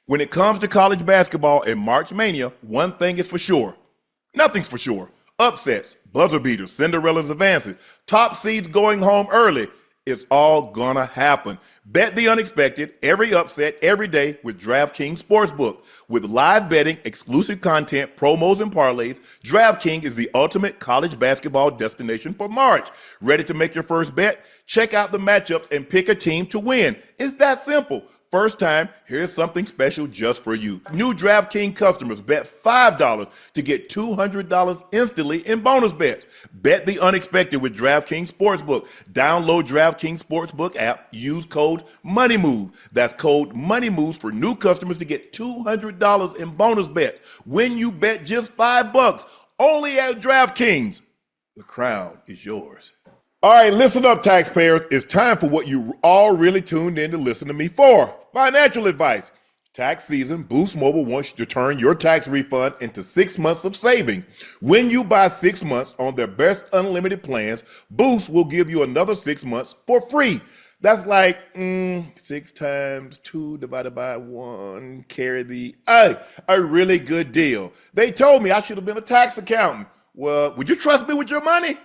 When it comes to college basketball and March Mania, one thing is for sure. Nothing's for sure. Upsets, buzzer beaters, Cinderella's advances, top seeds going home early. It's all gonna happen. Bet the unexpected, every upset, every day with DraftKings Sportsbook. With live betting, exclusive content, promos, and parlays, DraftKings is the ultimate college basketball destination for March. Ready to make your first bet? Check out the matchups and pick a team to win. It's that simple. First time, here's something special just for you. New DraftKings customers bet $5 to get $200 instantly in bonus bets. Bet the unexpected with DraftKings Sportsbook. Download DraftKings Sportsbook app. Use code MONEYMOVE. That's code MONEYMOVE for new customers to get $200 in bonus bets. When you bet just $5, only at DraftKings. The crowd is yours. All right, listen up, taxpayers. It's time for what you all really tuned in to listen to me for. Financial advice. Tax season, Boost Mobile wants you to turn your tax refund into 6 months of saving. When you buy 6 months on their best unlimited plans, Boost will give you another 6 months for free. That's like 6 times 2 divided by 1, carry the, a really good deal. They told me I should have been a tax accountant. Well, would you trust me with your money?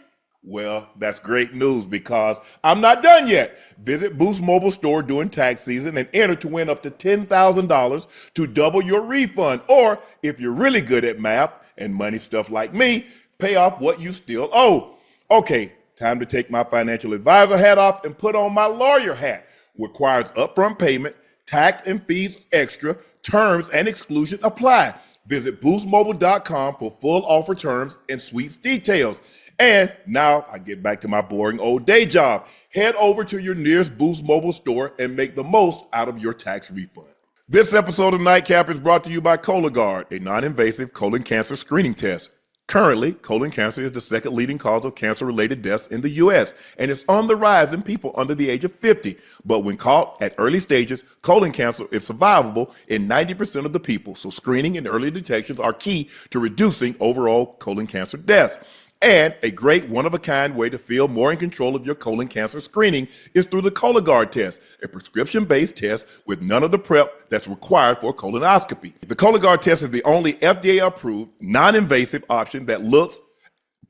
Well, that's great news because I'm not done yet. Visit Boost Mobile store during tax season and enter to win up to $10,000 to double your refund. Or if you're really good at math and money stuff like me, pay off what you still owe. Okay, time to take my financial advisor hat off and put on my lawyer hat. Requires upfront payment, tax and fees extra, terms and exclusion apply. Visit boostmobile.com for full offer terms and sweeps details. And now I get back to my boring old day job. Head over to your nearest Boost Mobile store and make the most out of your tax refund. This episode of Nightcap is brought to you by Cologuard, a non-invasive colon cancer screening test. Currently, colon cancer is the second leading cause of cancer-related deaths in the U.S., and it's on the rise in people under the age of 50. But when caught at early stages, colon cancer is survivable in 90% of the people, so screening and early detections are key to reducing overall colon cancer deaths. And a great one-of-a-kind way to feel more in control of your colon cancer screening is through the Cologuard test, a prescription-based test with none of the prep that's required for a colonoscopy. The Cologuard test is the only FDA-approved, non-invasive option that looks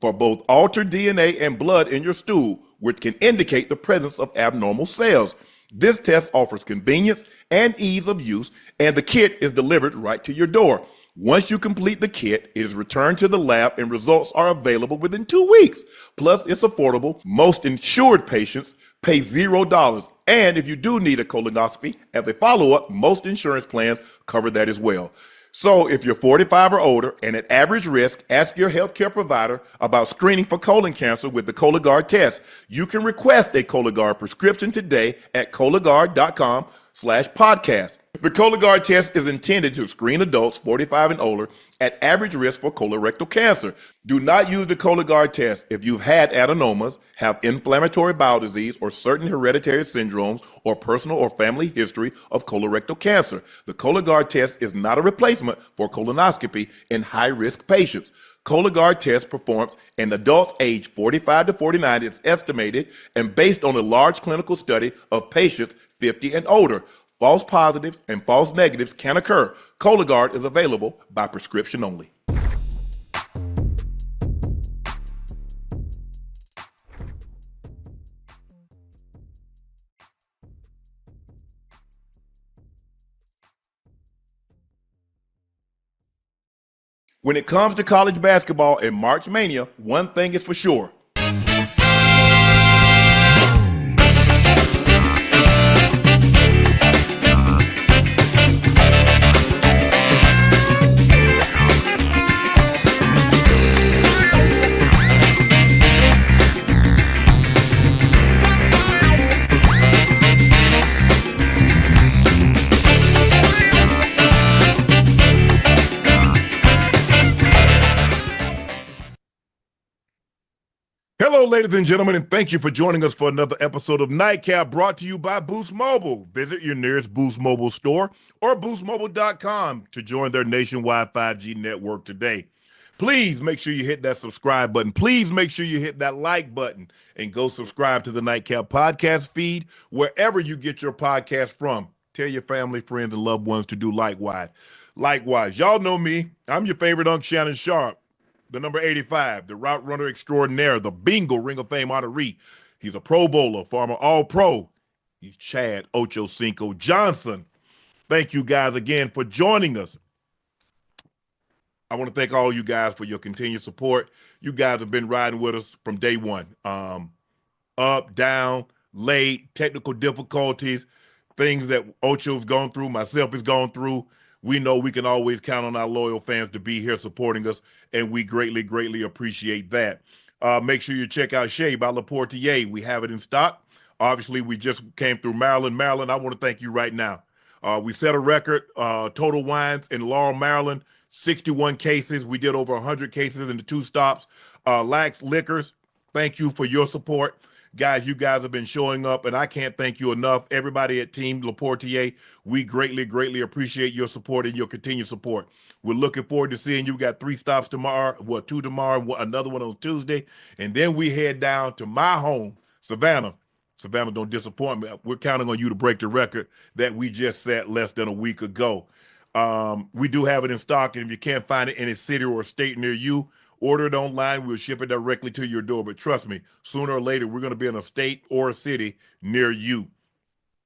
for both altered DNA and blood in your stool, which can indicate the presence of abnormal cells. This test offers convenience and ease of use, and the kit is delivered right to your door. Once you complete the kit, it is returned to the lab and results are available within 2 weeks. Plus, it's affordable. Most insured patients pay $0. And if you do need a colonoscopy, as a follow-up, most insurance plans cover that as well. So if you're 45 or older and at average risk, ask your healthcare provider about screening for colon cancer with the Cologuard test. You can request a Cologuard prescription today at Cologuard.com/podcast. The Cologuard test is intended to screen adults 45 and older at average risk for colorectal cancer. Do not use the Cologuard test if you've had adenomas, have inflammatory bowel disease, or certain hereditary syndromes, or personal or family history of colorectal cancer. The Cologuard test is not a replacement for colonoscopy in high-risk patients. Cologuard test performs in adults aged 45 to 49, it's estimated, and based on a large clinical study of patients 50 and older. False positives and false negatives can occur. Cologuard is available by prescription only. When it comes to college basketball and March Mania, one thing is for sure. Hello, ladies and gentlemen, and thank you for joining us for another episode of Nightcap brought to you by Boost Mobile. Visit your nearest Boost Mobile store or boostmobile.com to join their nationwide 5G network today. Please make sure you hit that subscribe button. Please make sure you hit that like button and go subscribe to the Nightcap podcast feed wherever you get your podcast from. Tell your family, friends, and loved ones to do likewise. Likewise, y'all know me. I'm your favorite Unc Shannon Sharpe, the number 85, the route runner extraordinaire, the bingo Ring of Fame honoree. He's a Pro Bowler, former All-Pro. He's Chad Ochocinco Johnson. Thank you guys again for joining us. I want to thank all you guys for your continued support. You guys have been riding with us from day one. Up, down, late, technical difficulties, things that Ocho's gone through, myself has gone through. We know we can always count on our loyal fans to be here supporting us, and we greatly, greatly appreciate that. Make sure you check out Shea by Laportier. We have it in stock. Obviously, we just came through Maryland. Maryland, I want to thank you right now. We set a record, total wines in Laurel, Maryland, 61 cases. We did over 100 cases in the 2 stops. Lax Liquors, thank you for your support. Guys, you guys have been showing up, and I can't thank you enough. Everybody at Team Laportier, we greatly, greatly appreciate your support and your continued support. We're looking forward to seeing you. We got 3 stops tomorrow, 2 tomorrow, another one on Tuesday, and then we head down to my home, Savannah. Savannah, don't disappoint me. We're counting on you to break the record that we just set less than a week ago. We do have it in stock, and if you can't find it in a city or a state near you, order it online. We'll ship it directly to your door. But trust me, sooner or later, we're going to be in a state or a city near you.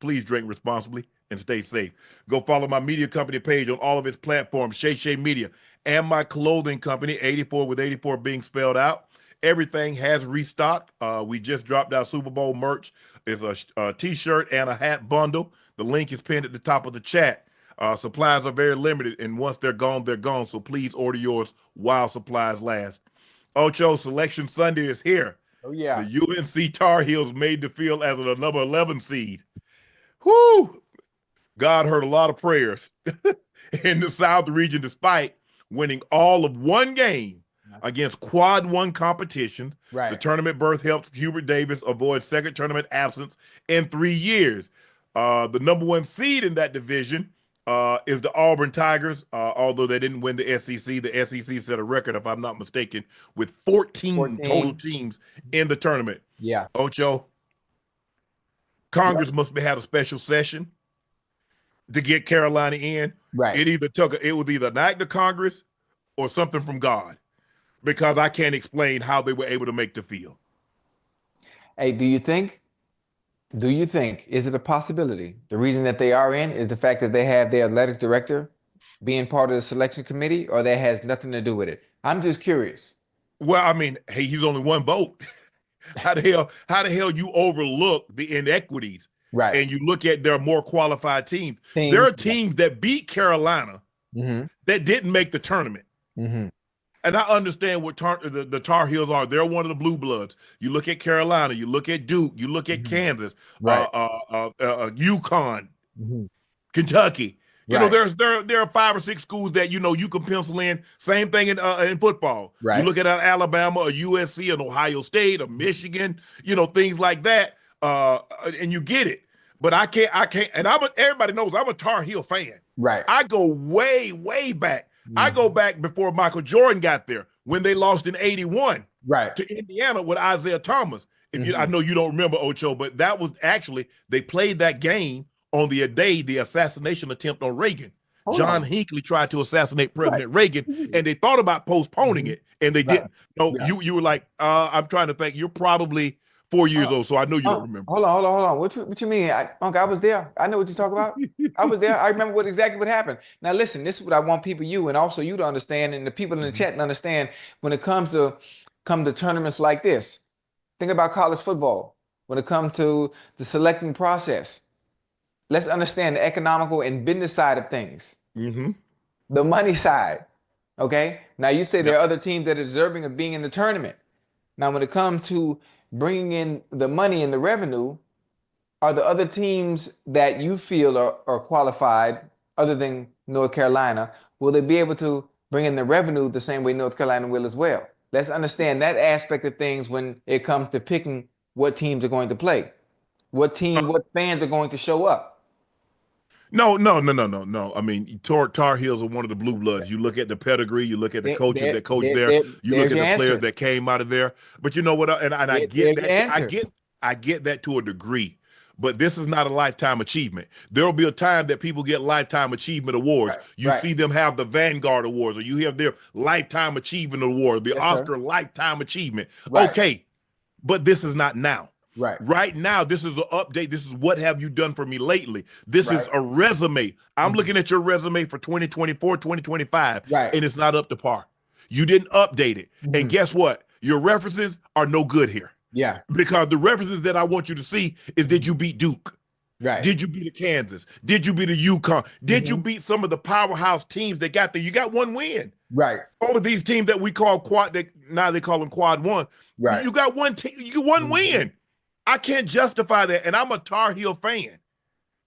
Please drink responsibly and stay safe. Go follow my media company page on all of its platforms, Shay Media, and my clothing company, 84 with 84 being spelled out. Everything has restocked. We just dropped our Super Bowl merch. It's a T-shirt and a hat bundle. The link is pinned at the top of the chat. Supplies are very limited, and once they're gone, they're gone. So please order yours while supplies last. Ocho, Selection Sunday is here. Oh, yeah. The UNC Tar Heels made the field as a number 11 seed. Whoo! God heard a lot of prayers in the South region, despite winning all of one game against quad 1 competition. Right. The tournament berth helps Hubert Davis avoid second tournament absence in 3 years. The number 1 seed in that division is the Auburn Tigers, although they didn't win the SEC. The SEC set a record, if I'm not mistaken, with 14 total teams in the tournament. Yeah. Ocho, Congress must have had a special session to get Carolina in. Right. It was either an act of Congress or something from God, because I can't explain how they were able to make the field. Hey, do you think, is it a possibility? The reason that they are in is the fact that they have their athletic director being part of the selection committee, or that has nothing to do with it? I'm just curious. Well, I mean, hey, he's only 1 vote. How the hell you overlook the inequities? Right. And you look at their more qualified teams. There are teams that beat Carolina that didn't make the tournament. And I understand what the Tar Heels are. They're one of the blue bloods. You look at Carolina, you look at Duke, you look at Kansas, UConn, Kentucky. You know, there are 5 or 6 schools that you can pencil in. Same thing in football. Right. You look at Alabama, or USC, and Ohio State, or Michigan. Things like that, and you get it. But I can't. And everybody knows I'm a Tar Heel fan. Right. I go way, way back. I go back before Michael Jordan got there, when they lost in '81 to Indiana with Isaiah Thomas. I know you don't remember, Ocho, but that was actually, they played that game on the day the assassination attempt on Reagan. John Hinckley tried to assassinate President Reagan, and they thought about postponing it, and they didn't. No, you were like, I'm trying to think. You're probably 4 years old, so I know you don't remember. Hold on. What you mean? Uncle, I was there. I know what you're talking about. I was there. I remember exactly what happened. Now, listen, this is what I want people, you and also you to understand, and the people in the chat to understand, when it comes to tournaments like this. Think about college football. When it comes to the selecting process, let's understand the economical and business side of things. The money side. Okay? Now, you say there are other teams that are deserving of being in the tournament. Now, when it comes to bringing in the money and the revenue, are the other teams that you feel are qualified, other than North Carolina, will they be able to bring in the revenue the same way North Carolina will as well? Let's understand that aspect of things when it comes to picking what teams are going to play, what fans are going to show up. No. I mean, Tar Heels are one of the blue bloods. You look at the pedigree, you look at the coaches that coach there, you look at the players that came out of there. But you know what? And I get that. I get that to a degree. but this is not a lifetime achievement. There will be a time that people get lifetime achievement awards. Right. You see them have the Vanguard Awards, or you have their lifetime achievement award, the Yes, sir. Oscar lifetime achievement. Right. Okay, but this is not now. Right. Right now, this is an update. This is what have you done for me lately. This is a resume. I'm looking at your resume for 2024, 2025, Right. and it's not up to par. You didn't update it. And guess what? Your references are no good here. Yeah. Because the references that I want you to see is, did you beat Duke? Right. Did you beat a Kansas? Did you beat a UConn? Did you beat some of the powerhouse teams that got there? You got one win. Right. All of these teams that we call quad, now they call them quad one. Right. You got one team, you got one win. I can't justify that. And I'm a Tar Heel fan.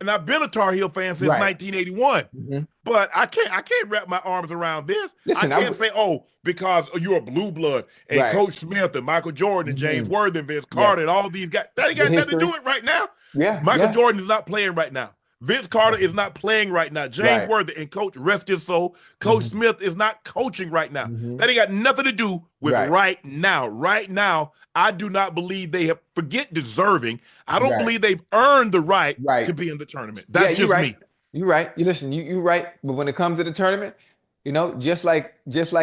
And I've been a Tar Heel fan since 1981. But I can't wrap my arms around this. Listen, I can't say, oh, because you're a blue blood and Coach Smith and Michael Jordan and James Worthy and Vince Carter and all these guys. That ain't got nothing to do with it right now. Yeah. Michael Jordan is not playing right now. Vince Carter is not playing right now. James Worthy and Coach, rest his soul, Coach Smith is not coaching right now. That ain't got nothing to do with right now. Right now, I do not believe they have, forget deserving, I don't believe they've earned the right to be in the tournament. That's just me. You're right. You listen, you're right. But when it comes to the tournament, you know, just like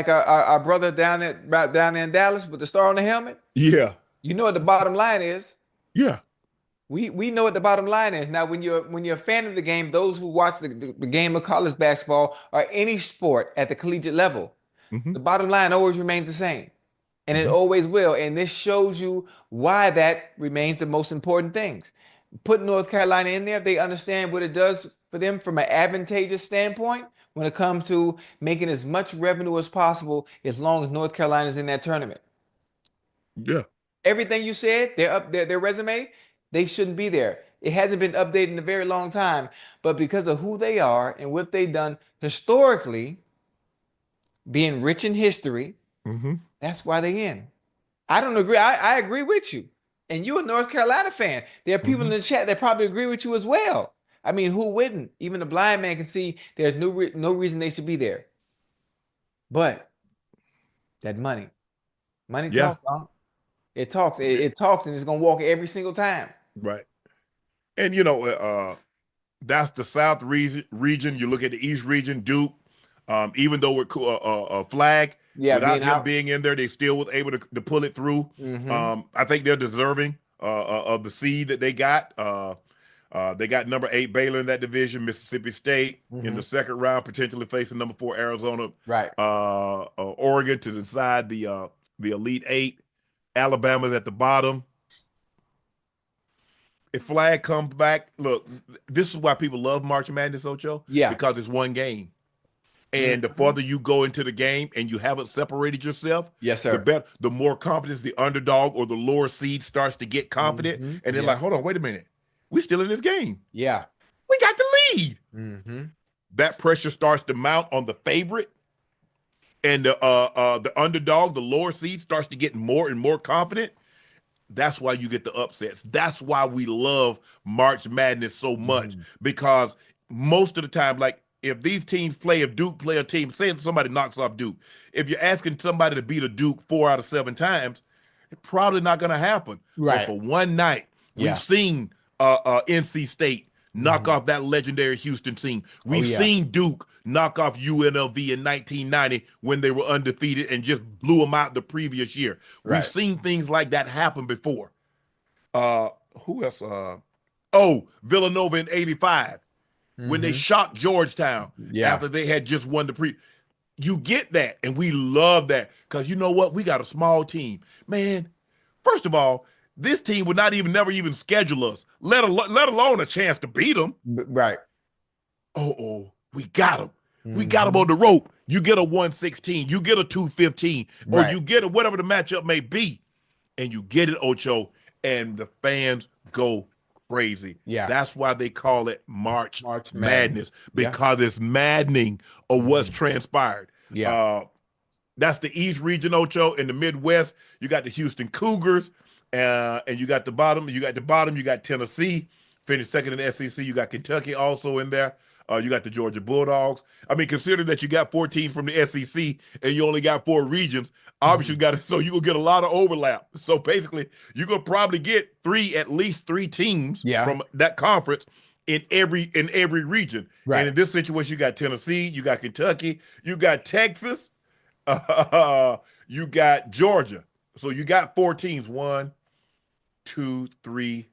our brother down there in Dallas with the star on the helmet. Yeah. You know what the bottom line is. Yeah. We know what the bottom line is. Now, when you're a fan of the game, those who watch the game of college basketball or any sport at the collegiate level, the bottom line always remains the same. And it always will. And this shows you why that remains the most important things. Put North Carolina in there, they understand what it does for them from an advantageous standpoint when it comes to making as much revenue as possible as long as North Carolina's in that tournament. Yeah. Everything you said, their resume, they shouldn't be there. It hasn't been updated in a very long time. But because of who they are and what they've done historically, being rich in history, that's why they in. I don't agree. I agree with you. And you're a North Carolina fan. There are people in the chat that probably agree with you as well. I mean, who wouldn't? Even a blind man can see there's no reason they should be there. But that money talks, huh? It talks. It talks, and it's going to walk every single time. Right. And, you know, that's the South region. You look at the East region, Duke, even though we're a flag, without him being in there, they still was able to pull it through. I think they're deserving of the seed that they got. They got number 8 Baylor in that division, Mississippi State in the second round, potentially facing number 4 Arizona, Oregon to decide the Elite 8. Alabama's at the bottom. If flag comes back, look, this is why people love March Madness, Ocho. Yeah. Because it's one game. And the further you go into the game and you haven't separated yourself, yes, sir, the more confidence the underdog or the lower seed starts to get confident. And they're like, hold on, wait a minute. We're still in this game. Yeah. We got the lead. That pressure starts to mount on the favorite. And the underdog, the lower seed, starts to get more and more confident. That's why you get the upsets. That's why we love March Madness so much. Because most of the time, like, if these teams play, if Duke play a team, say somebody knocks off Duke, if you're asking somebody to beat a Duke 4 out of 7 times, it's probably not going to happen. Right. But for one night, we've seen NC State knock off that legendary Houston team. We've seen Duke knock off UNLV in 1990 when they were undefeated and just blew them out the previous year. We've seen things like that happen before. Who else? Villanova in 85 when they shocked Georgetown after they had just won the You get that, and we love that because you know what? We got a small team. Man, first of all, this team would never even schedule us, let alone a chance to beat them. Right. We got them. We got them on the rope. You get a 116, you get a 215, or you get a whatever the matchup may be, and you get it, Ocho, and the fans go crazy. Yeah. That's why they call it March Madness, because it's maddening of what's transpired. Yeah. That's the East region, Ocho. In the Midwest, you got the Houston Cougars. And you got the bottom. You got Tennessee. Finished second in the SEC. You got Kentucky also in there. You got the Georgia Bulldogs. I mean, considering that you got 4 teams from the SEC and you only got 4 regions, obviously you got to, so you're going to get a lot of overlap. So basically, you're going to probably get at least 3 teams from that conference in every region. Right. And in this situation, you got Tennessee, you got Kentucky, you got Texas, you got Georgia. So you got 4 teams. 1, 2, 3,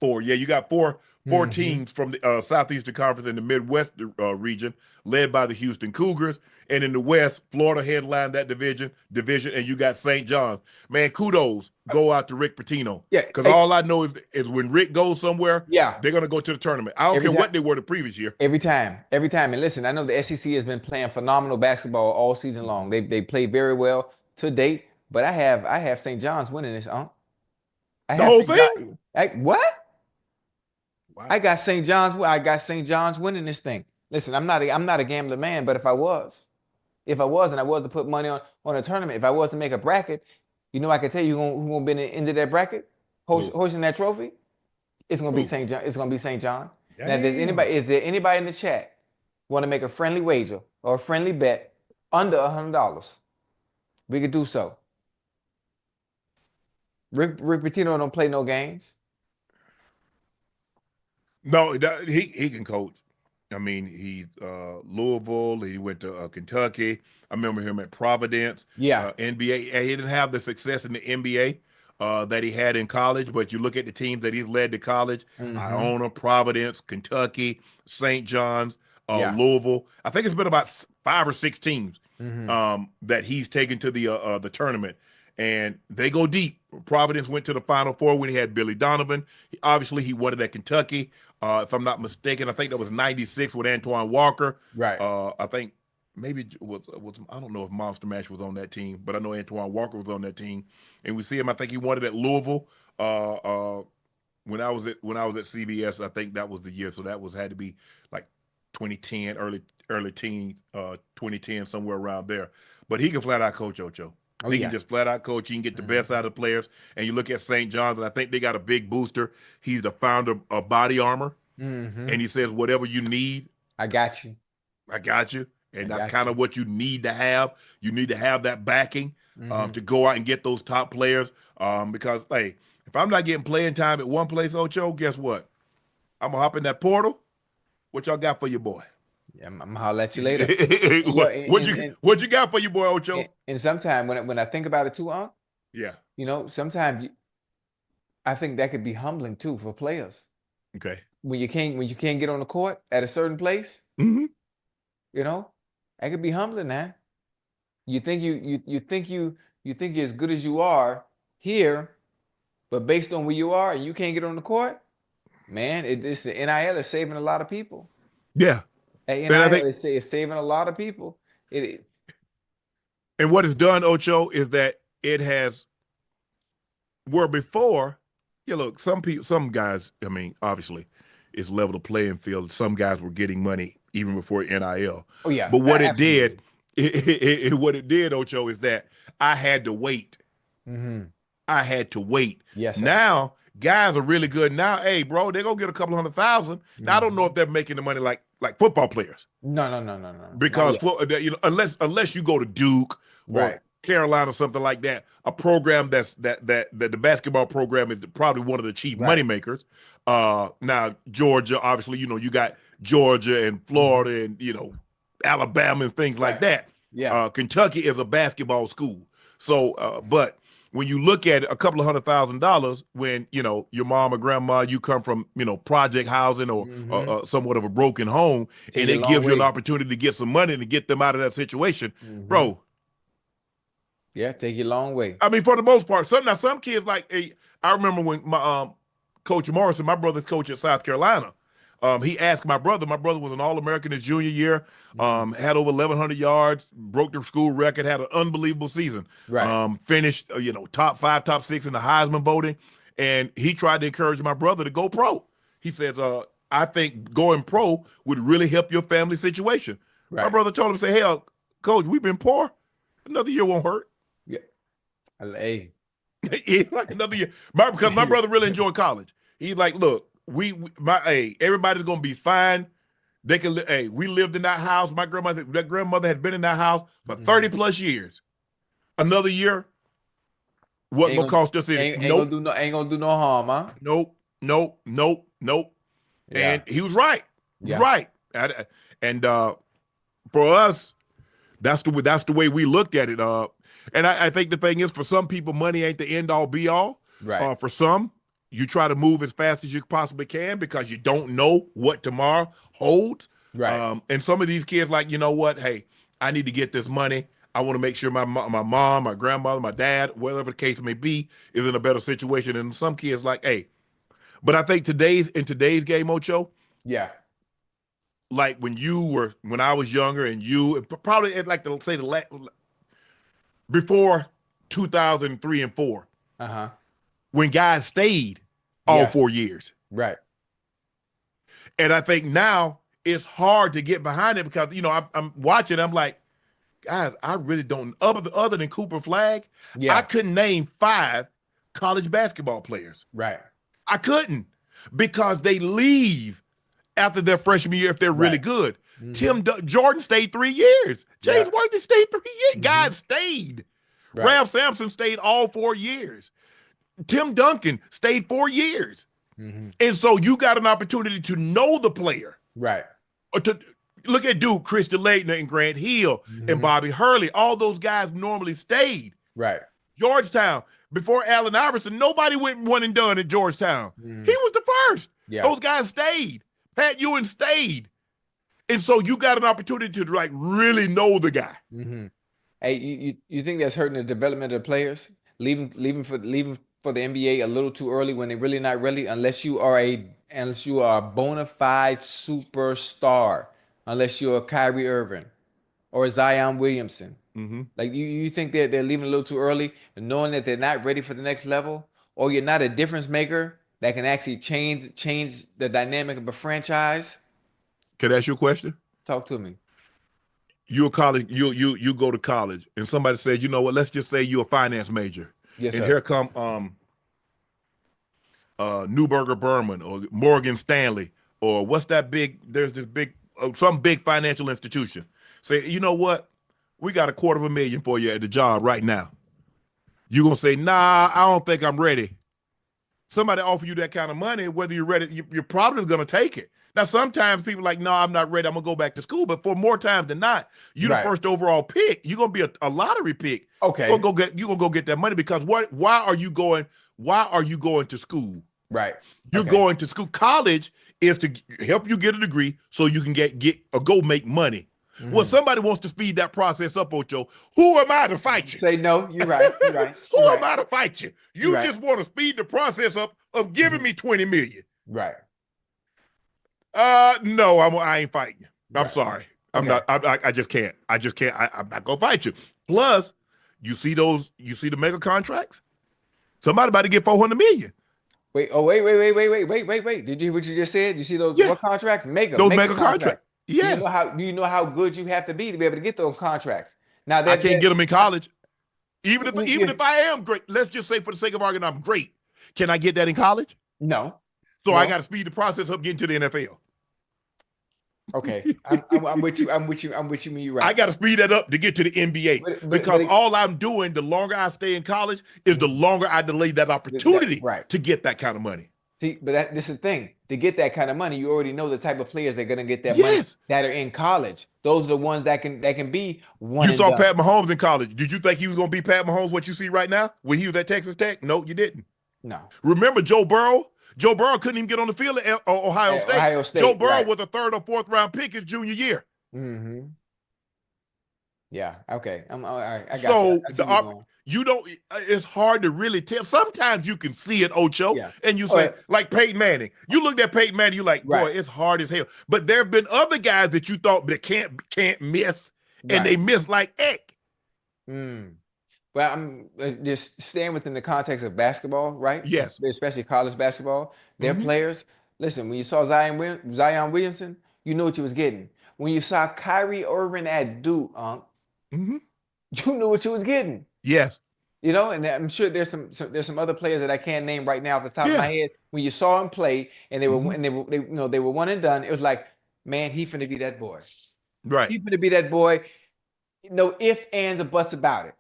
4. Yeah, you got four teams from the Southeastern Conference in the Midwest region, led by the Houston Cougars. And in the West, Florida headlined that division, and you got St. John's. Man, kudos go out to Rick Pitino. Yeah. Because all I know is when Rick goes somewhere, they're going to go to the tournament. I don't care what they were the previous year. Every time. And listen, I know the SEC has been playing phenomenal basketball all season long. They played very well to date, but I have St. John's winning this, Unc. The whole thing? What? Wow. I got St. John's winning this thing. Listen, I'm not a gambling man, but if I was and I was to put money on a tournament, if I was to make a bracket, you know, I can tell you who gonna be in the end of that bracket, hosting that trophy. It's gonna be St. John. It's gonna be St. John. Now, is there anybody in the chat want to make a friendly wager or a friendly bet under $100? We could do so. Rick Pitino don't play no games. No, he can coach. I mean, he's Louisville. He went to Kentucky. I remember him at Providence. Yeah. NBA. He didn't have the success in the NBA that he had in college, but you look at the teams that he's led to college: Iona, Providence, Kentucky, St. John's, Louisville. I think it's been about 5 or 6 teams that he's taken to the tournament, and they go deep. Providence went to the Final Four when he had Billy Donovan. Obviously, he won it at Kentucky. If I'm not mistaken, I think that was '96 with Antoine Walker. Right. I think maybe I don't know if Monster Mash was on that team, but I know Antoine Walker was on that team. And we see him. I think he won it at Louisville. When I was at CBS, I think that was the year. So that had to be like 2010, early teens, 2010, somewhere around there. But he can flat out coach Ocho. He can just flat out coach. He can get the best out of the players. And you look at St. John's, and I think they got a big booster. He's the founder of Body Armor. And he says, whatever you need, I got you. And that's kind of what you need to have. You need to have that backing to go out and get those top players. Because, hey, if I'm not getting playing time at one place, Ocho, guess what? I'm going to hop in that portal. What y'all got for your boy? Yeah, I'm gonna holler at you later. What you got for your boy, Ocho? And sometimes when I think about it too, Unc, you know, sometimes I think that could be humbling too for players. Okay. When you can't get on the court at a certain place, you know, that could be humbling, man. You think you're as good as you are here, but based on where you are and you can't get on the court, man, it's the NIL is saving a lot of people. Yeah. And I think it's saving a lot of people. And what it's done, Ocho, is that it has, where before, look, some guys, I mean, obviously, it's level the playing field. Some guys were getting money even before NIL. Oh yeah. But what it did, Ocho, is that I had to wait. I had to wait. Yes. Sir. Now guys are really good. Now, hey, bro, they're gonna get a couple $100,000. Now I don't know if they're making the money like football players. No. Because unless you go to Duke or Carolina or something like that, a program that the basketball program is probably one of the chief money makers. Now Georgia, obviously, you got Georgia and Florida and Alabama and things like that. Yeah. Kentucky is a basketball school. So, but when you look at a couple of $100,000, when your mom or grandma, you come from project housing or somewhat of a broken home, and it gives you an opportunity to get some money and to get them out of that situation, bro. Yeah, take you a long way. I mean, for the most part, some kids I remember when my Coach Morrison, my brother's coach at South Carolina. He asked my brother. My brother was an All-American his junior year. Had over 1,100 yards, broke the school record, had an unbelievable season. Right. Finished, top 5, top 6 in the Heisman voting. And he tried to encourage my brother to go pro. He says, I think going pro would really help your family situation. Right. My brother told him, say, hell, Coach, we've been poor. Another year won't hurt. Yeah. Hey. Like another year. Because my brother really enjoyed college. He's like, look, everybody's gonna be fine They can. Hey, we lived in that house. That grandmother had been in that house for 30 plus years. Another year, what gonna cost us any? Nope. Ain't gonna do no harm, huh? Nope. Nope. Nope. Nope. Yeah. And he was right. Yeah. Right. And for us, that's the way we looked at it. And I think the thing is, for some people, money ain't the end all be all. Right. For some, you try to move as fast as you possibly can because you don't know what tomorrow holds. Right. And some of these kids, like, you know what? Hey, I need to get this money. I want to make sure my mom, my grandmother, my dad, whatever the case may be, is in a better situation. And some kids like, hey, but I think in today's game, Ocho, yeah, like when I was younger, and you probably like to say before 2003 and 4, when guys stayed all 4 years, right? And I think now it's hard to get behind it because I'm watching. I'm like, guys, I really don't. Other than Cooper Flag, I couldn't name 5 college basketball players. Right. I couldn't, because they leave after their freshman year if they're really good. Jordan stayed 3 years. James Worthy stayed 3 years. Guys stayed. Right. Ralph Sampson stayed all 4 years. Tim Duncan stayed 4 years. And so you got an opportunity to know the player. Right. Or to look at Christian Laettner and Grant Hill and Bobby Hurley. All those guys normally stayed. Right. Georgetown, before Allen Iverson, nobody went one and done at Georgetown. He was the first. Yeah. Those guys stayed. Pat Ewing stayed. And so you got an opportunity to like really know the guy. Hey, you think that's hurting the development of the players? Leaving for the NBA a little too early when they're really not ready, unless you are a bona fide superstar, unless you're a Kyrie Irving or a Zion Williamson. Like you think they're leaving a little too early, knowing that they're not ready for the next level, or you're not a difference maker that can actually change the dynamic of a franchise? Can I ask you a question? Talk to me. You're a college, you go to college, and somebody says, you know what, let's just say you're a finance major. Yes, and sir. Here come Neuberger Berman or Morgan Stanley, or what's that there's this big, some big financial institution. Say, you know what? We got $250,000 for you at the job right now. You're going to say, nah, I don't think I'm ready. Somebody offer you that kind of money, whether you're ready, you're probably going to take it. Now, sometimes people are like, no, I'm not ready. I'm going to go back to school. But for more times than not, you're the first overall pick. You're going to be a lottery pick. Okay. You're going to go get that money because why are you going to school? Right. You're going to school. College is to help you get a degree so you can get or go make money. Well, somebody wants to speed that process up, Ocho. Who am I to fight you? Say no, you're right. You're right. Who am I to fight you? You just want to speed the process up of giving me $20 million. Right. No, I ain't fighting you. I'm sorry. I'm not. I just can't. I'm not gonna fight you. Plus, you see the mega contracts. Somebody about to get $400 million. Wait. Did you hear what you just said? You see those what contracts? Mega contracts. Yeah. Do you know how good you have to be able to get those contracts? Now I can't get them in college. Even if I am great, let's just say for the sake of argument, I'm great. Can I get that in college? No. So I got to speed the process up getting to the NFL. Okay, I'm with you. I'm with you. You're right. I got to speed that up to get to the NBA because all I'm doing, the longer I stay in college, is the longer I delay that opportunity to get that kind of money. See, but this is the thing. To get that kind of money, you already know the type of players that are going to get that money that are in college. Those are the ones that can be one. You saw Pat Mahomes in college. Did you think he was going to be Pat Mahomes, what you see right now, when he was at Texas Tech? No, you didn't. No. Remember Joe Burrow? Joe Burrow couldn't even get on the field at Ohio State. Joe Burrow was a 3rd or 4th round pick his junior year. Yeah. Okay. I got so it's hard to really tell. Sometimes you can see it, Ocho, and you say, like Peyton Manning. You looked at Peyton Manning, you're like, boy, it's hard as hell. But there have been other guys that you thought that can't miss, and they miss like heck. Well, I'm just staying within the context of basketball, right? Yes. Especially college basketball. Their players, listen, when you saw Zion Williamson, you knew what you was getting. When you saw Kyrie Irving at Duke, you knew what you was getting. Yes. You know, and I'm sure there's some other players that I can't name right now off the top of my head. When you saw them play and they were they were one and done, it was like, man, he finna be that boy. Right. He finna be that boy. No ifs, ands, or buts about it.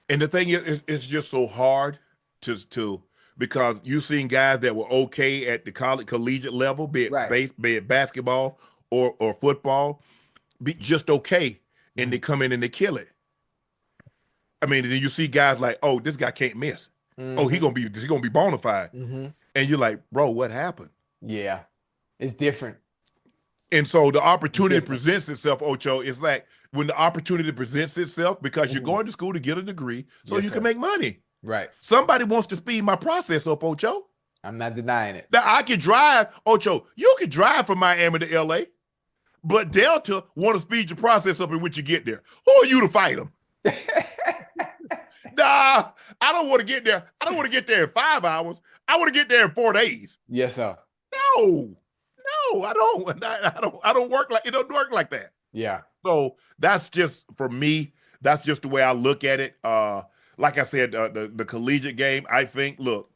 And the thing is, it's just so hard to because you've seen guys that were okay at the collegiate level, be it basketball or football, be just okay, and they come in and they kill it. I mean, then you see guys like, oh, this guy can't miss. Oh, he gonna be bona fide. And you're like, bro, what happened? Yeah, it's different. And so the opportunity presents itself, Ocho. It's like when the opportunity presents itself because you're going to school to get a degree so you can make money. Right. Somebody wants to speed my process up, Ocho. I'm not denying it. Now I can drive, Ocho. You can drive from Miami to LA, but Delta want to speed your process up in which you get there. Who are you to fight them? Nah, I don't want to get there. I don't want to get there in 5 hours. I want to get there in 4 days. Yes, sir. No, I don't. I don't work like it. Don't work like that. Yeah. So that's just for me. That's just the way I look at it. Like I said, the collegiate game. I think. Look,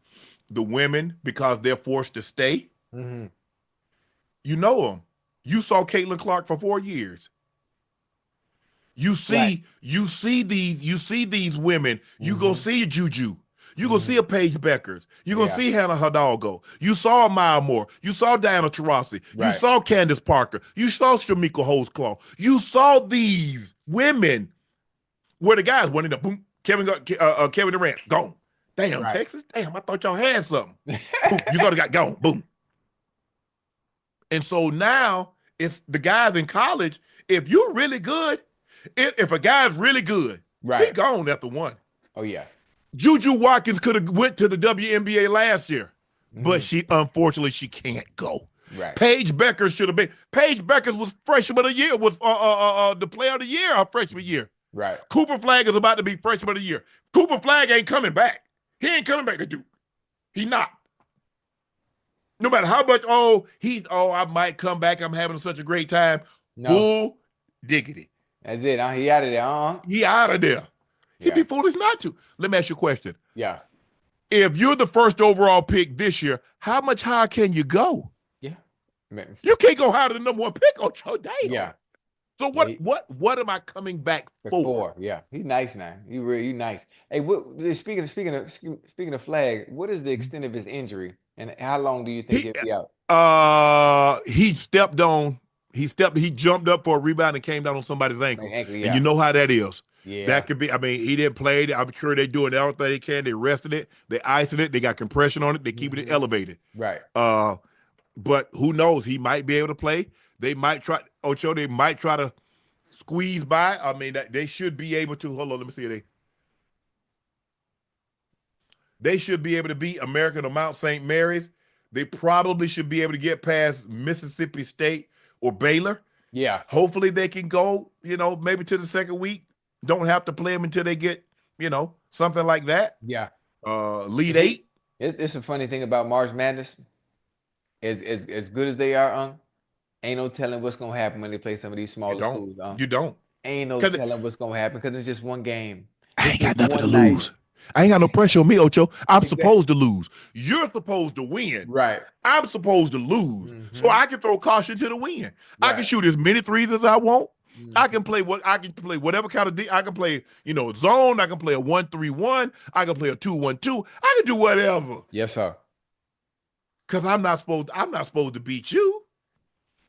the women, because they're forced to stay. You know them. You saw Caitlin Clark for 4 years. You see these women. You go see a Juju. You go see a Paige Beckers. You go see Hannah Hidalgo. You saw Maya Moore. You saw Diana Taurasi. You saw Candace Parker. You saw Shamika Holtzclaw. You saw these women where the guys went in the boom. Kevin Durant gone. Damn, Texas. Damn, I thought y'all had something. Boom, you saw the guy gone. Boom. And so now it's the guys in college. If you're really good, if a guy's really good, he gone after one. Oh yeah. Juju Watkins could have went to the WNBA last year, but unfortunately she can't go. Right. Paige Beckers should have been. Paige Beckers was freshman of the year, was the player of the year our freshman year. Right. Cooper Flagg is about to be freshman of the year. Cooper Flagg ain't coming back. He ain't coming back to Duke. He not. No matter how much, I might come back. I'm having such a great time. No. Bull diggity. That's it. He out of there. He out of there. He'd be foolish not to. Let me ask you a question. Yeah. If you're the first overall pick this year, how much higher can you go? Yeah. You can't go higher than the number one pick. Oh, damn. Yeah. So what am I coming back for? Yeah. He's nice now. He's nice. Hey, speaking of Flagg, what is the extent of his injury and how long do you think he'll be out? He jumped up for a rebound and came down on somebody's ankle. And you know how that is. Yeah. That could be, I mean, he didn't play it. I'm sure they're doing everything they can. They rested it. They icing it. They got compression on it. They keeping it elevated. Right. But who knows? He might be able to play. They might try, Ocho, they might try to squeeze by. I mean, they should be able to, hold on, let me see. They should be able to beat American or Mount St. Mary's. They probably should be able to get past Mississippi State or Baylor. Yeah. Hopefully they can go, maybe to the second week. Don't have to play them until they get, something like that. Yeah. Lead 8. It's a funny thing about March Madness. As good as they are, ain't no telling what's gonna happen when they play some of these smaller schools. You don't. Ain't no telling what's gonna happen because it's just one game. I ain't got nothing to lose. I ain't got no pressure on me, Ocho. I'm supposed to lose. You're supposed to win. Right. I'm supposed to lose. So I can throw caution to the wind. I can shoot as many threes as I want. I can play whatever kind of I can play, zone. I can play a 1-3-1. I can play a 2-1-2. I can do whatever. Yes, sir. Because I'm not supposed to beat you.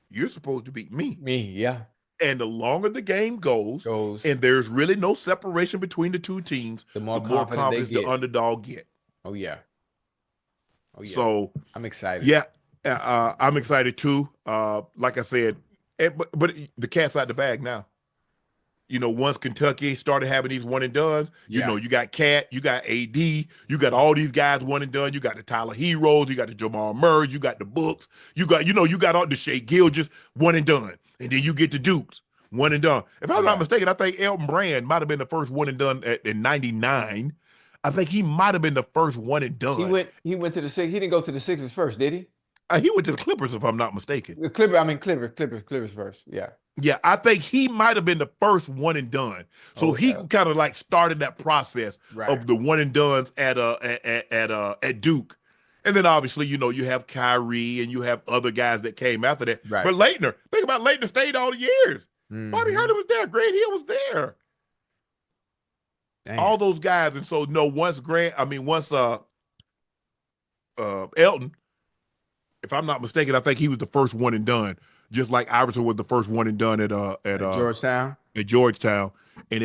You're supposed to beat me. Me, yeah. And the longer the game goes, and there's really no separation between the two teams, the more confidence the underdog get. Oh yeah. So I'm excited. Yeah, I'm excited too. Like I said, but the cat's out the bag now. Once Kentucky started having these one and dones, you got Cat, you got AD, you got all these guys one and done. You got the Tyler Heroes, you got the Jamal Murray, you got the Books, you got all the Shea Gilgeous one and done, and then you get the Dukes one and done. If I'm not mistaken, I think Elton Brand might have been the first one and done in '99. I think he might have been the first one and done. He went to the Sixers. He didn't go to the Sixers first, did he? He went to the Clippers, if I'm not mistaken. Clippers first. Yeah. Yeah, I think he might have been the first one and done. So he kind of started that process of the one and dones at Duke. And then obviously, you have Kyrie and you have other guys that came after that. Right. But Leitner, think about Leitner stayed all the years. Bobby Mm-hmm. Hurley was there. Grant Hill was there. Damn. All those guys. And so once Elton, if I'm not mistaken, I think he was the first one and done. Just like Iverson was the first one and done at Georgetown. At Georgetown. And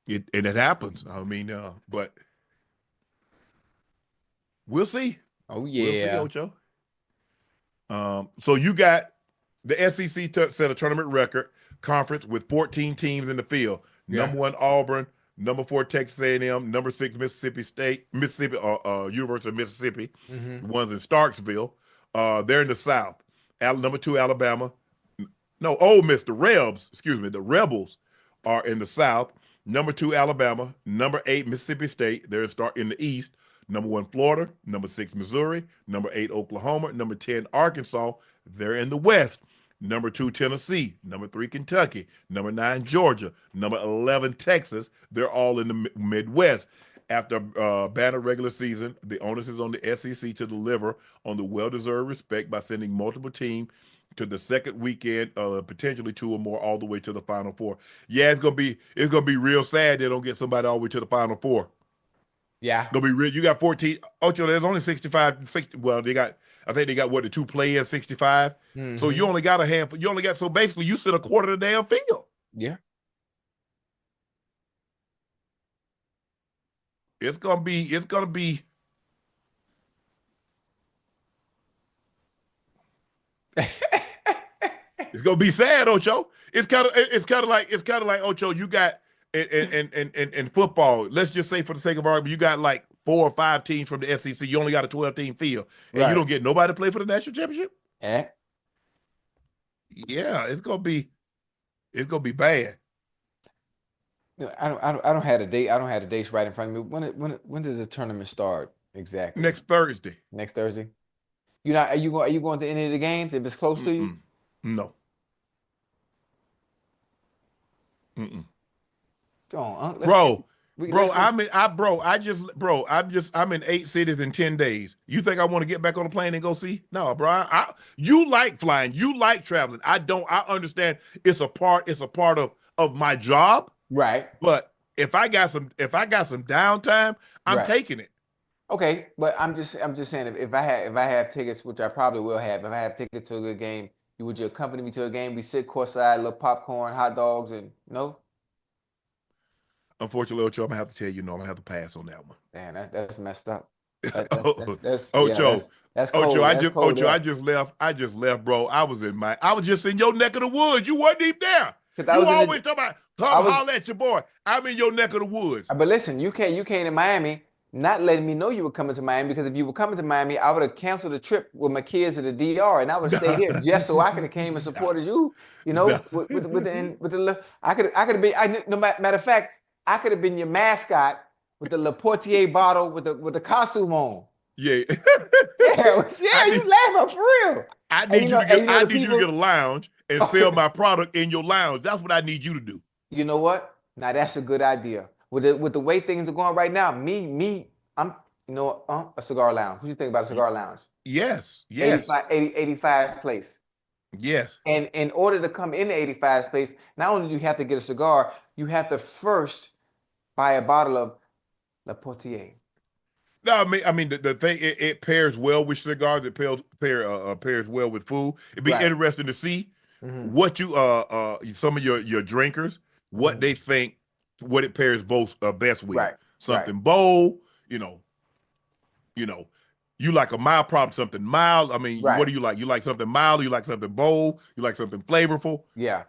it happens. I mean, but we'll see. Oh We'll see, yeah. Ocho. So you got the SEC set a tournament record conference with 14 teams in the field. Yeah. Number 1 Auburn, number 4 Texas A&M, number 6 University of Mississippi. Mm-hmm. The ones in Starksville. They're in the South. Number 2 Alabama. No, Ole Miss. The Rebels are in the South. Number 2 Alabama. Number 8 Mississippi State. They're in the East. Number 1 Florida. Number 6 Missouri. Number 8 Oklahoma. Number 10 Arkansas. They're in the West. Number 2 Tennessee. Number 3 Kentucky. Number 9 Georgia. Number 11 Texas. They're all in the Midwest. After banner regular season, the onus is on the SEC to deliver on the well-deserved respect by sending multiple teams to the second weekend, potentially 2 or more, all the way to the Final Four. Yeah, it's gonna be real sad they don't get somebody all the way to the Final Four. Yeah, gonna be real. You got 14. Ocho, there's only 65. 60, well, I think they got the 2 play-in 65. Mm-hmm. So you only got a handful. So basically you sit a quarter of the damn field. Yeah. It's gonna be. It's gonna be sad, Ocho. It's kind of like Ocho. You got in football. Let's just say, for the sake of argument, you got like 4 or 5 teams from the SEC. You only got a 12-team field, and you don't get nobody to play for the national championship. Yeah, it's gonna be bad. I don't have the date. I don't have the dates right in front of me. When does the tournament start exactly? Next Thursday. Next Thursday. Are you going to any of the games if it's close to you? No. Go on, I'm in 8 cities in 10 days. You think I want to get back on a plane and go see? No, bro. You like flying. You like traveling. I don't. I understand it's a part of my job. Right. But if I got some downtime, I'm taking it. Okay, but I'm just saying if I have tickets, which I probably will have, if I have tickets to a good game, would you accompany me to a game? We sit courtside, a little popcorn, hot dogs, and no? Unfortunately, Ocho, I'm gonna have to tell you, no, I'm gonna have to pass on that one. Man, that's messed up. That's Ocho. That's cold. Ocho, I just left, bro. I was just in your neck of the woods. You wasn't even there. You always talk about holler at your boy. I'm in your neck of the woods. But listen, you came to Miami, not letting me know you were coming to Miami, because if you were coming to Miami, I would have canceled the trip with my kids to the DR, and I would have stayed here just so I could have came and supported you. With the I could have been. No matter of fact, I could have been your mascot with the Le Portier bottle with the costume on. Yeah. You laughing for real. I need you to get a lounge and sell my product in your lounge. That's what I need you to do. You know what? Now that's a good idea. With the way things are going right now, I'm a cigar lounge. What do you think about a cigar lounge? Yes. 85 place. Yes. And in order to come into 85 space, not only do you have to get a cigar, you have to first buy a bottle of Le Portier. No, I mean the thing, it pairs well with cigars. It pairs well with food. It'd be interesting to see what you some of your drinkers, what they think, what it pairs best with. Right. Something bold, you like a mild product, something mild. I mean, what do you like? You like something mild, you like something bold, you like something flavorful. Yeah.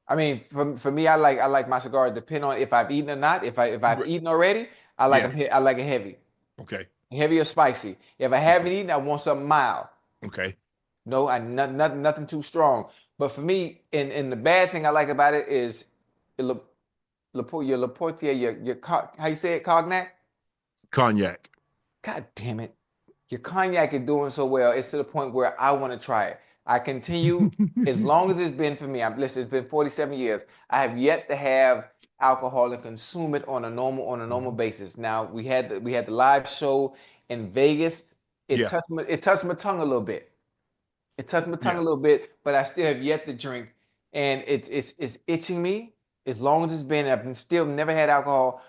I mean, for me, I like my cigars depend on if I've eaten or not. If I've eaten already, I like it heavy. Okay. Heavy or spicy. If I haven't eaten, I want something mild. Okay. No, nothing too strong. But for me, and the bad thing I like about it is your Le Portier, your how you say it, cognac? Cognac. God damn it. Your cognac is doing so well. It's to the point where I want to try it. I continue, as long as it's been for me. Listen, it's been 47 years. I have yet to have alcohol and consume it on a normal basis. Now we had the live show in Vegas. It Yeah. touched my tongue a little bit. It touched my tongue Yeah. a little bit, but I still have yet to drink, and it's itching me. As long as it's been, I've still never had alcohol.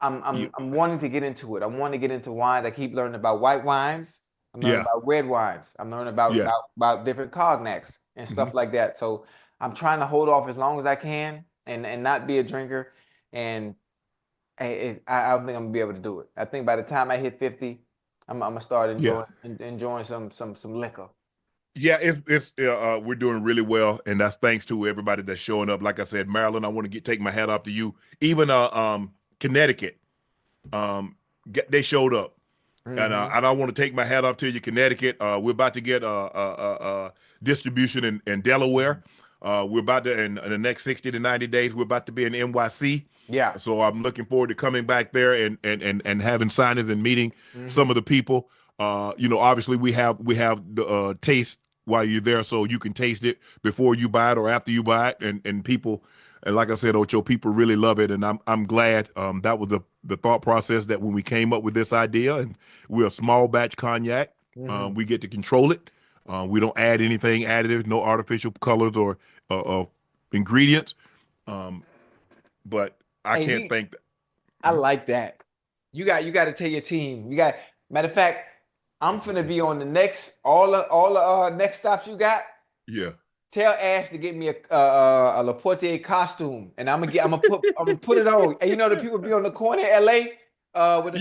I'm wanting to get into it. I want to get into wines. I keep learning about white wines. I'm learning Yeah. about red wines. I'm learning Yeah. about different cognacs and stuff like that. So I'm trying to hold off as long as I can and not be a drinker. And I don't think I'm gonna be able to do it. I think by the time I hit 50, I'm gonna start Yeah. enjoying some liquor. Yeah, it's we're doing really well, and that's thanks to everybody that's showing up. Like I said, Maryland, I want to take my hat off to you. Even Connecticut, they showed up, and I want to take my hat off to you, Connecticut. We're about to get distribution in Delaware. We're about to in the next 60 to 90 days. We're about to be in NYC. Yeah. So I'm looking forward to coming back there and having signings and meeting some of the people. Obviously we have the taste while you're there, so you can taste it before you buy it or after you buy it, and people, and like I said, Ocho, people really love it, and I'm glad. That was the thought process that when we came up with this idea, and we're a small batch cognac, we get to control it. We don't add anything additive, no artificial colors or ingredients. But I can't think that. I like that. You got to tell your team. Matter of fact, I'm finna be on the next all the next stops you got. Yeah. Tell Ash to get me a Laporte costume, and I'm gonna put it on. And you know the people be on the corner in LA with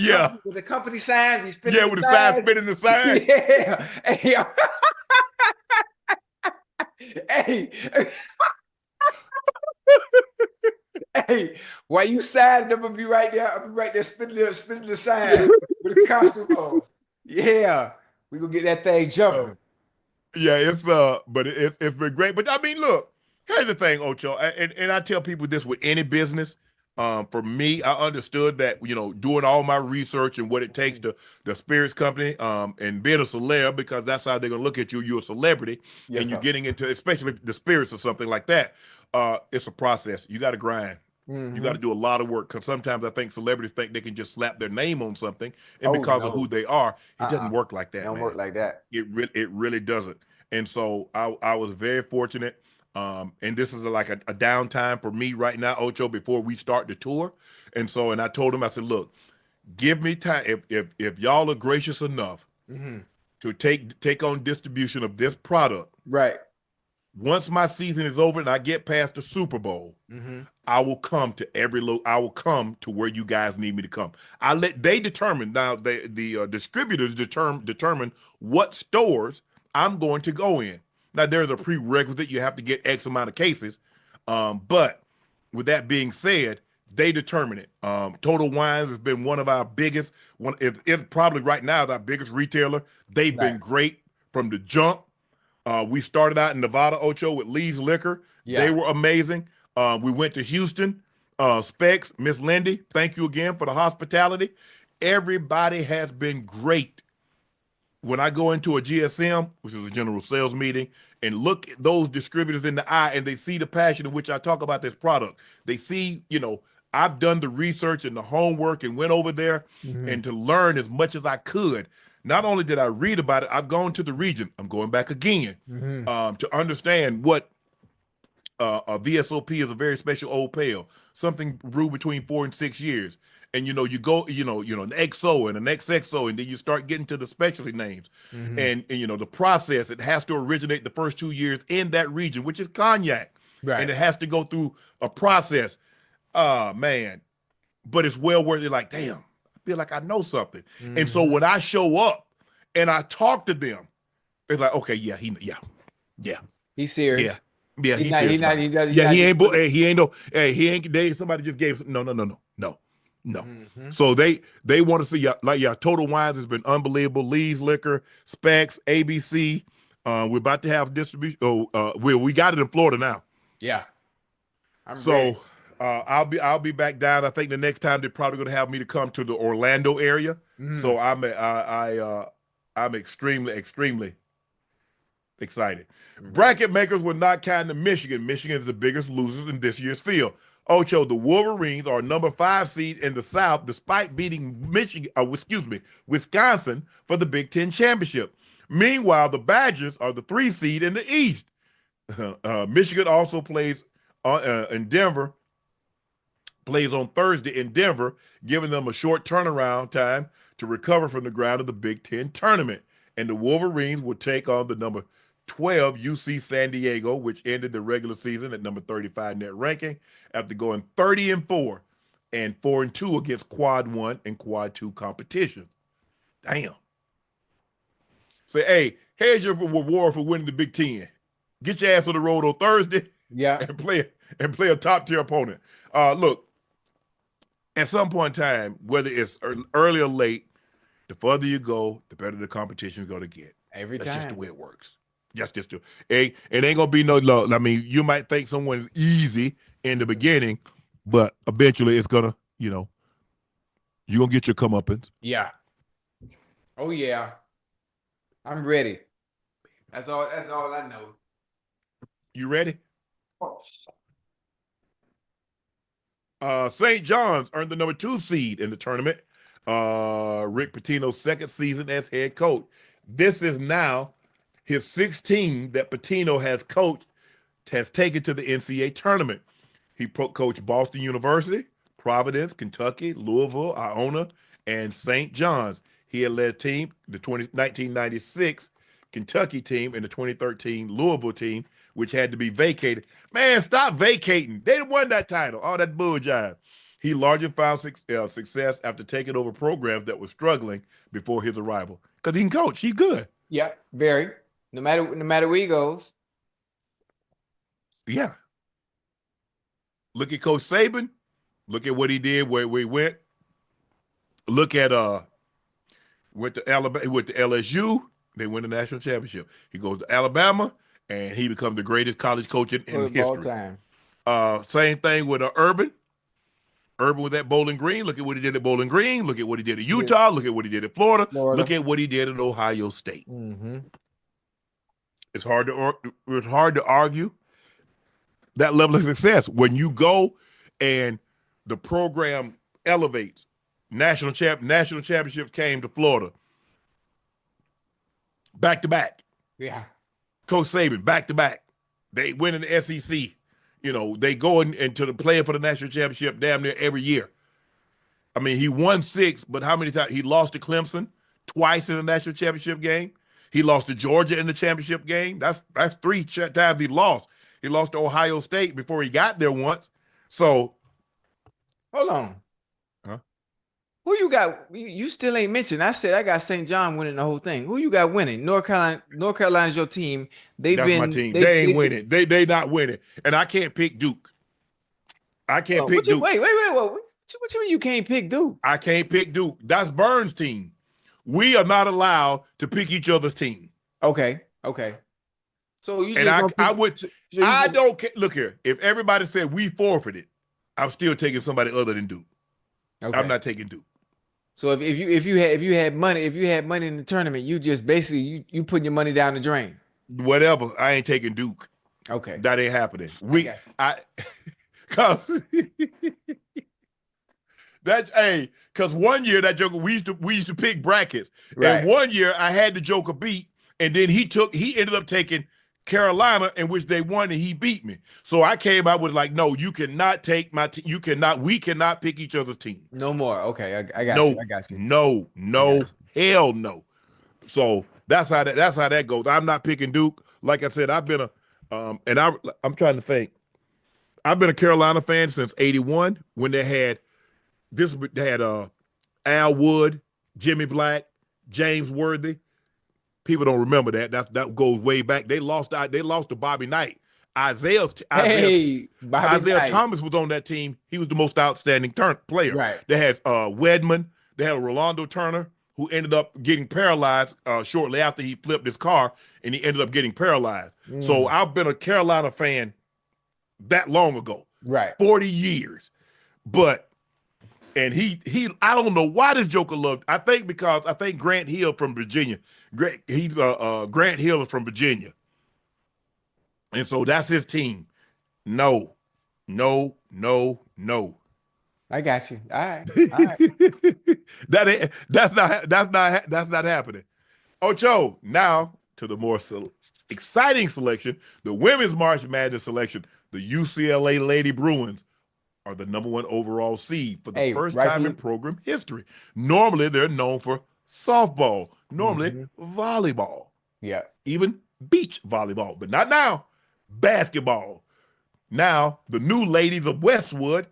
the company signs, be spinning with the sign spinning the sign. Yeah. Hey. Hey, while you signing, I'm gonna be right there. I'll be right there spinning the sign with the costume on. Yeah, we gonna get that thing jumping. Yeah, it's but it's been great. But I mean, look, here's the thing, Ocho, and I tell people this with any business. For me, I understood that doing all my research and what it takes to the spirits company, and being a celeb, because that's how they're gonna look at you. You're a celebrity, and you're getting into, especially the spirits or something like that. It's a process. You got to grind. You got to do a lot of work, because sometimes I think celebrities think they can just slap their name on something, and because of who they are, it doesn't work like that. It don't work like that. It really doesn't. And so I was very fortunate. And this is like a downtime for me right now, Ocho, before we start the tour. And I told him, I said, look, give me time. If y'all are gracious enough to take on distribution of this product, right? Once my season is over and I get past the Super Bowl, I will come to I will come to where you guys need me to come. They determine now. The distributors determine what stores I'm going to go in. Now there's a prerequisite; you have to get X amount of cases. But with that being said, they determine it. Total Wines has been one of our biggest. It's probably right now our biggest retailer. They've been great from the jump. We started out in Nevada, Ocho, with Lee's Liquor. Yeah. They were amazing. We went to Houston, Specs, Miss Lindy. Thank you again for the hospitality. Everybody has been great. When I go into a GSM, which is a general sales meeting, and look at those distributors in the eye, and they see the passion in which I talk about this product, they see, I've done the research and the homework and went over there and to learn as much as I could. Not only did I read about it, I've gone to the region. I'm going back again to understand what a VSOP is. A very special old pale, something brewed between 4 and 6 years. And you go, an XO and an XXO, and then you start getting to the specialty names. And the process, it has to originate the first 2 years in that region, which is cognac. Right. And it has to go through a process. Man, but it's well worth it. Like, damn, I feel like I know something. And so when I show up and I talk to them, it's like, okay, yeah, he's serious. Yeah, he's serious. Somebody just gave no. So they want to see Total Wines has been unbelievable. Lee's Liquor, Specs, ABC. We're about to have distribution. We got it in Florida now. Yeah. I'll be back down. I think the next time they're probably going to have me to come to the Orlando area. So I'm extremely excited. Bracket makers were not kind to Michigan. Michigan is the biggest losers in this year's field. Ocho, the Wolverines are number 5 seed in the South, despite beating Wisconsin for the Big Ten championship. Meanwhile, the Badgers are the 3 seed in the East. Michigan also plays in Denver, plays on Thursday in Denver, giving them a short turnaround time to recover from the ground of the Big Ten tournament. And the Wolverines will take on the number 12 UC San Diego, which ended the regular season at number 35 net ranking after going 30-4 and 4-2 against Quad 1 and Quad 2 competition. Damn. Say, hey, here's your reward for winning the Big Ten. Get your ass on the road on Thursday, and play a top tier opponent. Look, at some point in time, whether it's early or late, the further you go, the better the competition is going to get. Every time. That's just the way it works. Just do. It ain't gonna be no low. I mean, you might think someone's easy in the beginning, but eventually it's gonna, you're gonna get your comeuppance. Yeah. Oh yeah. I'm ready. That's all I know. You ready? St. John's earned the number 2 seed in the tournament. Rick Pitino's 2nd season as head coach. This is now his 6th team that Pitino has coached, has taken to the NCAA tournament. He coached Boston University, Providence, Kentucky, Louisville, Iona, and St. John's. He had led team, the 1996 Kentucky team and the 2013 Louisville team, which had to be vacated. Man, stop vacating. They won that title. All that bull jive. He largely found success after taking over programs that were struggling before his arrival. Because he can coach. He's good. Yeah, very. No matter where he goes. Yeah. Look at Coach Saban. Look at what he did where he went. Look at went to Alabama, he went to LSU, they win the national championship. He goes to Alabama and he becomes the greatest college coach in history. Time. Same thing with Urban. Urban was at Bowling Green. Look at what he did at Bowling Green. Look at what he did at Utah. Look at what he did at Florida. Look at what he did at Ohio State. Mm-hmm. It's hard to argue that level of success when you go and the program elevates. National championships came to Florida back to back. Yeah, Coach Saban back to back. They win in the SEC. They go into the playing for the national championship damn near every year. I mean, he won 6, but how many times he lost to Clemson twice in the national championship game? He lost to Georgia in the championship game. That's 3 times he lost. He lost to Ohio State before he got there once. So, hold on. Huh? Who you got? You still ain't mentioned. I said I got St. John winning the whole thing. Who you got winning? North Carolina's your team. That's my team. They ain't winning. They not winning. And I can't pick Duke. I can't pick Duke. Wait. What you mean you can't pick Duke? I can't pick Duke. That's Burns' team. We are not allowed to pick each other's team. Okay. So you and I don't care. Look here. If everybody said we forfeited, I'm still taking somebody other than Duke. Okay. I'm not taking Duke. So if you had money in the tournament, you just basically you putting your money down the drain. Whatever. I ain't taking Duke. Okay. That ain't happening. Cause one year that Joker, we used to pick brackets. Right. And one year I had the Joker beat, and then he ended up taking Carolina, in which they won, and he beat me. So I came out with no, you cannot take my team. We cannot pick each other's team. No more. Okay, I got you. No, hell no. So that's how that goes. I'm not picking Duke. Like I said, I've been I'm trying to think. I've been a Carolina fan since '81 when they had Al Wood, Jimmy Black, James Worthy. People don't remember that. That goes way back. They lost to Bobby Knight. Isaiah Thomas was on that team. He was the most outstanding player. Right. They had Wedman. They had Rolando Turner, who ended up getting paralyzed shortly after he flipped his car, and he ended up getting paralyzed. So I've been a Carolina fan that long ago. Right. 40 years. And he I don't know why this Joker loved. I think Grant Hill from Virginia. Grant Hill is from Virginia. And so that's his team. No. No, no, no. I got you. All right. All right. That's not happening. Ocho, now to the more exciting selection, the women's March Madness selection. The UCLA Lady Bruins are the #1 overall seed for the Hey, first time in rightfully. program history. Normally, they're known for softball, normally Mm-hmm. volleyball, Yeah. even beach volleyball, but not now. Basketball. Now, the new ladies of Westwood,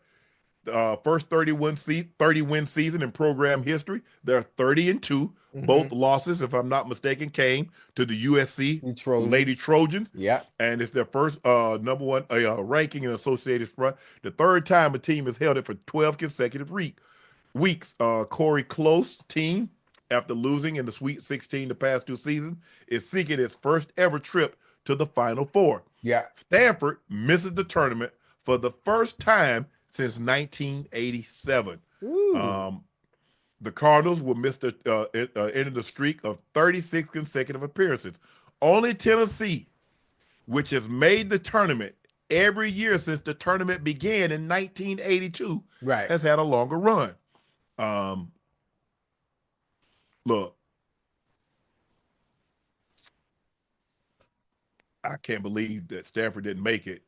first 30 win season in program history. They're 30-2. Mm-hmm. Both losses, if I'm not mistaken, came to the USC The Lady Trojans. Trojans, Yeah. and it's their first #1 ranking in Associated Press. The third time a team has held it for 12 consecutive weeks. Corey Close team, after losing in the Sweet 16 the past 2 seasons, is seeking its first ever trip to the Final Four. Yeah. Stanford misses the tournament for the first time since 1987. Ooh. Um, the Cardinals will miss the end of the streak of 36 consecutive appearances. Only Tennessee, which has made the tournament every year since the tournament began in 1982, Right. has had a longer run. Um, Look, I can't believe that Stanford didn't make it.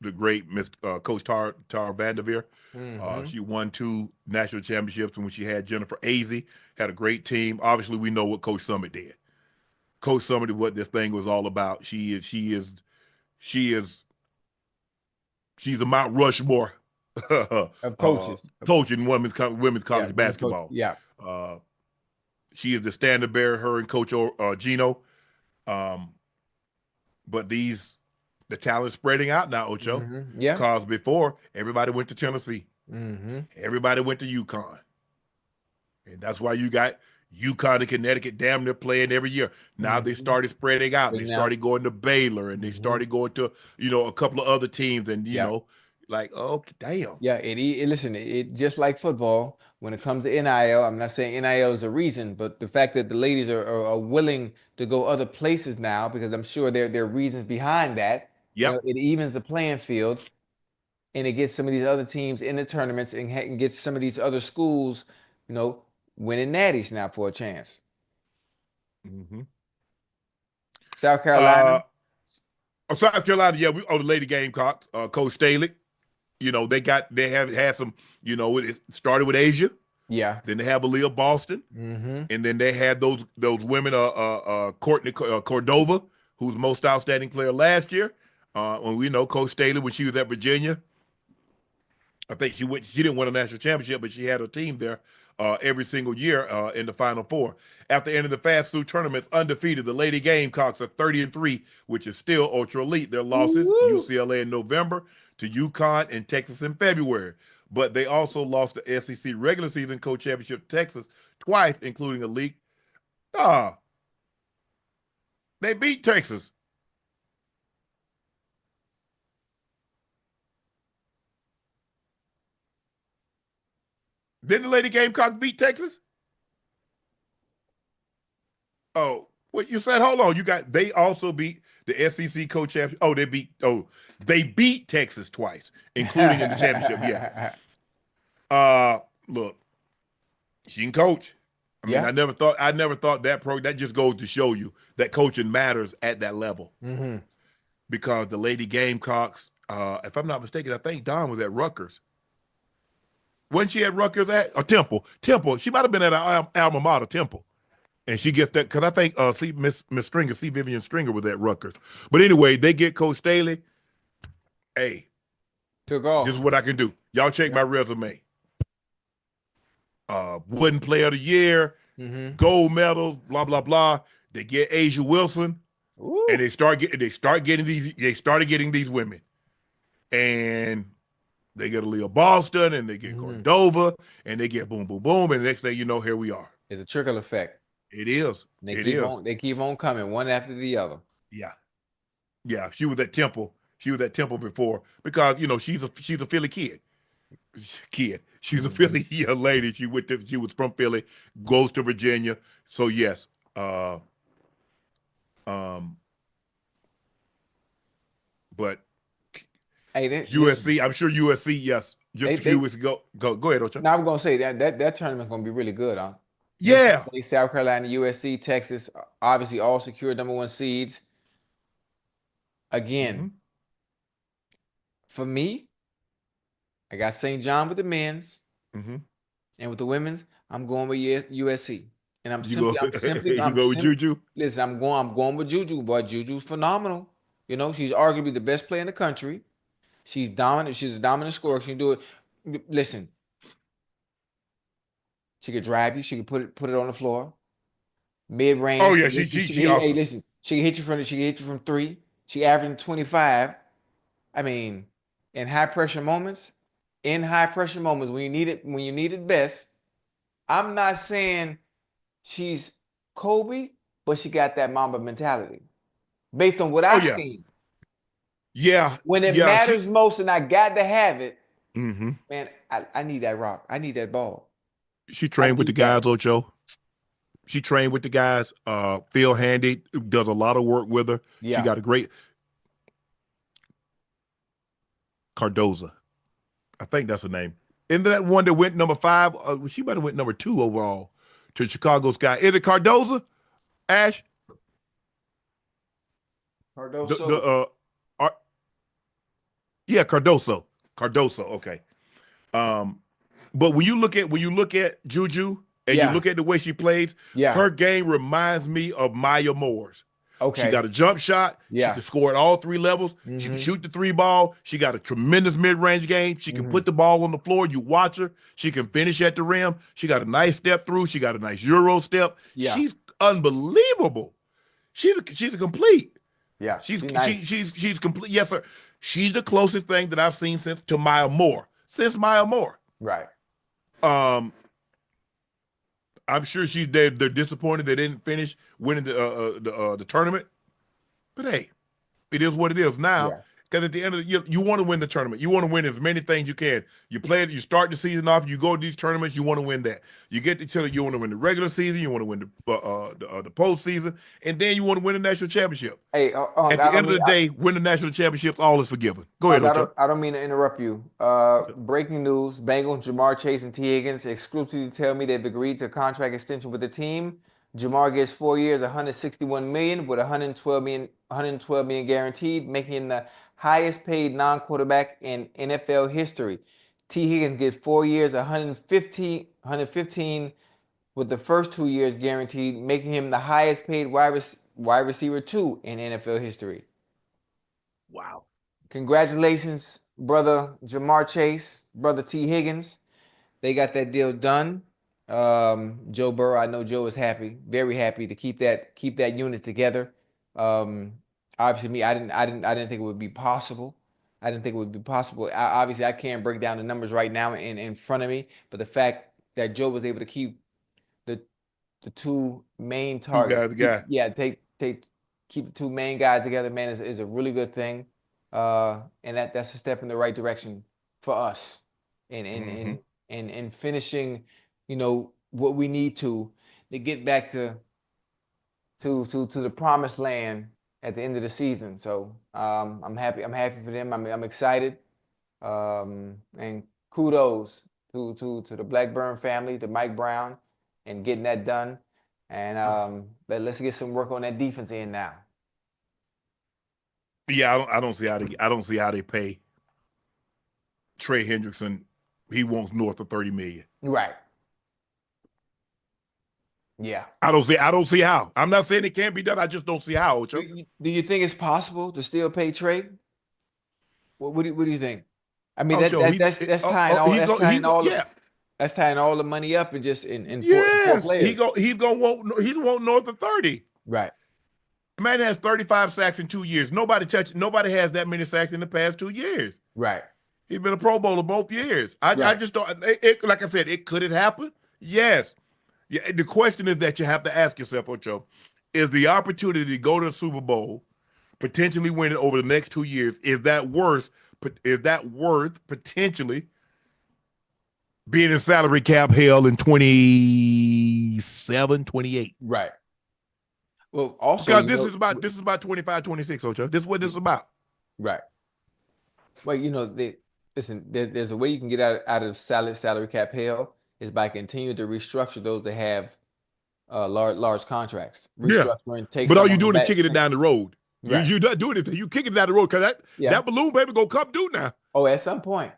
The great Miss Coach Tar Vanderveer. Mm-hmm. She won 2 national championships when she had Jennifer Azzi, had a great team. Obviously, we know what Coach Summit did. Coach Summit, what this thing was all about. She is, she's a Mount Rushmore Of coaches. coach in women's Yeah. college Women's coach. basketball. Yeah. Uh, she is the standard bearer, her and Coach Gino. Um, but the talent spreading out now, Ocho. Mm-hmm. Yeah. Because before, everybody went to Tennessee. Mm-hmm. Everybody went to UConn. And that's why you got UConn and Connecticut damn near playing every year. Now they Mm-hmm. started spreading out. But They now. started going to Baylor and they Mm-hmm. started going to, a couple of other teams. And, Yeah. like, oh, damn. Yeah, listen, it just like football, when it comes to NIL, I'm not saying NIL is a reason, but the fact that the ladies are willing to go other places now, because I'm sure there are reasons behind that, Yep. it evens the playing field and it gets some of these other teams in the tournaments and gets some of these other schools, you know, winning natties now for a chance. Mm-hmm. South Uh, Carolina, South Carolina, yeah, the Lady Gamecocks, Coach Staley. They have had some, it started with Asia. yeah. Then they have Aaliyah Boston. Mm-hmm. And then they had those women, Courtney Cordova, who's most outstanding player last year. When we know Coach Staley, when she was at Virginia, I think she didn't win a national championship, but she had a team there every single year in the Final Four. After ending the fast food tournaments undefeated, the Lady Gamecocks are 30-3, which is still ultra elite. Their losses: Woo! UCLA in November, to UConn and Texas in February. But they also lost the SEC regular season co-championship to Texas twice, including a league. They beat Texas. Didn't the Lady Gamecocks beat Texas? Oh, what you said? Hold on. They also beat the SEC co-champion. They beat Texas twice, including in the championship. Yeah. Look, she can coach. I mean, Yeah. I never thought that just goes to show you that coaching matters at that level. Mm-hmm. Because the Lady Gamecocks, if I'm not mistaken, I think Don was at Rutgers. Wasn't she at Rutgers or Temple? Temple. She might have been at our alma mater, Temple. And she gets that because I think Miss Stringer, C. Vivian Stringer was at Rutgers. But anyway, they get Coach Staley. Hey, Took this is off. what I can do. Y'all check my resume. Wooden Player of the Year, Mm-hmm. gold medals, blah blah blah. They get Aged Wilson, Ooh. and they started getting these women, and they get Aaliyah Boston, and they get Mm-hmm. Cordova, and they get boom boom boom, and the next thing you know, here we are. It's a trickle effect. It is. It is. They keep on coming one after the other. Yeah. Yeah, she was at Temple. She was at Temple before because she's a Philly kid. She's a Mm-hmm. Philly lady. She was from Philly, goes to Virginia. So yes, um, but Hey, listen, USC, I'm sure USC, yes. Just a few they weeks ago. Go ahead, Ocho. now I'm gonna say that tournament's gonna be really good, huh? NC Yeah. State, South Carolina, USC, Texas, obviously all secured #1 seeds. Mm-hmm. Again, for me, I got St. John with the men's, Mm-hmm. and with the women's, I'm going with USC. And You I'm go with simply Juju? listen, I'm going with Juju, boy. Juju's phenomenal. You know, she's arguably the best player in the country. She's dominant. She's a dominant scorer. She can do it. Listen, she could drive you. She could put it on the floor. Mid Oh range. yeah, She can she hit, hey, awesome. listen, she can hit you from 3. She averaging 25. I mean, in high pressure moments, when you need it best. I'm not saying she's Kobe, but she got that Mamba mentality. Based on what Oh I've yeah. seen, Yeah. when it Yeah. matters most and I got to have it, Mm-hmm. man, I need that rock. I need that ball. She I trained with the need that. guys, Ocho. She trained with the guys. Phil Handy does a lot of work with her. She Yeah. got a great Cardoza. I think that's her name. Isn't that one that went #5? She might have went #2 overall to Chicago Sky. Is it Cardoza? Ash? The Cardoso. uh, yeah, Cardoso. Cardoso. Okay. Um, but when you look at Juju and you Yeah. look at the way she plays, Yeah. her game reminds me of Maya Moore's. She Okay. got a jump shot. She Yeah. can score at all 3 levels. She can Mm-hmm. shoot the 3 ball. She got a tremendous mid-range game. She can Mm-hmm. put the ball on the floor. You watch her. She can finish at the rim. She got a nice step through. She got a nice Euro step. Yeah. She's unbelievable. She's a complete. Yeah. She's nice. She's complete. Yes, sir. She's the closest thing that I've seen since to Maya Moore. Since Maya Moore. Right. Um, I'm sure they're disappointed they didn't finish winning the tournament. But hey, it is what it is now. Yeah. Because at the end of the year, you want to win the tournament. You want to win as many things you can. You play it, you start the season off, you go to these tournaments, you want to win that. You get to tell you want to win the regular season, you want to win the postseason, and then you want to win the national championship. Hey, At I the don't end of mean the day, win the national championship, all is forgiven. Go ahead, Ocho. I don't mean to interrupt you. Breaking news: Bengals, Jamar Chase and T. Higgins exclusively tell me they've agreed to a contract extension with the team. Jamar gets 4 years, 161 million, with 112 million guaranteed, making him the highest paid non-quarterback in NFL history. T. Higgins gets 4 years, 115, with the first 2 years guaranteed, making him the highest paid wide receiver 2 in NFL history. Wow. Congratulations, brother Jamar Chase, brother T. Higgins. They got that deal done. Joe Burrow, I know Joe is happy, very happy to keep that unit together. Um, Obviously, I didn't think it would be possible. I didn't think it would be possible. Obviously, I can't break down the numbers right now in front of me, but the fact that Joe was able to keep the the 2 main Two targets, guys, guy. keep the 2 main guys together, man, is a really good thing. And that's a step in the right direction for us in in Mm-hmm. in in finishing, what we need to get back to the promised land at the end of the season. So I'm happy. I'm happy for them. I'm excited. And kudos to the Blackburn family, to Mike Brown, and getting that done. And but let's get some work on that defense end now. Yeah, I don't see how they pay Trey Hendrickson. He wants north of 30 million. Right. Yeah. I don't see how. I'm not saying it can't be done. I just don't see how, Ocho. Do you think it's possible to still pay Trey? What do you think? I mean, Ocho, that's tying all yeah. that's tying all the money up and just in four Yes, players. he's gonna want north of 30. Right. The man has 35 sacks in 2 years. Nobody has that many sacks in the past 2 years. Right. He's been a Pro Bowler both years. I Right. just don't. Like I said, could it happen? Yes. Yeah. The question is that you have to ask yourself, Ocho, is the opportunity to go to the Super Bowl, potentially win it over the next 2 years, is that worth potentially being in salary cap hell in 27, 28? Right. Well, also, Because this is about 25, 26, Ocho. This is what this is about. right. Well, listen, there's a way you can get out of salary cap hell is by continuing to restructure those that have large contracts. Yeah. Restructuring, take But all some you on the doing is back. kicking it down the road. Right. You're not doing anything. You kicking it down the road because Yeah. that balloon paper gonna come due now. Oh, at some point.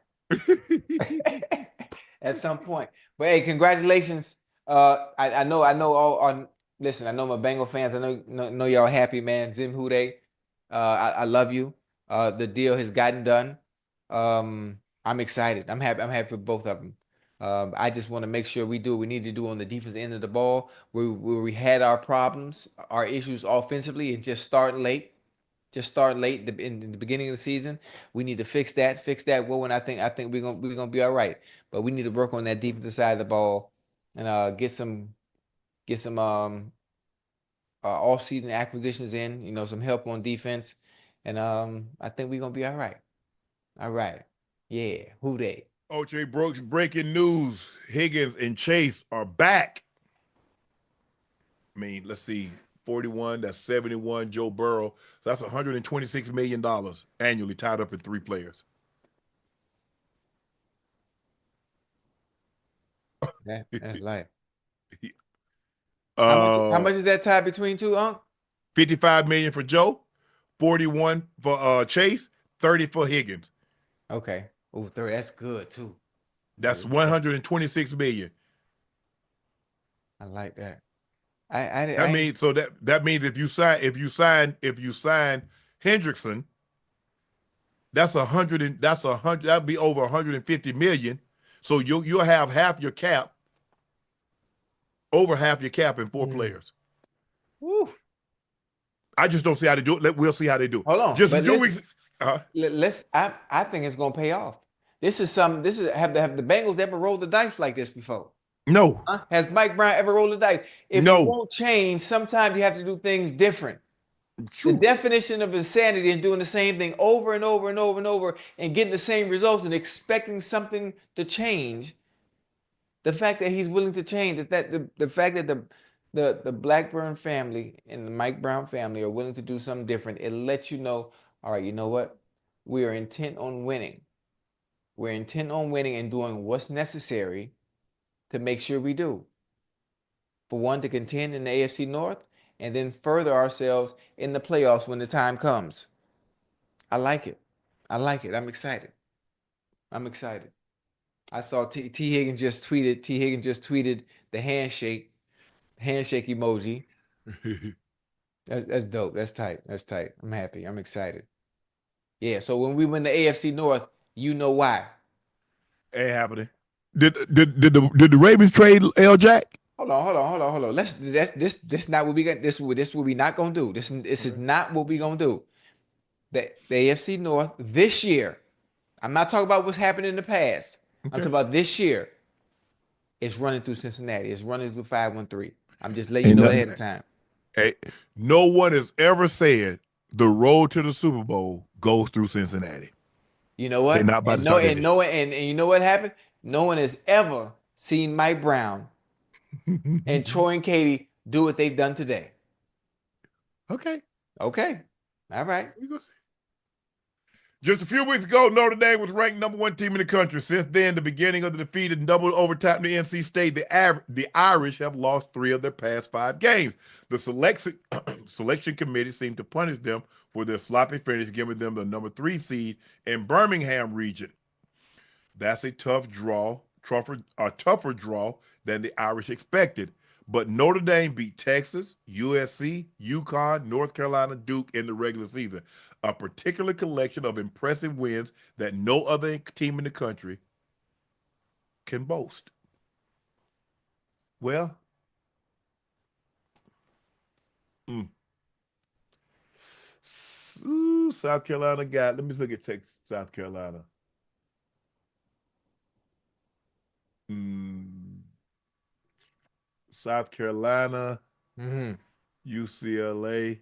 At some point. But hey, congratulations. I know all on listen, I know my Bengal fans, I know y'all happy, man. Zim Hude. I love you. The deal has gotten done. I'm excited. I'm happy for both of them. I just want to make sure we do what we need to do on the defense end of the ball, where we had our problems, our issues offensively, and just start late. Just start late in the beginning of the season. We need to fix that. Fix that well, and I think we're gonna be all right. But we need to work on that defensive side of the ball and get some off-season acquisitions in. Some help on defense, and I think we're gonna be all right. All right. Yeah. Who they? OJ Brooks breaking news. Higgins and Chase are back. I mean, let's see. 41, that's 71, Joe Burrow. So that's $126 million annually tied up in 3 players. That's life. How Uh, much is that tied between two, Unc? 55 million for Joe, 41 for Chase, 30 for Higgins. Okay. Oh, 30. That's good too. That's 126 million. I like that. I That means so that means if you sign Hendrickson, that's 100 that'd be over 150 million. So you'll have half your cap, over half your cap in 4 players. Woo. I just don't see how they do it. We'll see how they do it. Hold on, Just but 2 weeks. let's. I think it's gonna pay off. This is have the Bengals ever rolled the dice like this before? No. Huh? Has Mike Brown ever rolled the dice? If No. you won't change, sometimes you have to do things different. True. The definition of insanity is doing the same thing over and over and over and over and getting the same results and expecting something to change. The fact that he's willing to change, the fact that the Blackburn family and the Mike Brown family are willing to do something different, it lets you know, all right, you know what? We are intent on winning. We're intent on winning and doing what's necessary to make sure we do. For one, to contend in the AFC North and then further ourselves in the playoffs when the time comes. I like it. I like it. I'm excited. I'm excited. I saw T Higgins just tweeted. T Higgins just tweeted the handshake emoji. That's dope. That's tight. That's tight. I'm happy. I'm excited. Yeah. So when we win the AFC North, you know why. Ain't happening. Did the Ravens trade L. Jack? Hold on. This not what we got. This what we not gonna do. This is not what we gonna do. The AFC North this year. I'm not talking about what's happened in the past. I'm talking about this year. It's running through Cincinnati. It's running through 513. I'm just letting you know ahead of time. Hey, no one has ever said the road to the Super Bowl goes through Cincinnati. You know what? They're not about to start this. And you know what happened? No one has ever seen Mike Brown and Troy and Katie do what they've done today. Okay. All right. Just a few weeks ago, Notre Dame was ranked #1 team in the country. Since then, the beginning of the defeat in double overtime to NC State, the Irish have lost 3 of their past 5 games. The selection committee seemed to punish them for their sloppy finish, giving them the #3 seed in Birmingham region. That's a tougher draw than the Irish expected. But Notre Dame beat Texas, USC, UConn, North Carolina, Duke in the regular season. A particular collection of impressive wins that no other team in the country can boast. Well, South Carolina let me look at Texas, South Carolina. South Carolina, UCLA,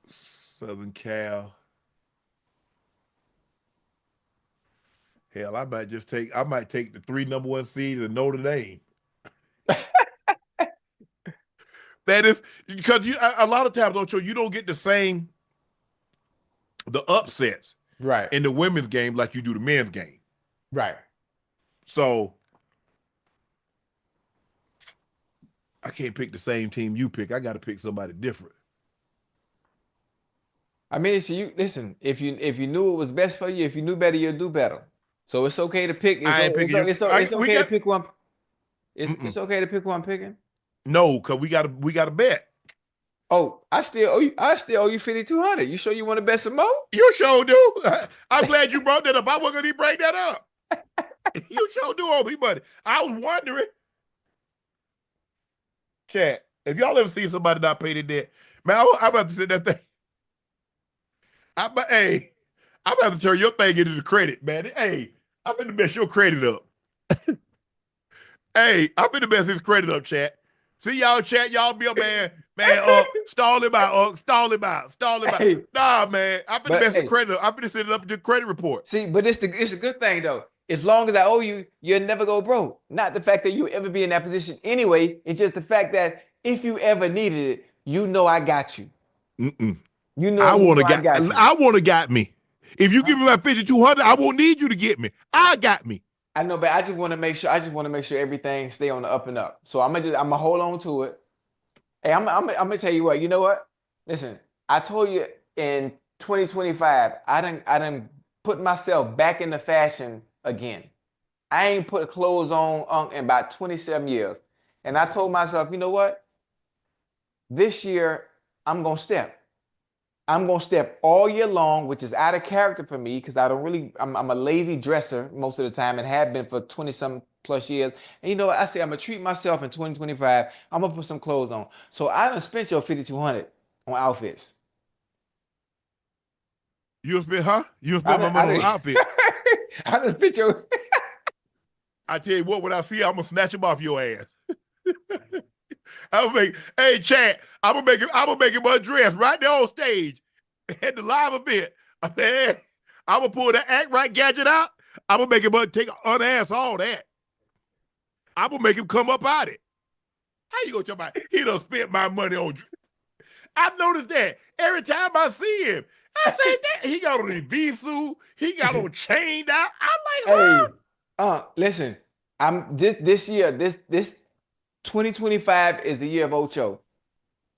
Southern Cal. Hell, I might take the 3 #1 seed of Notre Dame. That is because a lot of times, Ocho, you don't get the same the upsets Right. in the women's game like you do the men's game. Right. So I can't pick the same team you pick. I got to pick somebody different. I mean, so you listen. If you knew it was best for you, if you knew better, you'll do better. So it's okay to pick. I ain't picking you. It's okay to pick one. It's okay to pick one I'm picking. No, because we got to bet. Oh, I still owe you. I still owe you 5,200. You sure you want to bet some more? You sure do. I'm glad you brought that up. I wasn't gonna even bring that up. You sure do owe me money. I was wondering. Chat. If y'all ever seen somebody not pay their debt, man, I'm about to say that thing. I'm about to turn your thing into the credit, man. Hey, I'm finna mess your credit up. Hey, I'm finna mess his credit up, chat. See y'all, chat. Y'all be a man. Stall him out, stall him out. Hey, nah, man. I'm finna mess the credit up. I'm finna send it up to the credit report. See, but it's a good thing though. As long as I owe you, you'll never go broke. Not the fact that you ever be in that position anyway. It's just the fact that if you ever needed it, you know I got you. You know I want to got me. If you give me my 5,200, I won't need you to get me. I got me. I know, but I just want to make sure. Everything stay on the up and up. So I'm gonna hold on to it. Hey, I'm gonna tell you what. You know what? Listen, I told you in 2025, I done put myself back into fashion again. I ain't put clothes on in about 27 years, and I told myself, you know what? This year I'm gonna step. I'm gonna step all year long, which is out of character for me because I'm a lazy dresser most of the time and have been for 20-some plus years. And you know what? I say I'm gonna treat myself in 2025. I'm gonna put some clothes on. So I done spent your 5,200 on outfits. You spent, huh? You spent my money on outfits. I done spent your. I tell you what, when I see you, I'm gonna snatch him off your ass. Hey, Chad, I'm gonna make him undress right there on stage at the live event. I'm gonna pull that act right gadget out. I'm gonna make him unass all that. I'm gonna make him come up out it. How you gonna tell me he done spent my money on? I've noticed that every time I see him. I say that he got on a V-suit, he got on chained out. I'm like, hey, listen, this year, this 2025 is the year of Ocho.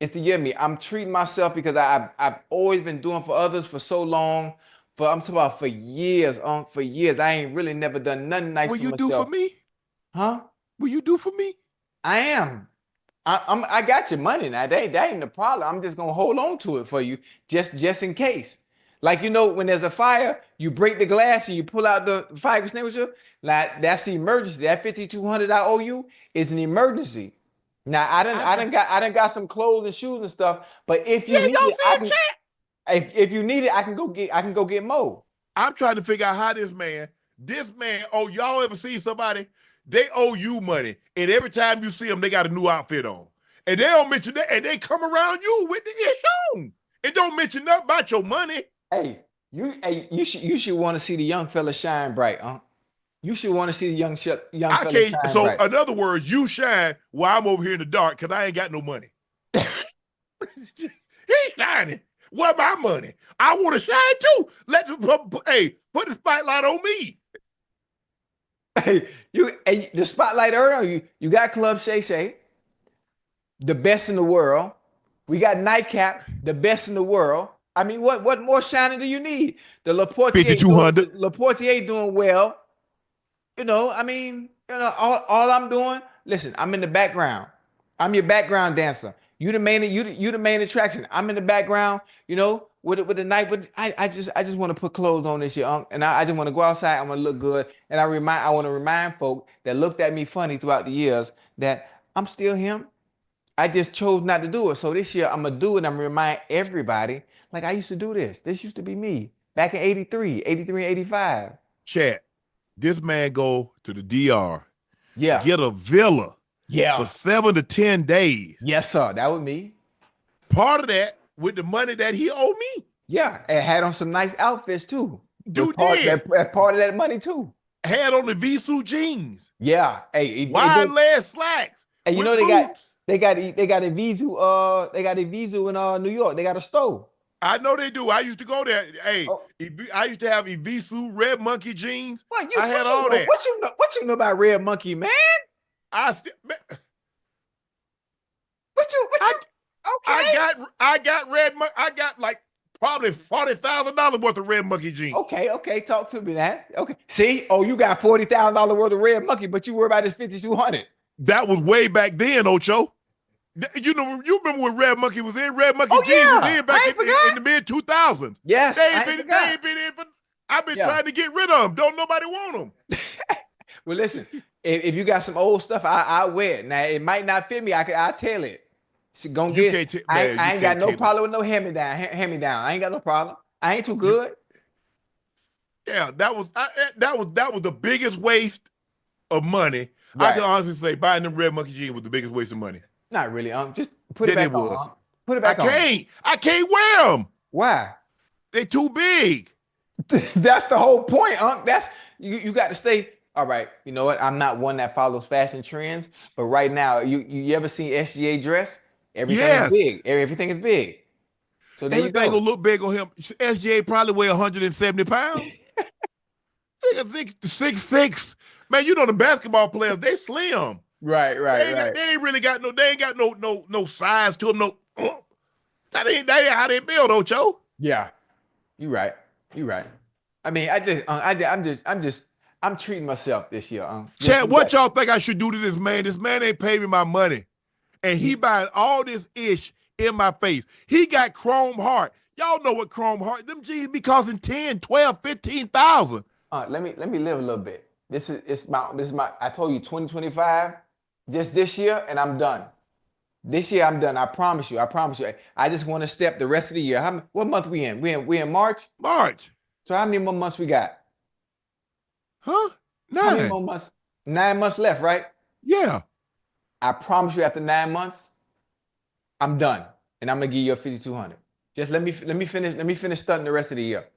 It's the year of me. I'm treating myself because I've always been doing for others for so long. I'm talking about for years, for years. I ain't really never done nothing nice for myself. Will you do for me? Huh? Will you do for me? I am. I got your money now. That ain't the problem. I'm just gonna hold on to it for you, just in case. Like, you know, when there's a fire, you break the glass and you pull out the fire extinguisher. Like, that's the emergency. That 5,200 I owe you is an emergency. Now I done got some clothes and shoes and stuff. But if you need it, if you need it, I can go get more. I'm trying to figure out how this man. Oh, y'all ever see somebody? They owe you money, and every time you see them, they got a new outfit on, and they don't mention that, and they come around you with the issue on. It don't mention nothing about your money. Hey, you should want to see the young fella shine bright, huh? You should want to see the young fella shine bright. So in other words, you shine while I'm over here in the dark because I ain't got no money. He's shining. What my money? I want to shine too. Put the spotlight on me. Hey, the spotlight on you. You got Club Shay Shay, the best in the world. We got Nightcap, the best in the world. I mean, what more shining do you need? The Laportier doing well. You know, I mean, all I'm doing. Listen, I'm in the background. I'm your background dancer. You the main attraction. I'm in the background. You know, with the night. But I just want to put clothes on this year, Unc, and I just want to go outside. I want to look good, and I want to remind folk that looked at me funny throughout the years that I'm still him. I just chose not to do it. So this year I'm gonna do it. I'm gonna remind everybody like I used to do this. This used to be me back in 83, 85. Chat. This man go to the DR. Yeah. Get a villa. Yeah. For 7 to 10 days. Yes, sir. That was me. Part of that with the money that he owed me. Yeah. And had on some nice outfits too. You did. Part of that money too. Had on the V-suit jeans. Yeah. Hey. Wide leg slacks. And you know they got a Vizu. They got a Vizu in New York. They got a store. I know they do. I used to go there. Hey, Oh, I used to have Evisu Red Monkey jeans. what I had you all know? that. What you know about Red Monkey, man? I still, man, What I you? Okay. I got red. I got like probably $40,000 worth of Red Monkey jeans. Okay. Talk to me, that. Okay. See, oh, you got $40,000 worth of Red Monkey, but you worry about this 5,200. That was way back then, Ocho. You know, you remember when Red Monkey was in? Red Monkey Oh jeans was yeah, in back I ain't forgot. in the mid 2000s. Yes, They I ain't ain't been forgot. they ain't been in. But I've been Yeah. trying to get rid of them. Don't nobody want them. Well, listen, if you got some old stuff, I'll wear it. Now it might not fit me. I'll tell it. She gonna You get. can't, I ain't got no tell it. problem with no hand me down. Hand me down. I ain't got no problem. I ain't too good. Yeah, that was the biggest waste of money. I Right. can honestly say buying them Red Monkey jeans was the biggest waste of money. Not really. Just put it Then back it on. was. Put it back on. I can't wear them. Why? They too big. That's the whole point, Unc. That's you got to stay. All right, you know what? I'm not one that follows fashion trends, but right now, you ever seen SGA dress? Everything Yes. is big. Everything is big. So there Everything you go. gonna look big on him. SGA probably weigh 170 pounds. Nigga 6'6". Man, you know the basketball players, they slim. Right. They ain't really got no size to them. That ain't how they build, Ocho. Yeah, you right. I mean, I'm treating myself this year. Chad, what y'all think I should do to this man? This man ain't pay me my money. And he buying all this ish in my face. He got chrome heart. Y'all know what chrome heart, them jeans be costing 10, 12, 15,000. Let me live a little bit. This is my I told you 2025, just this year, and I'm done. This year I'm done. I promise you. I just want to step the rest of the year. What month we in? We in March? March. So how many more months we got? Huh? How many 9. more months? 9 months left, right? Yeah. I promise you, after 9 months, I'm done, and I'm gonna give you a 5,200. Just let me finish stunting the rest of the year.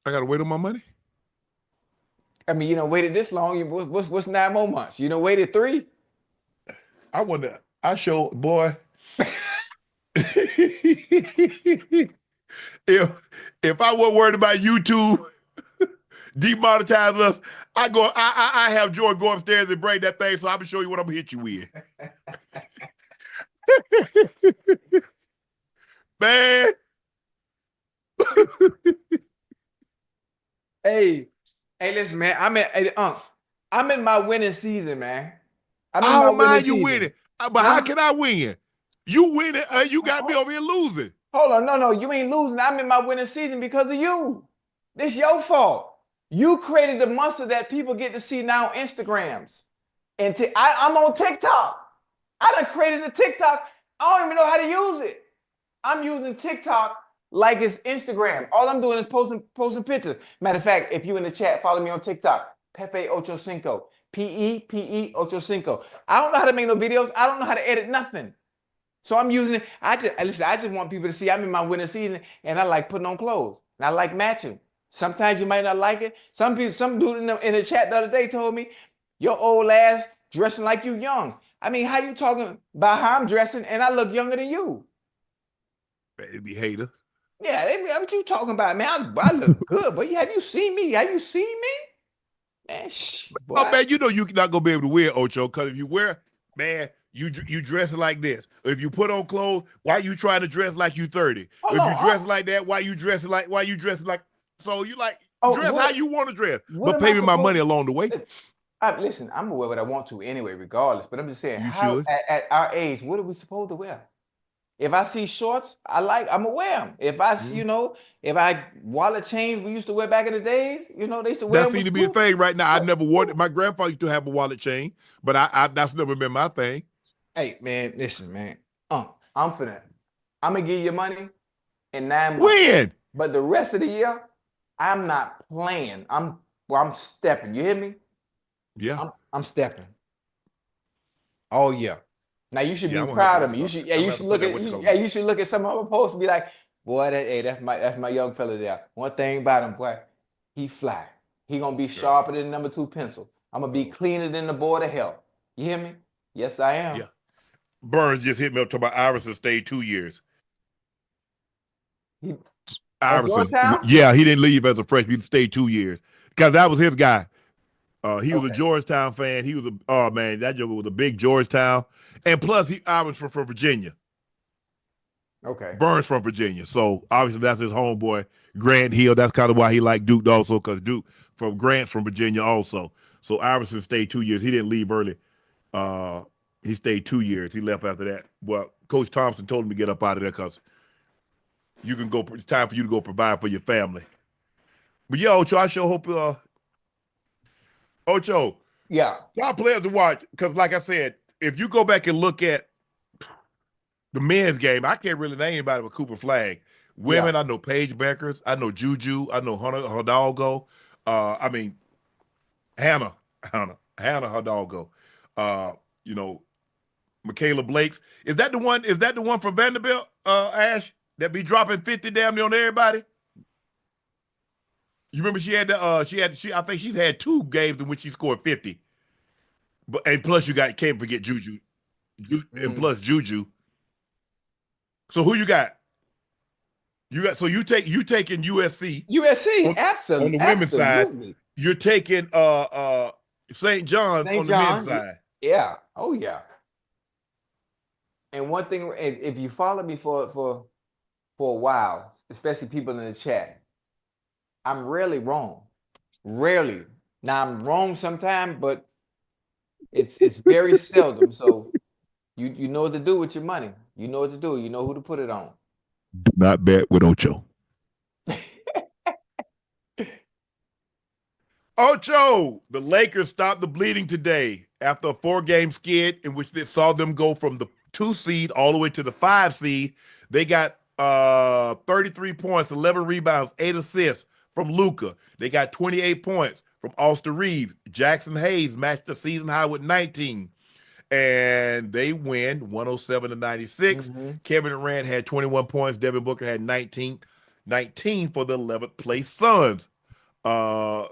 I gotta wait on my money. I mean, waited this long. What's 9 more months? Waited 3. I wonder. I show boy. if I wasn't worried about YouTube demonetizing us, I have Jordan go upstairs and break that thing, so I'm gonna show you what I'm gonna hit you with. Man. Hey, listen, man. I'm in my winning season, man. I don't mind you winning, but how can I win? You winning, you got me over here losing. Hold on, no, you ain't losing. I'm in my winning season because of you. This your fault. You created the monster that people get to see now on Instagrams. And I'm on TikTok. I done created a TikTok. I don't even know how to use it. I'm using TikTok like it's Instagram. All I'm doing is posting pictures. Matter of fact, if you in the chat, follow me on TikTok. Pepe Ochocinco. Pepe Ochocinco. I don't know how to make no videos. I don't know how to edit nothing. So I'm using it. I just want people to see I'm in my winter season, and I like putting on clothes. And I like matching. Sometimes you might not like it. Some dude in the chat the other day told me, your old ass dressing like you young. I mean, how you talking about how I'm dressing and I look younger than you? It'd be haters. Yeah, what you talking about, man? I look good, but have you seen me? Man, boy. Oh man, you know you're not gonna be able to wear Ocho, because if you wear, man, you dressing like this. If you put on clothes, why you trying to dress like you 30? If you dress like that, why you dressing like? So you like dress how you want to dress, but pay me my money along the way. Listen, I'm gonna wear what I want to anyway, regardless. But I'm just saying, should. At our age, what are we supposed to wear? If I see shorts, I'm gonna wear them. If I see, if I wallet chains we used to wear back in the days, they used to wear them. That seems to be the thing right now. I never wore it. My grandfather used to have a wallet chain, but I that's never been my thing. Hey man, listen, man. I'm gonna give you money in 9 months. When? But the rest of the year, I'm not playing. I'm stepping. You hear me? Yeah. I'm stepping. Oh yeah. Now you should be I'm gonna proud have of to- me. You should look at some of my posts and be like, boy, that's my young fella there. One thing about him, boy, he fly. He gonna be sharper than number 2 pencil. I'm gonna be cleaner than the board of hell. You hear me? Yes, I am. Yeah. Burns just hit me up to my irises stayed 2 years. He, at Iverson. Georgetown? Yeah, he didn't leave as a freshman. He stayed 2 years because that was his guy. He was a Okay. Georgetown fan. He was oh man, that joker was a big Georgetown, and plus I was from Virginia. Okay. Burns from Virginia, so obviously that's his homeboy Grant Hill. That's kind of why he liked Duke also, because Duke from Grant's from Virginia also. So Iverson stayed 2 years. He didn't leave early. He stayed 2 years. He left after that. Well, Coach Thompson told him to get up out of there because you can go. It's time for you to go provide for your family. But yeah, Ocho, I sure hope Ocho, Yeah. top players to watch, because like I said, if you go back and look at the men's game, I can't really name anybody but Cooper Flag. Women, Yeah. I know Paige Beckers, I know Juju, I know Hannah Hidalgo. I mean Hannah Hidalgo. You know, Michaela Blakes. Is that the one? Is that the one from Vanderbilt? Ash, that be dropping 50 damn near on everybody. You remember she had the I think she's had 2 games in which she scored 50. But and plus you can't forget Juju. And Mm. plus Juju. So who you got? So you taking USC USC, on absolutely, the women's side. absolutely. You're taking St. John's St. on the men's John, side. yeah, oh yeah. And one thing, if you follow me for a while, especially people in the chat, I'm rarely wrong. Rarely. Now I'm wrong sometimes, but it's very seldom. So you know what to do with your money. You know what to do. You know who to put it on. Do not bet with Ocho. Ocho, the Lakers stopped the bleeding today after a 4-game skid in which they saw them go from the 2 seed all the way to the 5 seed. They got 33 points, 11 rebounds, 8 assists from Luka. They got 28 points from Austin Reeves. Jackson Hayes matched the season high with 19. And they win 107-96. Mm-hmm. Kevin Durant had 21 points. Devin Booker had 19 for the 11th place Suns. The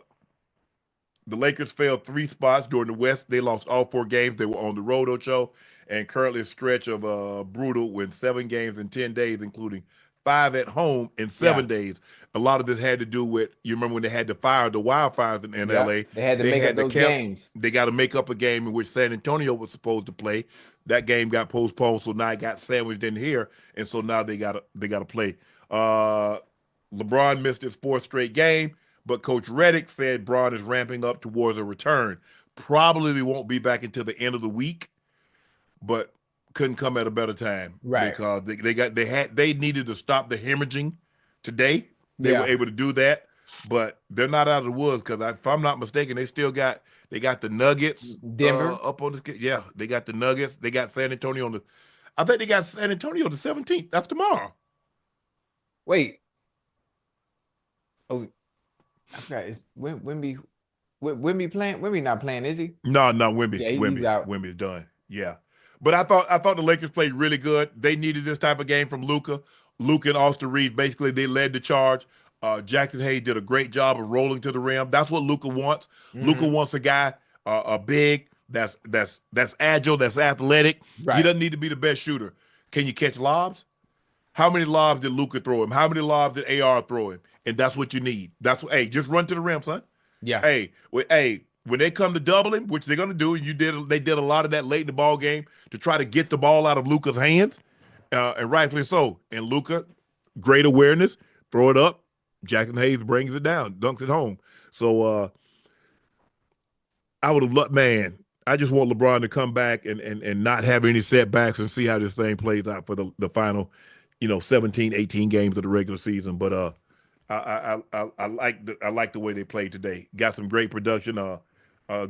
Lakers fell 3 spots during the West. They lost all 4 games. They were on the road, Ocho, and currently a stretch of brutal with 7 games in 10 days, including 5 at home in 7 days. A lot of this had to do with, you remember when they had to fire the wildfires in LA. They had to make up those games. They got to make up a game in which San Antonio was supposed to play. That game got postponed, so now it got sandwiched in here, and so now they got to play. LeBron missed his 4th straight game. But Coach Reddick said Braun is ramping up towards a return. Probably won't be back until the end of the week, but couldn't come at a better time, Right? Because they needed to stop the hemorrhaging today. They were able to do that, but they're not out of the woods because if I'm not mistaken, they got the Nuggets Denver up on the yeah. They got the Nuggets. They got San Antonio on the. I think they got San Antonio the 17th. That's tomorrow. Wait. Oh. I forgot. Is Wimby playing? Wimby not playing, is he? No, Wimby. Yeah, he's out. Wimby's done. Yeah. But I thought the Lakers played really good. They needed this type of game from Luka. Luka and Austin Reeves, basically, they led the charge. Jackson Hayes did a great job of rolling to the rim. That's what Luka wants. Mm-hmm. Luka wants a guy, a big, that's agile, that's athletic. Right. He doesn't need to be the best shooter. Can you catch lobs? How many lobs did Luka throw him? How many lobs did AR throw him? And that's what you need. That's what. Hey, just run to the rim, son. Yeah. Hey, when they come to double him, which they're gonna do, they did a lot of that late in the ball game to try to get the ball out of Luka's hands, and rightfully so. And Luka, great awareness, throw it up. Jackson Hayes brings it down, dunks it home. So I would have loved, man. I just want LeBron to come back and not have any setbacks and see how this thing plays out for the final, 17, 18 games of the regular season. But I like the way they played today. Got some great production.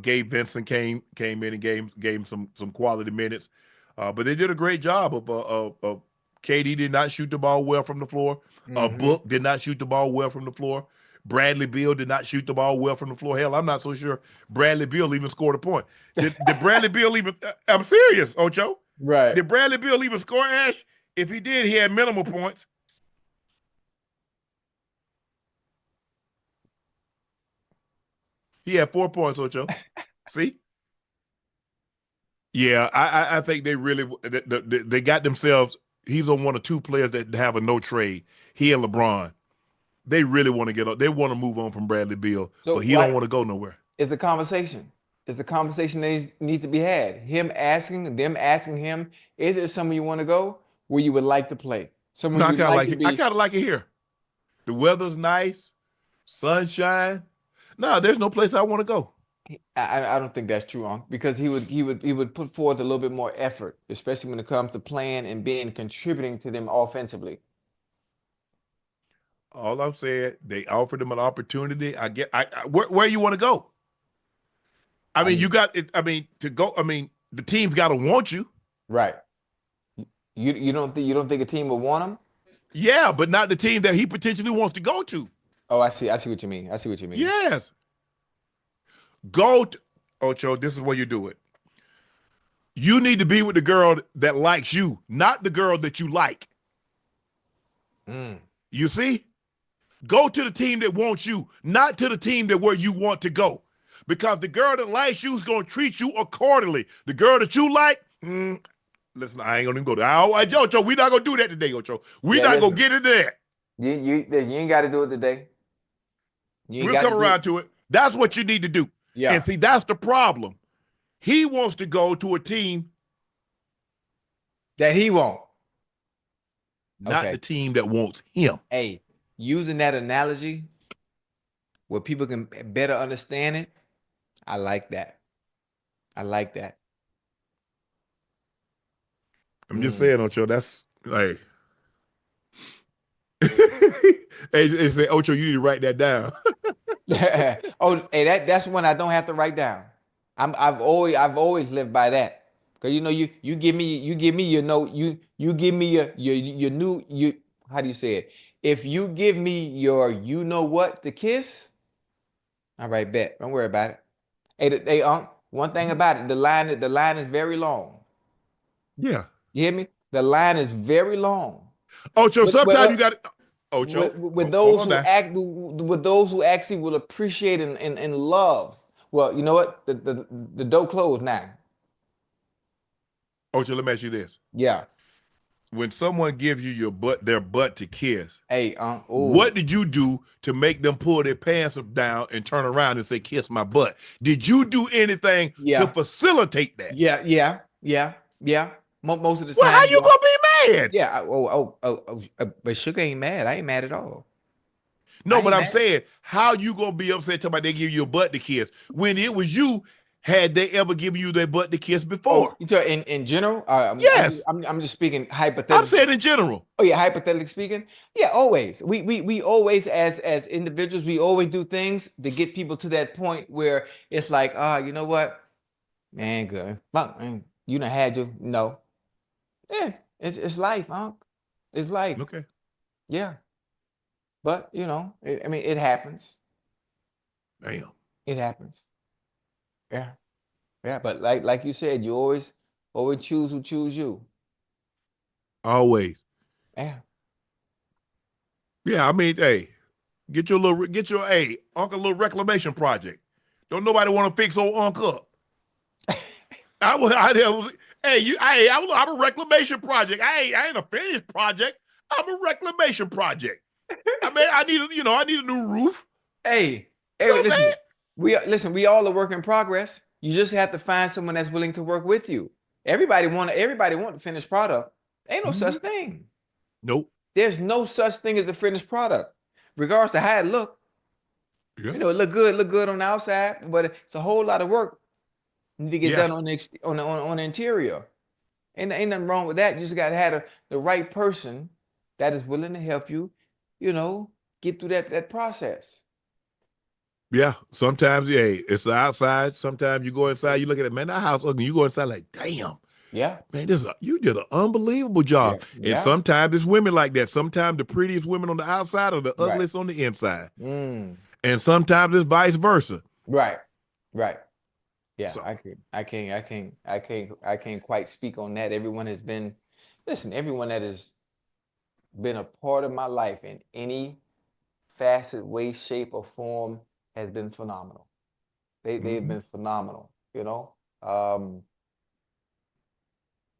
Gabe Vincent came in and gave some quality minutes. But they did a great job of KD did not shoot the ball well from the floor. Mm-hmm. Book did not shoot the ball well from the floor. Bradley Beal did not shoot the ball well from the floor. Hell, I'm not so sure Bradley Beal even scored a point. Did Bradley Beal even? I'm serious, Ocho. Right. Did Bradley Beal even score, Ash? If he did, he had minimal points. He had 4 points, Ocho. See? Yeah, I think they really they got themselves. he's on one of two players that have a no trade. He and LeBron. They really want to get up. They want to move on from Bradley Beal, So but he don't want to go nowhere. it's a conversation. It's a conversation that needs to be had. Them asking him, is there somewhere you want to go where you would like to play? Somewhere No, you would like to I be. kind of like it here. The weather's nice, sunshine. No, there's no place I want to go. I don't think that's true, Unc, because he would put forth a little bit more effort, especially when it comes to playing and being contributing to them offensively. All I'm saying, they offered him an opportunity. Where you want to go? I mean, you got it. I mean, to go. I mean, the team's got to want you. Right. You don't think a team would want him? Yeah, but not the team that he potentially wants to go to. Oh, I see what you mean. I see what you mean. Yes. Go to Ocho. This is where you do it. You need to be with the girl that likes you, not the girl that you like. You see? Go to the team that wants you, not to the team that where you want to go. Because the girl that likes you is going to treat you accordingly. The girl that you like, listen, I ain't going to go there. Ocho, we're not going to do that today, Ocho. We're not going to get into that. You ain't got to do it today. We'll come around to it. That's what you need to do. Yeah. And see, that's the problem. He wants to go to a team that he won't. Not the team that wants him. Hey, using that analogy where people can better understand it, I like that. I like that. I'm just saying, Ocho, that's like, hey, say, Ocho, you need to write that down. Oh, hey, that's one I don't have to write down. I've always lived by that. Cause you give me your note, you give me your new how do you say it? If you give me your you know what to kiss, all right, bet. Don't worry about it. Hey, Unc, one thing about it, the line is very long. Yeah. You hear me? The line is very long. Ocho, sometimes you got Ocho. With those who actually will appreciate and love. Well, you know what? The door closed now. Ocho, let me ask you this. Yeah. When someone gives you their butt to kiss, hey, what did you do to make them pull their pants down and turn around and say, kiss my butt? Did you do anything to facilitate that? Yeah. Most of the time. Well, how you gonna be mad? Yeah. But Sugar ain't mad. I ain't mad at all. No, but I'm saying, how you gonna be upset about they give you a butt to kiss when it was you? Had they ever given you their butt to kiss before? You talk in general? Yes. I'm just speaking hypothetically. I'm saying in general. Oh yeah, hypothetically speaking. Yeah, always. We always as individuals, we always do things to get people to that point where it's like, you know what? Man, good. You done had your no. Yeah, it's life, Unc. It's life. Okay. Yeah. But it happens. Damn. It happens. Yeah. Yeah. But like you said, you always choose who choose you. Always. Yeah. Yeah, I mean, hey, get your Unc a little reclamation project. Don't nobody want to fix old Unc up. I'm a reclamation project. I ain't a finished project. I'm a reclamation project. I mean, I need a new roof. Hey, listen, we all a work in progress. You just have to find someone that's willing to work with you. Everybody want the finished product. Ain't no such thing. Nope. There's no such thing as a finished product, regardless of how it look. Yeah. It look good on the outside, but it's a whole lot of work need to get done on the interior. Ain't nothing wrong with that. You just got to have the right person that is willing to help you, get through that process. Yeah, sometimes, it's the outside. Sometimes you go inside, you look at it, man, that house ugly. You go inside like, damn. Yeah. Man, you did an unbelievable job. Yeah. And sometimes it's women like that. Sometimes the prettiest women on the outside are the ugliest on the inside. And sometimes it's vice versa. Right. Yeah, So, I can't quite speak on that. Everyone that has been a part of my life in any facet, way, shape, or form has been phenomenal. They've been phenomenal,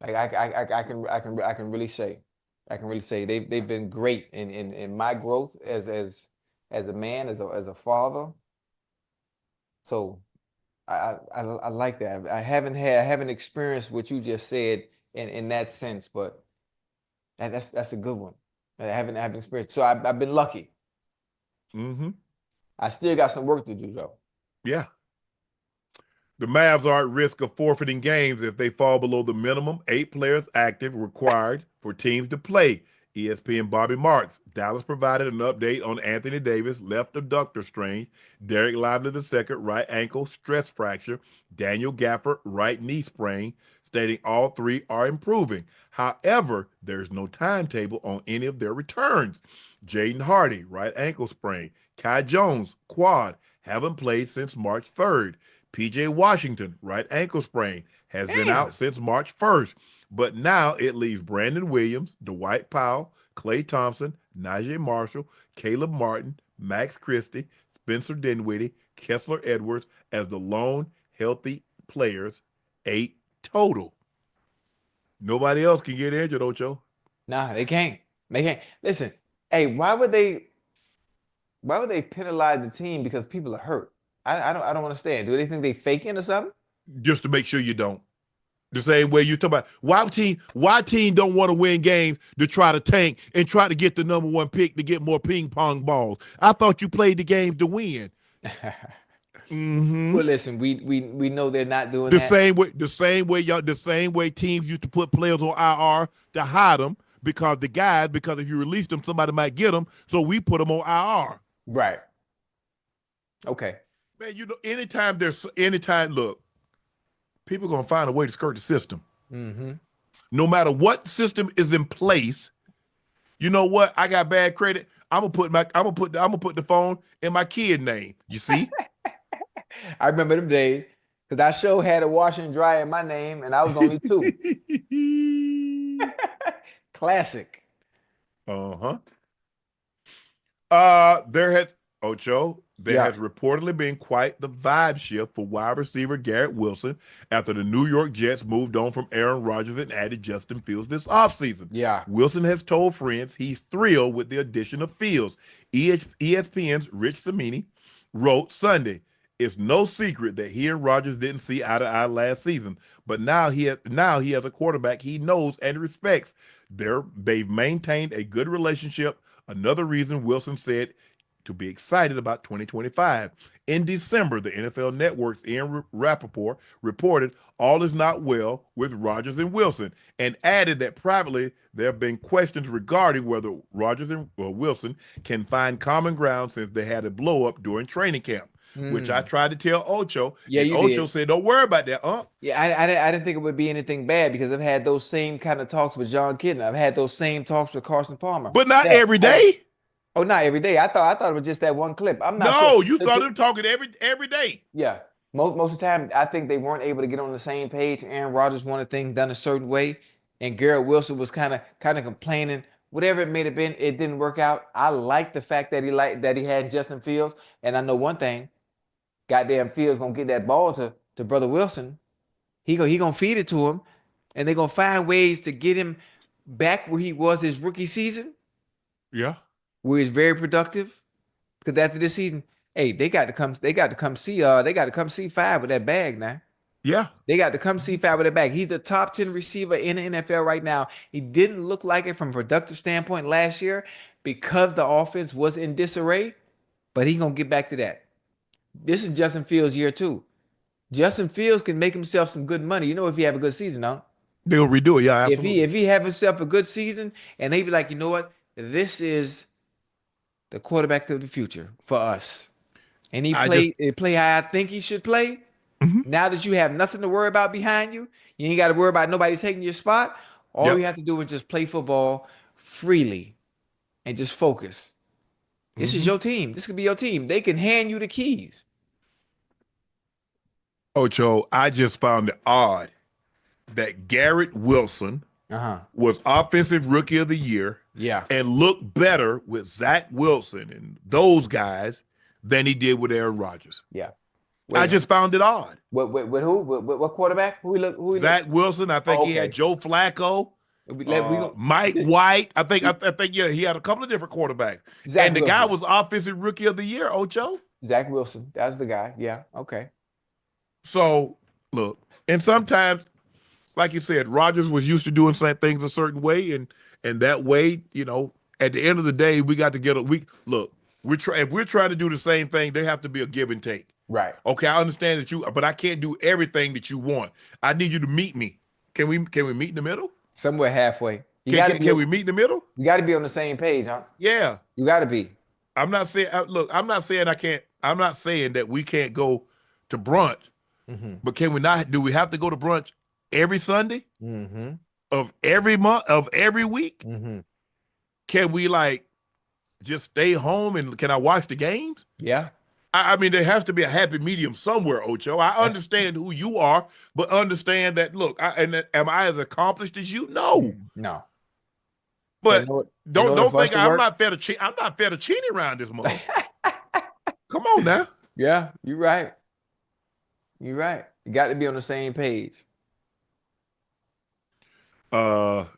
Like I can really say I can really say they've been great in my growth as a man, as a father. So I like that. I haven't experienced what you just said in that sense, but that's a good one. I haven't experienced. So I've been lucky. Mm-hmm. I still got some work to do though. Yeah. The Mavs are at risk of forfeiting games if they fall below the minimum 8 players active required for teams to play. ESPN Bobby Marks. Dallas provided an update on Anthony Davis, left abductor strain, Derek Lively II, right ankle stress fracture, Daniel Gafford, right knee sprain, stating all 3 are improving. However, there's no timetable on any of their returns. Jaden Hardy, right ankle sprain, Kai Jones, quad, haven't played since March 3rd. PJ Washington, right ankle sprain, has been out since March 1st. But now it leaves Brandon Williams, Dwight Powell, Klay Thompson, Najee Marshall, Caleb Martin, Max Christie, Spencer Dinwiddie, Kessler Edwards as the lone healthy players, 8 total. Nobody else can get injured, Ocho. Nah, they can't. They can't. Listen, hey, why would they penalize the team because people are hurt? I don't understand. Do they think they faking or something? Just to make sure you don't. The same way you talk about why team don't want to win games to try to tank and try to get the number 1 pick to get more ping pong balls. I thought you played the game to win. Mm-hmm. Well, listen, we know they're not doing The that. same way teams used to put players on IR to hide them because if you release them, somebody might get them. So we put them on IR. Right. Okay. Man, anytime, look, people are gonna find a way to skirt the system. Mm-hmm. No matter what system is in place, you know what? I got bad credit. I'm gonna put the phone in my kid name. You see? I remember them days because I sure had a washer and dryer in my name, and I was only 2. Classic. Uh-huh. There has reportedly been quite the vibe shift for wide receiver Garrett Wilson after the New York Jets moved on from Aaron Rodgers and added Justin Fields this offseason. Yeah. Wilson has told friends he's thrilled with the addition of Fields. ESPN's Rich Cimini wrote Sunday, "It's no secret that he and Rodgers didn't see eye to eye last season, but now he has a quarterback he knows and respects. They've maintained a good relationship. Another reason Wilson said to be excited about 2025. In December, the NFL Network's Ian Rappaport reported all is not well with Rodgers and Wilson and added that privately there have been questions regarding whether Rodgers and Wilson can find common ground since they had a blow up during training camp, which I tried to tell Ocho. Yeah, and you Ocho did. said, don't worry about that, Unc. Yeah, I didn't think it would be anything bad because I've had those same kind of talks with John Kidden. I've had those same talks with Carson Palmer. But not every day. Oh, not every day. I thought it was just that one clip. I'm not No, sure. you saw them talking every day. Yeah. Most of the time, I think they weren't able to get on the same page. Aaron Rodgers wanted things done a certain way, and Garrett Wilson was kind of complaining. Whatever it may have been, it didn't work out. I like the fact that he had Justin Fields, and I know one thing: goddamn Fields gonna get that ball to brother Wilson. He gonna feed it to him, and they're gonna find ways to get him back where he was his rookie season. Yeah. Where he's very productive. Because after this season, hey, they got to come see 5 with that bag now. Yeah. They got to come see 5 with that bag. He's the top 10 receiver in the NFL right now. He didn't look like it from a productive standpoint last year because the offense was in disarray, but he's gonna get back to that. This is Justin Fields' year too. Justin Fields can make himself some good money. You know, if he have a good season, huh? They'll redo it. Yeah, absolutely. If he have himself a good season and they be like, you know what? This is the quarterback of the future for us. And he play how I think he should play. Mm-hmm. Now that you have nothing to worry about behind you, you ain't got to worry about nobody taking your spot. All you have to do is just play football freely and just focus. This is your team. This could be your team. They can hand you the keys. Ocho, I just found it odd that Garrett Wilson was Offensive Rookie of the Year and looked better with Zach Wilson and those guys than he did with Aaron Rodgers. Yeah. I just found it odd. With who? What quarterback? Who he Zach Wilson. I think he had Joe Flacco. We Mike White. I think yeah, he had a couple of different quarterbacks. Zach And the guy Wilson. was offensive rookie of the year, Ocho. Zach Wilson. That's the guy. Yeah. Okay. So look, and sometimes, like you said, Rodgers was used to doing some things a certain way, and that way, at the end of the day, we got to get look. If we're trying to do the same thing, there have to be a give and take. Right. Okay, I understand that but I can't do everything that you want. I need you to meet me. Can we meet in the middle? Somewhere halfway. Can we meet in the middle? You got to be on the same page, huh? Yeah. You got to be. I'm not saying look, I'm not saying I can't. I'm not saying that we can't go to brunch, but can we not? Do we have to go to brunch every Sunday of every month of every week? Can we just stay home and can I watch the games? Yeah. I mean, there has to be a happy medium somewhere, Ocho. I understand who you are, but understand that. Look, am I as accomplished as you? No. But don't think I'm not fettuccine. I'm not fettuccine around this moment. Come on now. Yeah, you're right. You're right. You got to be on the same page. Bill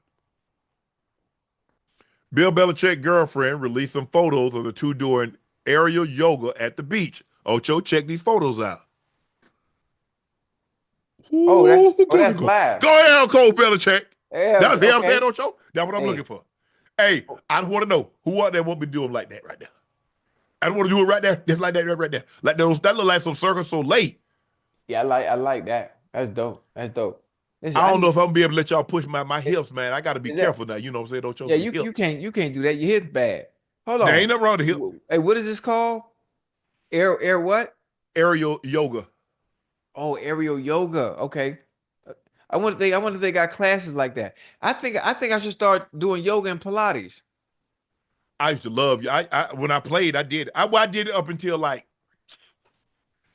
Belichick girlfriend released some photos of the two doing aerial yoga at the beach. Ocho, check these photos out. That's live. Go ahead, Coach Belichick. Yeah, That's what I'm saying, Ocho. That's what I'm looking for. Hey, Oh. I just want to know who out there won't be doing like that right now. I don't want to do it right there, just like that right there. Like that look like some Cirque du Soleil. Yeah, I like that. That's dope. Listen, I don't know if I'm gonna be able to let y'all push my hips, man. I got to be careful now. You know what I'm saying, Ocho? Yeah, you can't do that. Your hip's bad. Hold on. There ain't nothing wrong with the hip. Hey, what is this called? Air what? Aerial yoga. Oh, aerial yoga. Okay. I wonder if they got classes like that. I think I should start doing yoga and Pilates. I used to love you. When I played, I did. I did it up until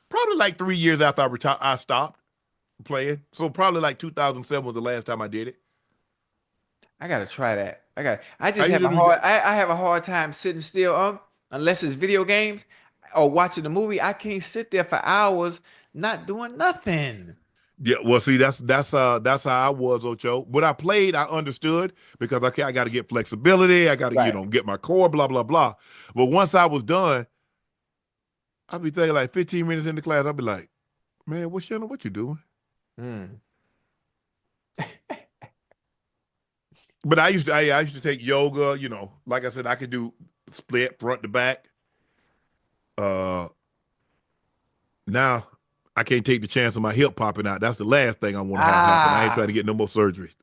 probably 3 years after I retired. I stopped playing. So probably 2007 was the last time I did it. I gotta try that. I have a hard time sitting still, unless it's video games or watching a movie. I can't sit there for hours not doing nothing. Yeah, well, see, that's how I was, Ocho. When I played, I understood because I got to get flexibility. I got to get my core, blah blah blah. But once I was done, I'd be thinking 15 minutes into class, I'd be like, man, Shannon, what you doing? But I used to take yoga. Like I said, I could do split front to back. Now I can't take the chance of my hip popping out. That's the last thing I want to have happen. I ain't trying to get no more surgeries.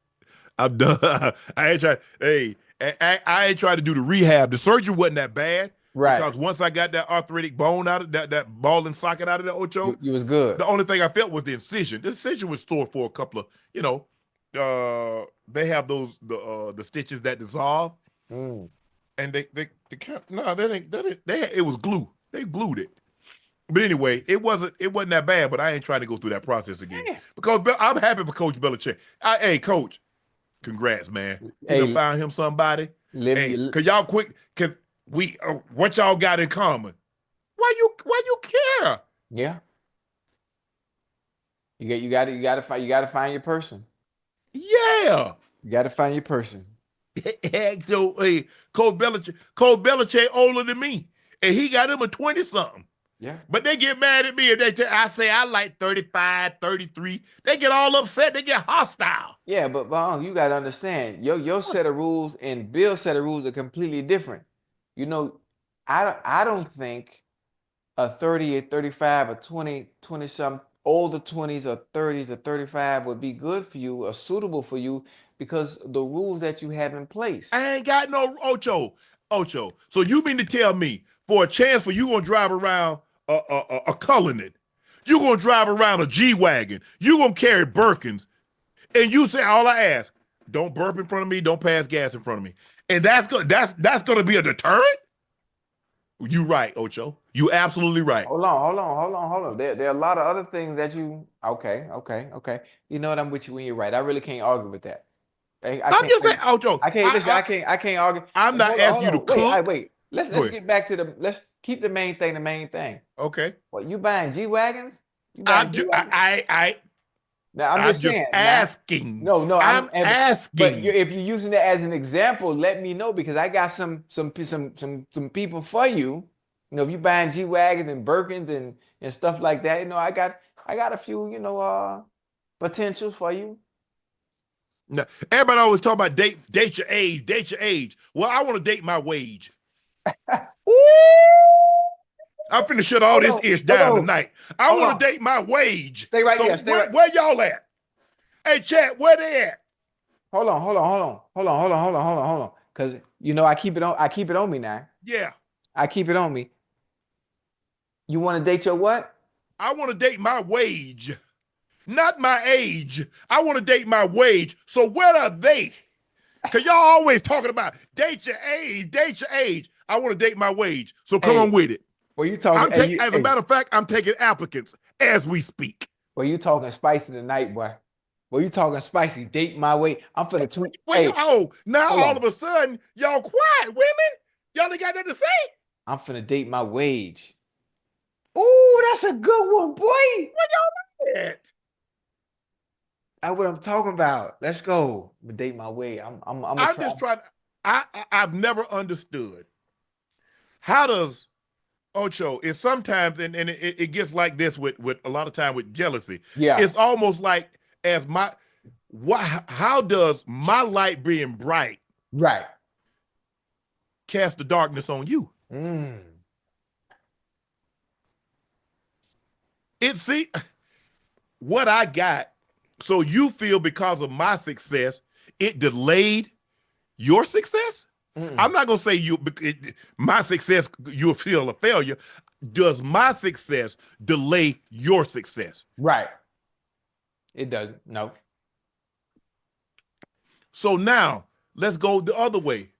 I'm done. I ain't trying. Hey, I ain't trying to do the rehab. The surgery wasn't that bad. Right. Because once I got that arthritic bone out of that ball and socket out of the Ocho, you was good. The only thing I felt was the incision. The incision was sore for a couple of, they have those the stitches that dissolve, and it was glue. They glued it. But anyway, it wasn't that bad. But I ain't trying to go through that process again because I'm happy for Coach Belichick. Hey, Coach, congrats, man. You found him somebody. Cause y'all quick. Cause what y'all got in common? Why you care? Yeah. You got to find your person. Yeah. You got to find your person. So, hey, Coach Belichick older than me, and he got him a 20-something. Yeah. But they get mad at me if I say I like 35, 33. They get all upset. They get hostile. Yeah, but you got to understand, your set of rules and Bill's set of rules are completely different. I don't think a 30 or 35 or 20 some older 20s or 30s or 35 would be good for you or suitable for you because the rules that you have in place. I ain't got no Ocho. So you mean to tell me for a chance for you gonna drive around a Cullinan, you gonna drive around a G-Wagon, you gonna carry Birkins, and you say all I ask, don't burp in front of me, don't pass gas in front of me. And that's gonna be a deterrent? You right, Ocho. You absolutely right. Hold on. There are a lot of other things that you okay. You know what? I'm with you when you're right. I really can't argue with that. I'm just saying, Ocho. I can't argue. I'm not asking you to cook. Wait. Let's get back to let's keep the main thing. Okay. What, you buying G-Wagons? Now I'm I'm just just saying. Now, asking. no, I'm but asking. if you're using it as an example, let me know because I got some people for you. You know, if you're buying G wagons and Birkins and stuff like that, you know, I got a few, you know, potentials for you. Now, everybody always talk about date your age, date your age. Well, I want to date my wage. Ooh, I'm finna shut all hold this on, ish hold down on, tonight. I hold want to on. date my wage. Stay right So there. Stay right. where y'all at? Hey, chat, where they at? Hold on, hold on, hold on, hold on, hold on, hold on, hold on, hold on. Because you know I keep it on. I keep it on me now. Yeah, I keep it on me. You want to date your what? I want to date my wage, not my age. I want to date my wage. So where are they? Because y'all always talking about date your age, date your age. I want to date my wage. So come on Hey, with it. well you talking? As a matter of fact, I'm taking applicants as we speak. Well you talking spicy tonight, boy. Well you talking spicy? Date my way. I'm finna tweet. Well, Hey, now hold all on. of a sudden, y'all quiet, women. Y'all ain't got nothing to say. I'm finna date my wage. Ooh, that's a good one, boy. Yeah. That's what I'm talking about. Let's go. But date my way. I'm gonna I'm try. just trying. I've never understood how does Ocho is sometimes and it gets like this with a lot of time with jealousy. Yeah, It's almost like as my how does my light being bright right. cast the darkness on you? Mm. It see what I got. So you feel because of my success, it delayed your success? Mm-mm. I'm not gonna say my success you'll feel a failure. Does my success delay your success? Right. It doesn't. No. So now let's go the other way.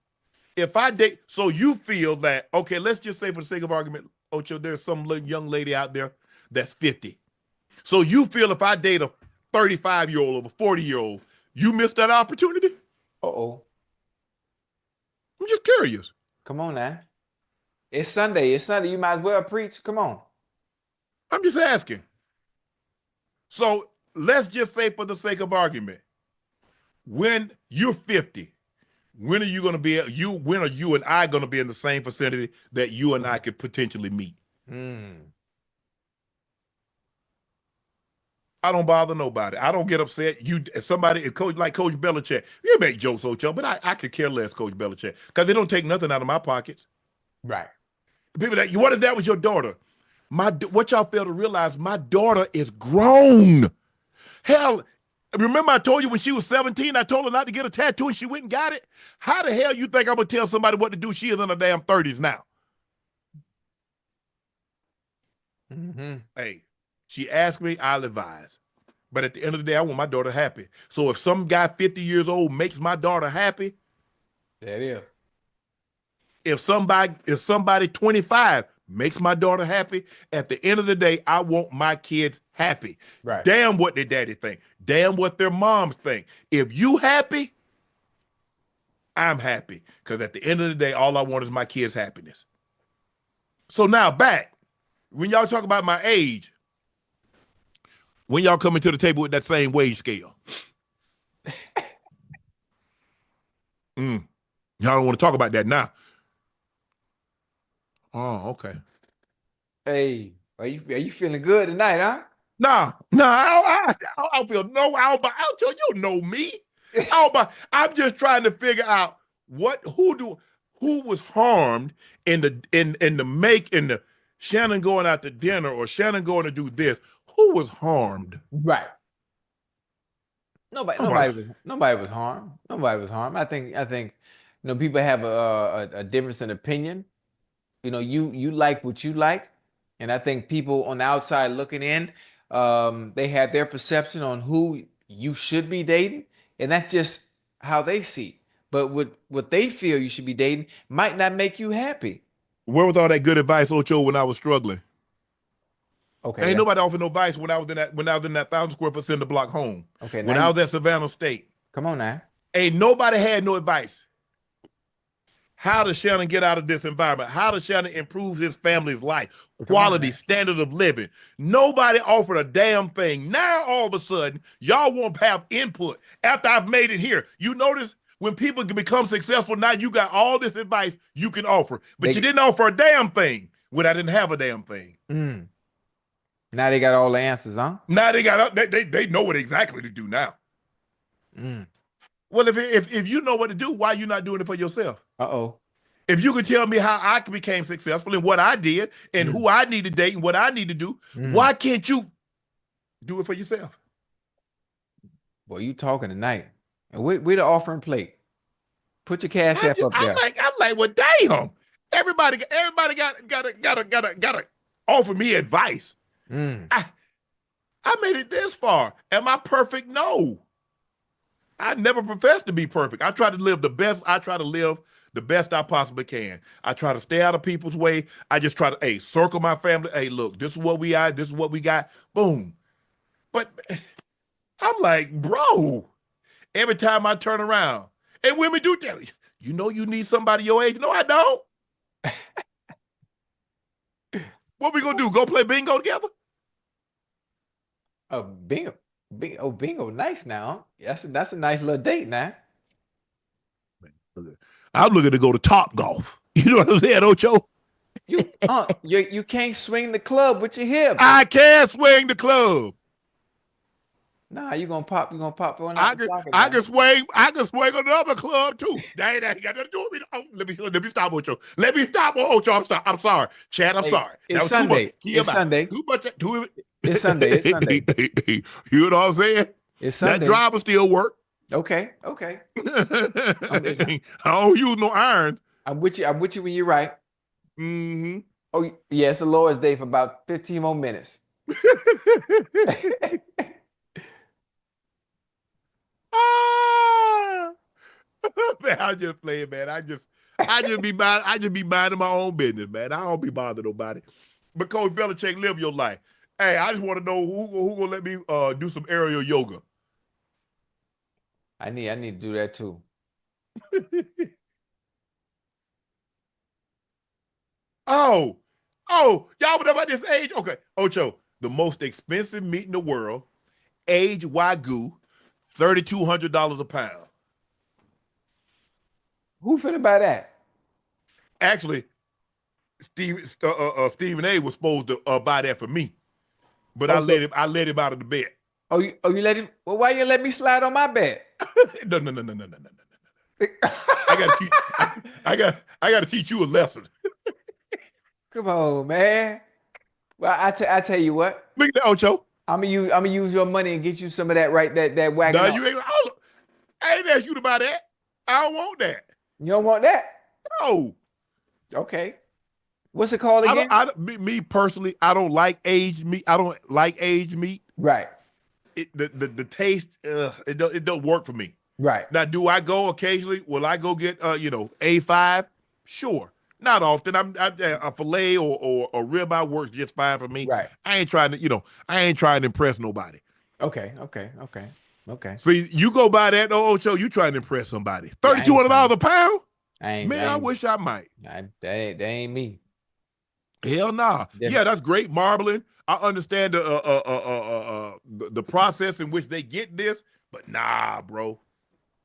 If I date, so you feel that okay, let's just say for the sake of argument, Ocho, there's some young lady out there that's 50. So you feel if I date a 35-year-old or a 40-year-old, you missed that opportunity? Uh-oh. I'm just curious. Come on now. It's Sunday. It's Sunday. You might as well preach. Come on. I'm just asking. So let's just say for the sake of argument, when you're 50, when are you going to be when are you and I going to be in the same vicinity that you and I could potentially meet? Mm. I don't bother nobody. I don't get upset. Somebody, coach like Coach Belicheck, you make jokes, Ocho, but I could care less, Coach Belichick, because they don't take nothing out of my pockets. Right. People that what if that was your daughter? What y'all fail to realize, my daughter is grown. Hell, remember I told you when she was 17, I told her not to get a tattoo and she went and got it? How the hell you think I'm gonna tell somebody what to do? She is in her damn 30s now. Mm-hmm. Hey, she asked me, I'll advise. But at the end of the day, I want my daughter happy. So if some guy 50 years old makes my daughter happy, That is. if somebody 25 makes my daughter happy, at the end of the day, I want my kids happy. Right. Damn what their daddy think. Damn what their moms think. If you happy, I'm happy. Because at the end of the day, all I want is my kids' happiness. So now back, when y'all talk about my age, when y'all coming to the table with that same wage scale, y'all don't want to talk about that now. Oh, okay. Hey, are you feeling good tonight, huh? Nah, I don't feel no. I'll tell you know me. I'm just trying to figure out who was harmed in the Shannon going out to dinner or Shannon going to do this. Who was harmed? Right. I'm like, Nobody was harmed. Nobody was harmed. I think, you know, people have a difference in opinion. You know, you like what you like, and I think people on the outside looking in, they have their perception on who you should be dating, and that's just how they see. But what they feel you should be dating might not make you happy. where was all that good advice, Ocho, when I was struggling? Okay, Ain't let's nobody offered no advice when I was in that 1,000 square foot cinder block home. okay. Now When I you was at Savannah State, come on now. ain't nobody had no advice. How does Shannon get out of this environment? How does Shannon improve his family's life, Come on, quality, man. standard of living? Nobody offered a damn thing. Now, all of a sudden, y'all won't have input after I've made it here. You notice when people become successful, now you got all this advice you can offer, but you didn't offer a damn thing when I didn't have a damn thing. Now they got all the answers, huh? Now they know what exactly to do now. Well, if you know what to do, why are you not doing it for yourself? Uh-oh. If you could tell me how I became successful and what I did and who I need to date and what I need to do, why can't you do it for yourself? Boy, you talking tonight. And we the offering plate. Put your cash app up there. I'm like, well, damn. Everybody gotta offer me advice. I made it this far. Am I perfect? No. I never professed to be perfect. I try to live the best. I try to live the best I possibly can. I try to stay out of people's way. I just try to, circle my family. Hey, look, this is what we are. This is what we got. Boom. But I'm like, bro, every time I turn around, and women do tell me, you know you need somebody your age. No, I don't. What we gonna do? Go play bingo together? Oh, bingo. Bingo, nice now. That's a nice little date now. I'm looking to go to Top Golf. You know what I'm saying, Ocho? You can't swing the club with your hip. I can't swing the club. Nah, you gonna pop on I can swing another club too. That ain't got nothing to do with me. Oh, let me stop, Ocho. Let me stop, Ocho. I'm sorry. Chad, I'm sorry. It's Sunday. It's Sunday. It's Sunday. It's Sunday. You know what I'm saying? It's Sunday. That driver still work. Okay. I don't use no irons. I'm with you when you're right. Mm-hmm. Oh, yeah, it's the Lord's Day for about 15 more minutes. Man, I just play it, man. I just be minding my own business, man. I don't be bothering nobody. But Coach Belicheck, live your life. Hey, I just want to know who gonna let me do some aerial yoga. I need to do that too. Oh, y'all know about this age? Okay, Ocho, the most expensive meat in the world, Aged Wagyu, $3,200 a pound. Who finna buy that? Actually, Stephen A was supposed to buy that for me, but I let him out of the bed. Oh, you let him? Well, why you let me slide on my bed? No. I gotta teach you a lesson. Come on, man. Well, I tell you what. Look at that, Ocho. I'm gonna use your money and get you some of that that wagon. No, you ain't. I ain't asked you to buy that. I don't want that. You don't want that? No. Okay. What's it called again? Me personally, I don't like aged meat. I don't like aged meat. Right. The taste, it don't work for me. Right. Now, do I go occasionally? Will I go get A5? Sure. Not often. I'm a fillet or a ribeye works just fine for me. Right. I ain't trying to impress nobody. Okay. See, you go buy that Ocho, you trying to impress somebody. $3,200 a pound? I wish I might. That ain't me. Hell nah. Yeah, that's great marbling. I understand the process in which they get this, but nah, bro.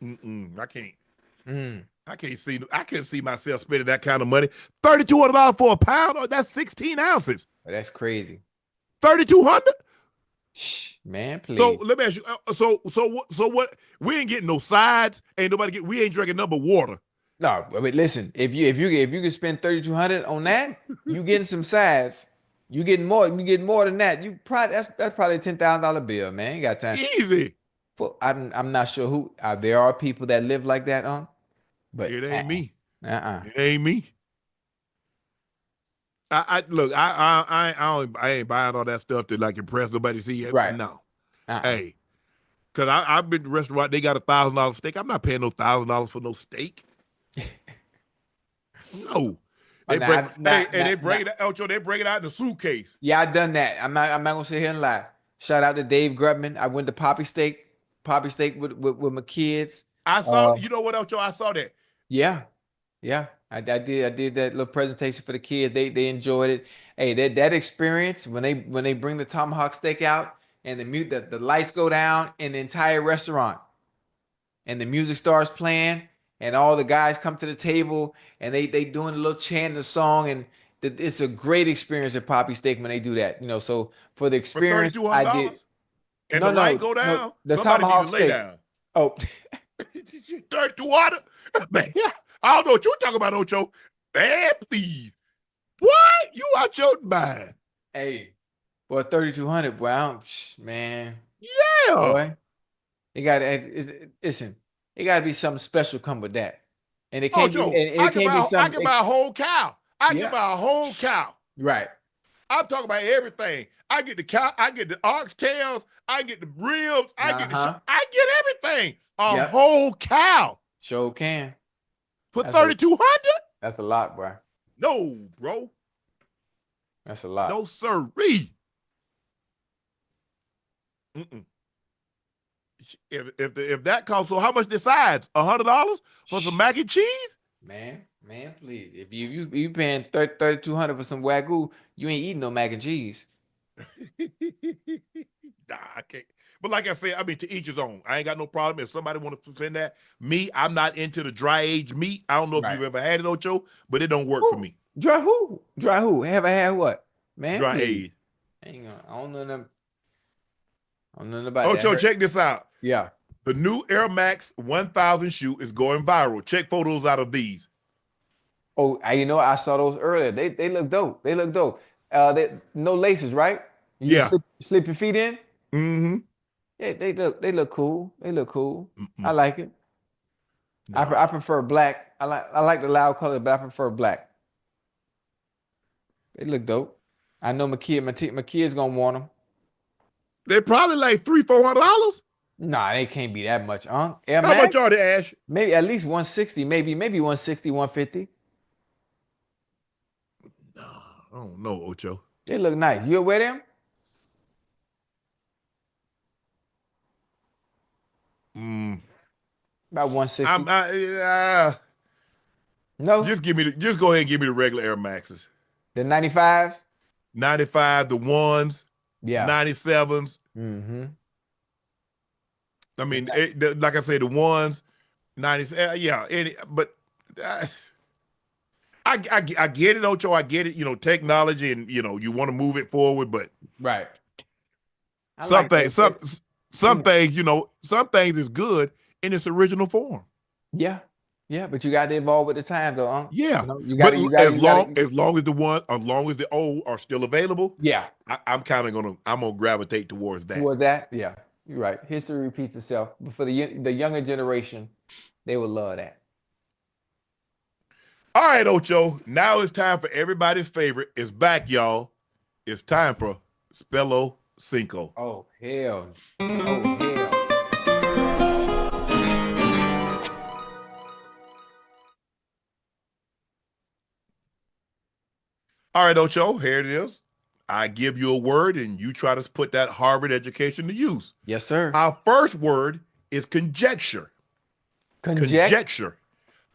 I can't. I can't see myself spending that kind of money. $3,200 for a pound? Oh, that's 16 ounces. That's crazy. 3,200? Man, please. So let me ask you. So what? We ain't getting no sides. We ain't drinking number water. No, but listen. If you can spend $3,200 on that, you getting some sides. You getting more. You getting more than that. That's probably a $10,000 bill, man. You got time. Easy. I'm not sure who. There are people that live like that, but it ain't me. It ain't me. I ain't buying all that stuff to like impress nobody. See it. Right. No. Hey, because I've been to restaurant. They got $1,000 steak. I'm not paying no $1,000 for no steak. No. They bring it out in the suitcase. Yeah, I done that. I'm not gonna sit here and lie. Shout out to Dave Grubman. I went to Poppy Steak with my kids. I saw. You know what, Ocho? I saw that. Yeah. Yeah, I did that little presentation for the kids. They enjoyed it. Hey, that experience when they bring the tomahawk steak out and the lights go down in the entire restaurant and the music starts playing and all the guys come to the table and they doing a little chant the song and it's a great experience at Poppy Steak when they do that. So for the For thirty experience, two hundred I did. dollars, and the No, light no, go no. down, The somebody need to tomahawk lay steak. down. Oh, 3200, man. I don't know what you talking about, Ocho. Man, please. What? You out your mind? hey, well, 3,200. Boy, man, Yeah. boy. Listen, it got to be something special come with that. And it can't be, and Ocho, it can't be I some, can buy a whole cow. I can yeah, buy a whole cow. right. I'm talking about everything. I get the cow, I get the oxtails, I get the ribs, I get Uh-huh. I get everything. A Yep. whole cow Sure can. for That's a 3,200? that's a lot, bro. No, bro. That's a lot. No, sirree. Mm-mm. If that costs, so how much the sides? $100 for some mac and cheese? Man, please. If you paying 3,200 for some Wagyu, you ain't eating no mac and cheese. Nah, I can't. But like I said, I mean, to each his own. I ain't got no problem if somebody want to spend that. Me, I'm not into the dry aged meat. I don't know if Right. you've ever had it, Ocho, but it don't work for me. Dry who? Dry who? Have I had what? Man, Dry please. aged. Hang on. I don't know nothing. I don't know nothing about that. Ocho, check this out. Yeah. The new Air Max 1000 shoe is going viral. Check photos out of these. Oh, I saw those earlier. They look dope. They look dope. They no laces, right? You just Yeah. slip your feet in. Mm-hmm. Yeah, they look cool. They look cool. I Mm-mm. like it. I Nah. prefer black. I like the loud color, but I prefer black. They look dope. I know my kid's gonna want them. They're probably like $300-$400. Nah, they can't be that much, Air How Max? much are they, Ash? Maybe at least 160, maybe 160, 150. Nah, I don't know, Ocho. They look nice. You'll wear them? Mm. About 160. No? Just go ahead and give me the regular Air Maxes. The 95s? 95, the ones, Yeah. 97s. Mm-hmm. I mean, like I said, the ones, 90s. Yeah, but I get it, Ocho. I get it. Technology, and you want to move it forward, but Right. I some like things, those. some things, some things is good in its original form. Yeah. Yeah, but you got to evolve with the time though, Yeah, you got but to you got to as long as the old are still available, yeah. I'm gonna gravitate towards that. Toward that, yeah. You're right. History repeats itself. But for the younger generation, they would love that. All right, Ocho. Now it's time for everybody's favorite. It's back, y'all. It's time for Spello Cinco. Oh hell. Oh hell. All right, Ocho, here it is. I give you a word and you try to put that Harvard education to use. Yes, sir. Our first word is conjecture. Conjecture.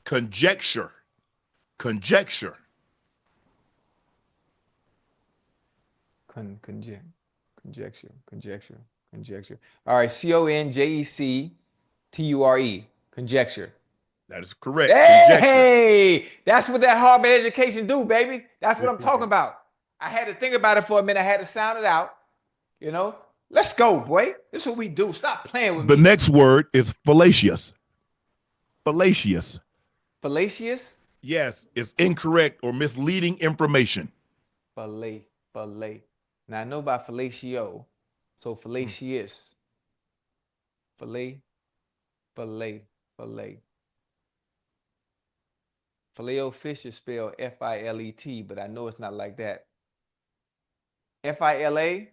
Conjecture. Conjecture. Conjecture. Conjecture. All right. CONJECTURE. Conjecture. That is correct. Conjecture. Hey, that's what that Harvard education do, baby. That's what I'm talking about. I had to think about it for a minute. I had to sound it out. Let's go, boy. This is what we do. Stop playing with The me. next word is fallacious. Fallacious. Fallacious? Yes, it's incorrect or misleading information. Fillet. Now I know about fellatio. So fallacious. Fillet. Filet-O-fish is spelled F-I-L-E-T, but I know it's not like that. F-I-L-A?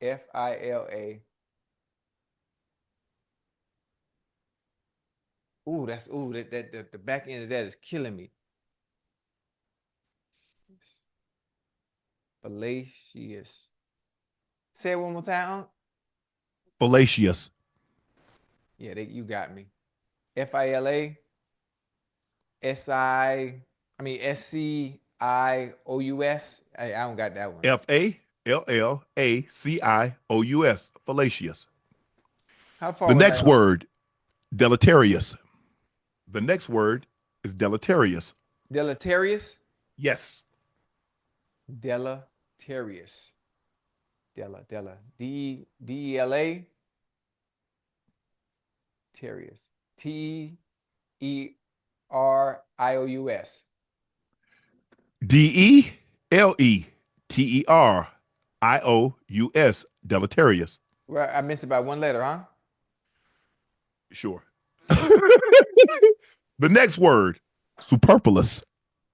F-I-L-A. Ooh, the back end of that is killing me. Fallacious. Say it one more time. Fallacious. Yeah, you got me. FILA, SCIOUS. I don't got that one. FALLACIOUS, fallacious. How far The was next I off? word, deleterious. The next word is deleterious. Deleterious? Yes. Deleterious. DELA. Terrious. TERIOUS. DELETERIOUS, deleterious. Well, I missed it by one letter, huh? Sure. The next word, superfluous.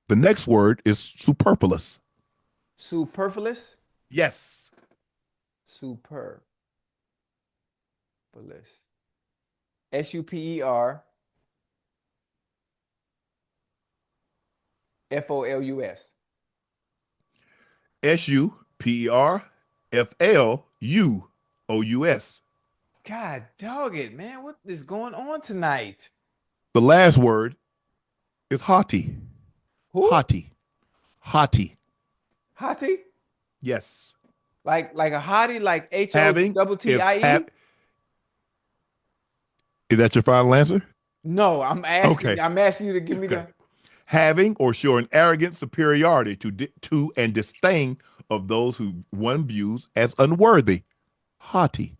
The next word is superfluous. Superfluous? Yes. Superfluous. SUPER. FOLUS. SUPERFLUOUS. God dog it, man. What is going on tonight? The last word is haughty. Who? Haughty. Haughty. Hottie? Yes. Like a hottie, like Having is HOTTIE? Is that your final answer? No, I'm asking. Okay. I'm asking you to give me Okay. the Having or showing arrogant superiority to and disdain of those who one views as unworthy. Haughty.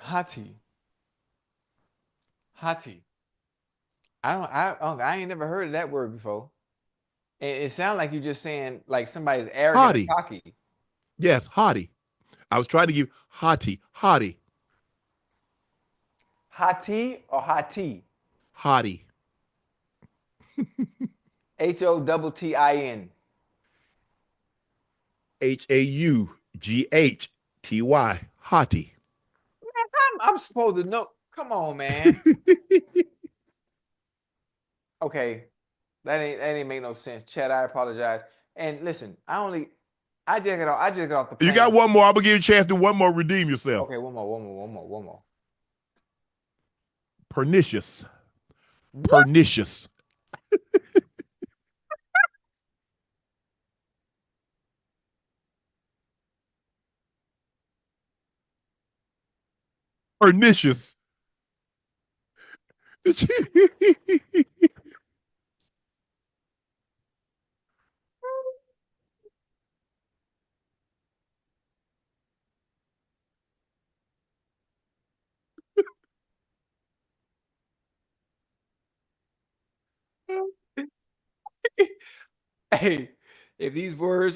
hottie. Hottie. I ain't never heard of that word before. It sounds like you're just saying like somebody's arrogant Haughty. or cocky. Yes, haughty. I was trying to give haughty. Haughty. Hottie or hottie? Haughty. HOTTIN. HAUGHTY. Haughty. I'm supposed to know. Come on, man. Okay. That ain't make no sense. Chad, I apologize. And listen, I just got off the plane. You got one more. I'm gonna give you a chance to do one more. Redeem yourself. Okay, one more. Pernicious. What? Pernicious. Pernicious. Hey, boy,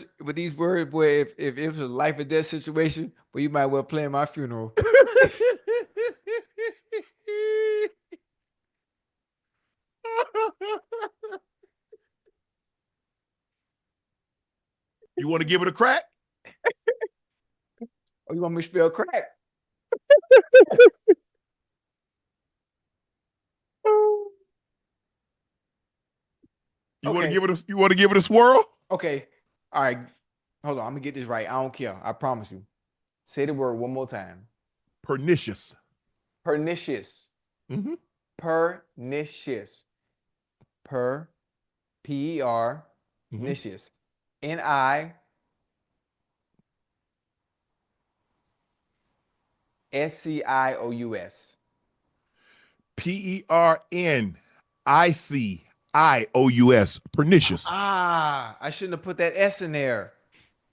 if it was a life or death situation, well, you might well plan my funeral. You want to give it a crack? Oh, you want me to spell crack? You want to Okay. give it a you want to give it a swirl? Okay. All right. Hold on. I'm gonna get this right. I don't care. I promise you. Say the word one more time. Pernicious. Pernicious. Mm-hmm. Pernicious. Per PER nicious. NI SCIOUS. PERNICIOUS. Pernicious. I shouldn't have put that S in there.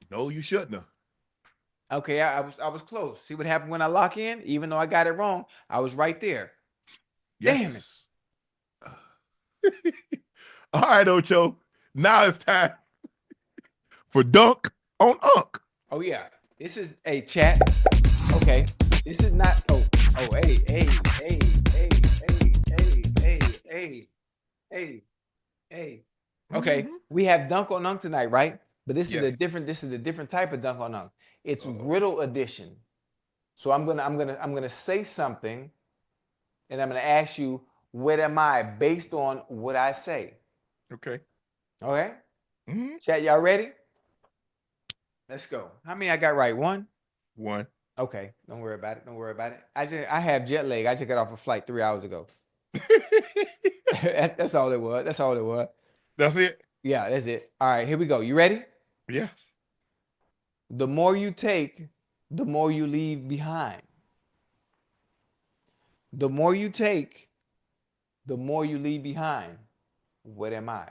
No, you shouldn't have. Okay, I was close. See what happened when I lock in? Even though I got it wrong, I was right there. Yes. Damn it. All right, Ocho. Now it's time for Dunk on Unc. Oh yeah. This is a chat. Okay. This is not hey. Okay. We have Dunk on Unc tonight, right? But this is a different type of Dunk on Unc. It's Riddle edition. So I'm gonna say something and I'm gonna ask you what am I based on what I say. Okay. Okay? Chat, y'all ready? Let's go. How many I got right? One? One. Okay, don't worry about it. Don't worry about it. I have jet lag. I just got off a flight 3 hours ago. That's all it was. That's all it was. That's it? Yeah, that's it. All right, here we go. You ready? Yeah. The more you take, the more you leave behind. The more you take, the more you leave behind. What am I?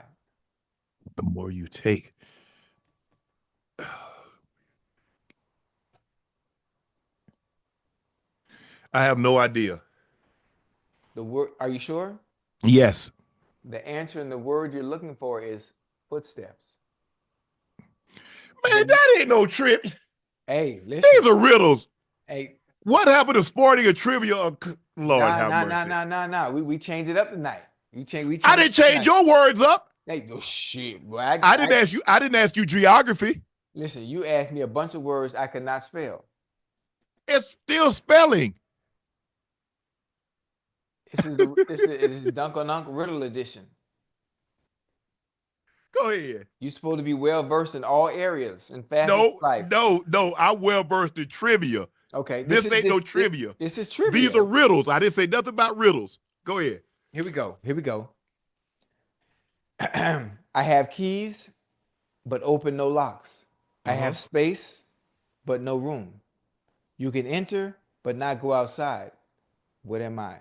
The more you take. I have no idea. The word, are you sure? Yes. The answer and the word you're looking for is footsteps. Man, that ain't no trip. Hey, listen. These are riddles. Hey, What happened to sporting a trivia? Lord have mercy. nah. We changed it up tonight. We changed. I didn't change your words up. Hey, oh shit, boy. I didn't ask you. I didn't ask you geography. Listen, you asked me a bunch of words I could not spell. It's still spelling. This is Dunk on Unc Riddle Edition. Go ahead. You're supposed to be well versed in all areas and fast life. No. I'm well versed in trivia. Okay. This ain't no trivia. This is trivia. These are riddles. I didn't say nothing about riddles. Go ahead. Here we go. I have keys, but open no locks. I have space, but no room. You can enter, but not go outside. What am I?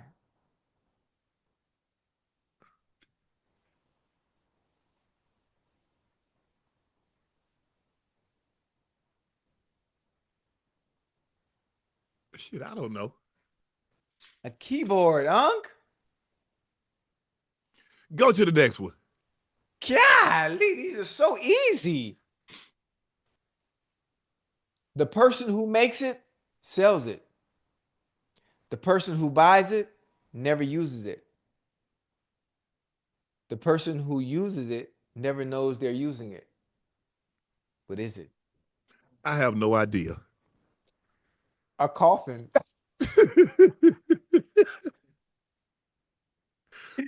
Shit, I don't know. A keyboard, Unc? Go to the next one. Golly, these are so easy. The person who makes it sells it. The person who buys it never uses it. The person who uses it never knows they're using it. What is it? I have no idea. A coffin.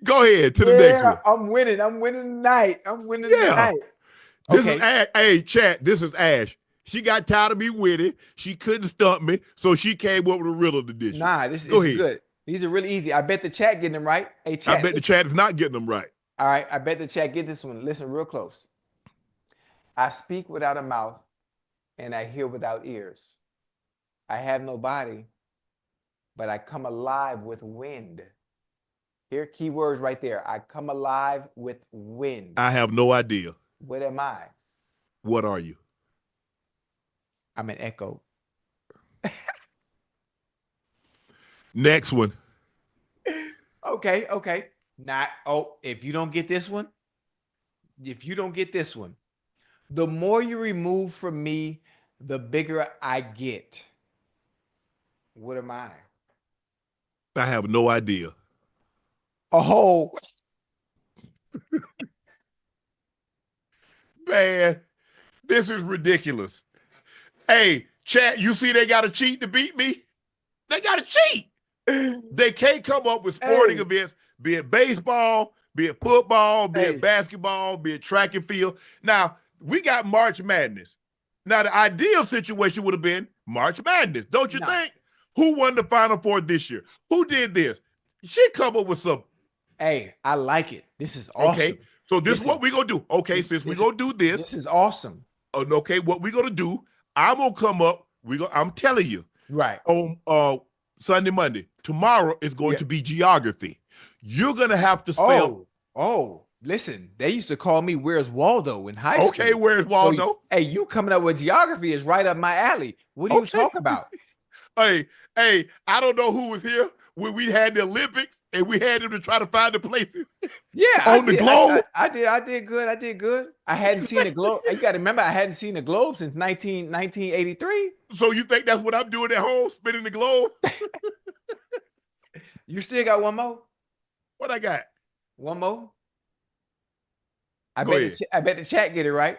Go ahead to the next one. I'm winning tonight. Tonight. This is Ash. Hey, chat, this is Ash. She got tired of me winning. She couldn't stump me, so she came up with a riddle edition. Nah, this is good. These are really easy. I bet the chat getting them right. Hey, chat. I bet the chat is not getting them right. All right, I bet the chat get this one. Listen real close. I speak without a mouth, and I hear without ears. I have no body, but I come alive with wind. Here, keywords right there. I come alive with wind. I have no idea. What am I? What are you? I'm an echo. Next one. Okay. If you don't get this one, the more you remove from me, the bigger I get. What am I? I have no idea. A hole. Man, this is ridiculous. Hey, chat, you see they got to cheat to beat me? They got to cheat. They can't come up with sporting events, be it baseball, be it football, be it basketball, be it track and field. Now, we got March Madness. Now, the ideal situation would have been March Madness, don't you think? Who won the Final Four this year? Who did this? She come up with some. Hey, I like it. This is awesome. Okay, so this is what we're going to do. Okay, since we're going to do this. This is awesome. Okay, what we're going to do, I'm going to come up. I'm telling you. Right. On Sunday, Monday. Tomorrow is going to be geography. You're going to have to spell. Listen, they used to call me Where's Waldo in high school. Okay, Where's Waldo? So, you coming up with geography is right up my alley. What are you talking about? Hey, I don't know who was here when we had the Olympics and we had them to try to find the places. Yeah, on the globe. I did good. I hadn't seen the globe. You got to remember, I hadn't seen the globe since 1983. So you think that's what I'm doing at home, spinning the globe? You still got one more? What I got? One more? I bet the chat get it right.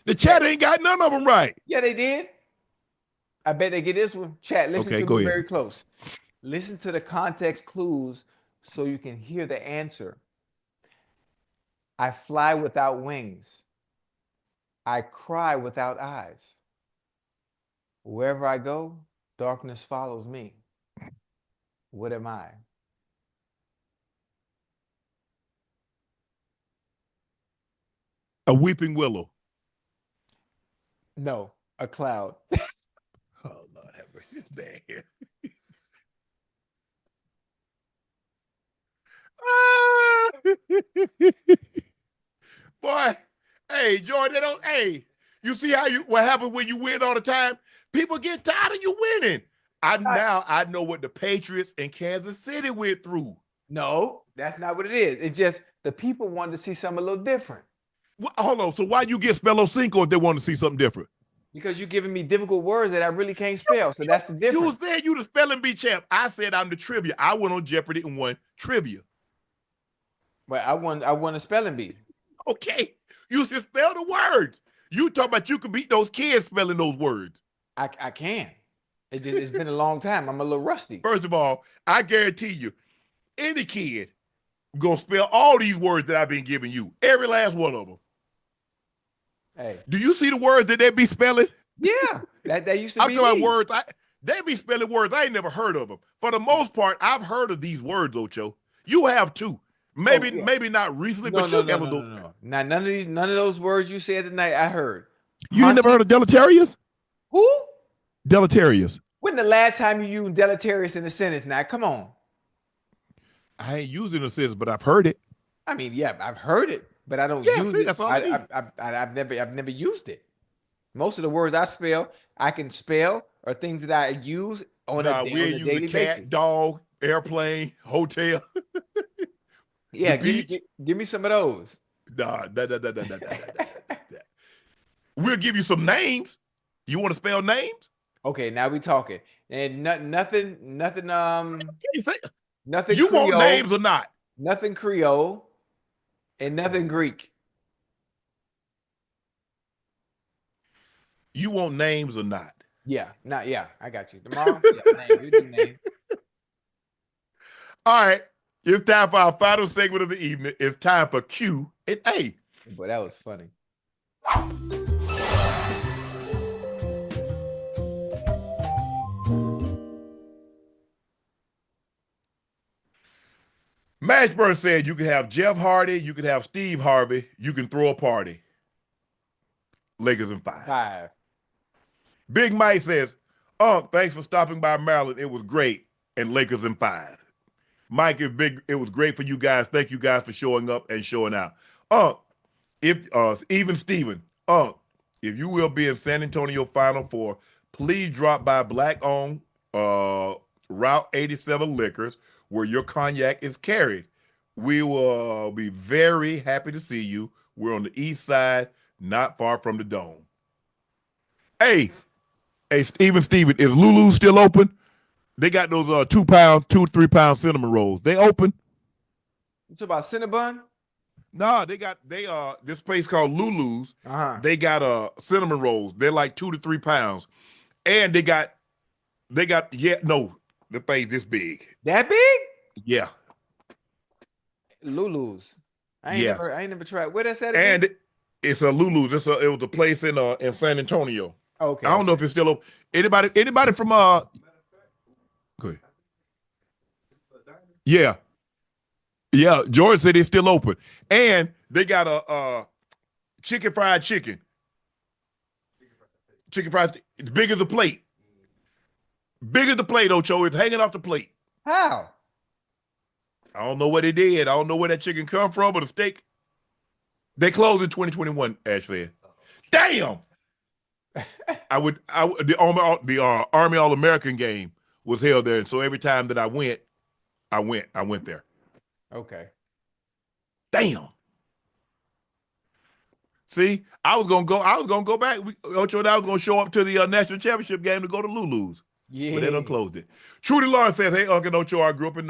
The chat ain't got none of them right. Yeah, they did. I bet they get this one. Chat, listen to me very close. Listen to the context clues so you can hear the answer. I fly without wings. I cry without eyes. Wherever I go, Darkness follows me. What am I? A weeping willow. No, a cloud. Oh, Lord have mercy. This man here. Boy, hey, Jordan, they don't, hey, you see what happens when you win all the time? People get tired of you winning. Now I know what the Patriots and Kansas City went through. No, that's not what it is. It's just the people wanted to see something a little different. Hold on. So why you get Spello Cinco if they want to see something different? Because you're giving me difficult words that I really can't spell. So that's the difference. You said you the spelling bee champ. I said I'm the trivia. I went on Jeopardy and won trivia. But I won a spelling bee. Okay. You should spell the words. You talk about you can beat those kids spelling those words. I can. It's been a long time. I'm a little rusty. First of all, I guarantee you, any kid gonna spell all these words that I've been giving you. Every last one of them. Hey. Do you see the words that they be spelling? Yeah. That used to be. I'm talking about words. They be spelling words I ain't never heard of them. For the most part, I've heard of these words, Ocho. You have too. Maybe not recently, but you have no. Now none of those words you said tonight I heard. You ain't never heard of deleterious? Who? Deleterious. When the last time you used deleterious in a sentence? Now, come on. I ain't used it in a sentence, but I've heard it. I mean, yeah, I've heard it, but I don't use it. That's all I've never used it. Most of the words I can spell are things that I use on a daily basis. Dog, airplane, hotel. Yeah, give me some of those. Nah. We'll give you some names. You want to spell names? Okay, now we talking. And nothing. Nothing. You Creole, want names or not? Nothing Creole, and nothing Greek. You want names or not? Yeah, I got you. Tomorrow, you do name. All right. It's time for our final segment of the evening. It's time for Q&Ayyy. Boy, that was funny. Mashburn said you can have Jeff Hardy, you can have Steve Harvey, you can throw a party. Lakers in 5. Big Mike says, thanks for stopping by Maryland. It was great. And Lakers in 5. Mike is big. It was great for you guys. Thank you guys for showing up and showing out. Even Steven, if you will be in San Antonio Final Four, please drop by Black-owned Route 87 Liquors where your cognac is carried. We will be very happy to see you. We're on the east side, not far from the Dome. Hey, Steven, is Lulu still open? They got those 2-3 pound cinnamon rolls. They open? It's about Cinnabon? No, they this place called Lulu's. They got cinnamon rolls. They're like 2 to 3 pounds. And they got the thing this big. That big? Yeah. Lulu's. I ain't never tried. Where that's at again? And it's a Lulu's. It was a place in San Antonio. Okay. I don't know if it's still open. Anybody from go ahead. Yeah. Yeah, George said it's still open. And they got a chicken fried chicken. Chicken fried, it's big as a plate. Big as the plate, Ocho. It's hanging off the plate. How? I don't know what they did. I don't know where that chicken come from, but a steak. They closed in 2021, Ash said. Damn. The Army All-American game was held there. And so every time that I went there. Okay. Damn. See, I was gonna go back. Ocho and I was gonna show up to the national championship game to go to Lulu's. Yeah. But they done closed it. Trudy Lawrence says, hey, Unc Ocho, I grew up in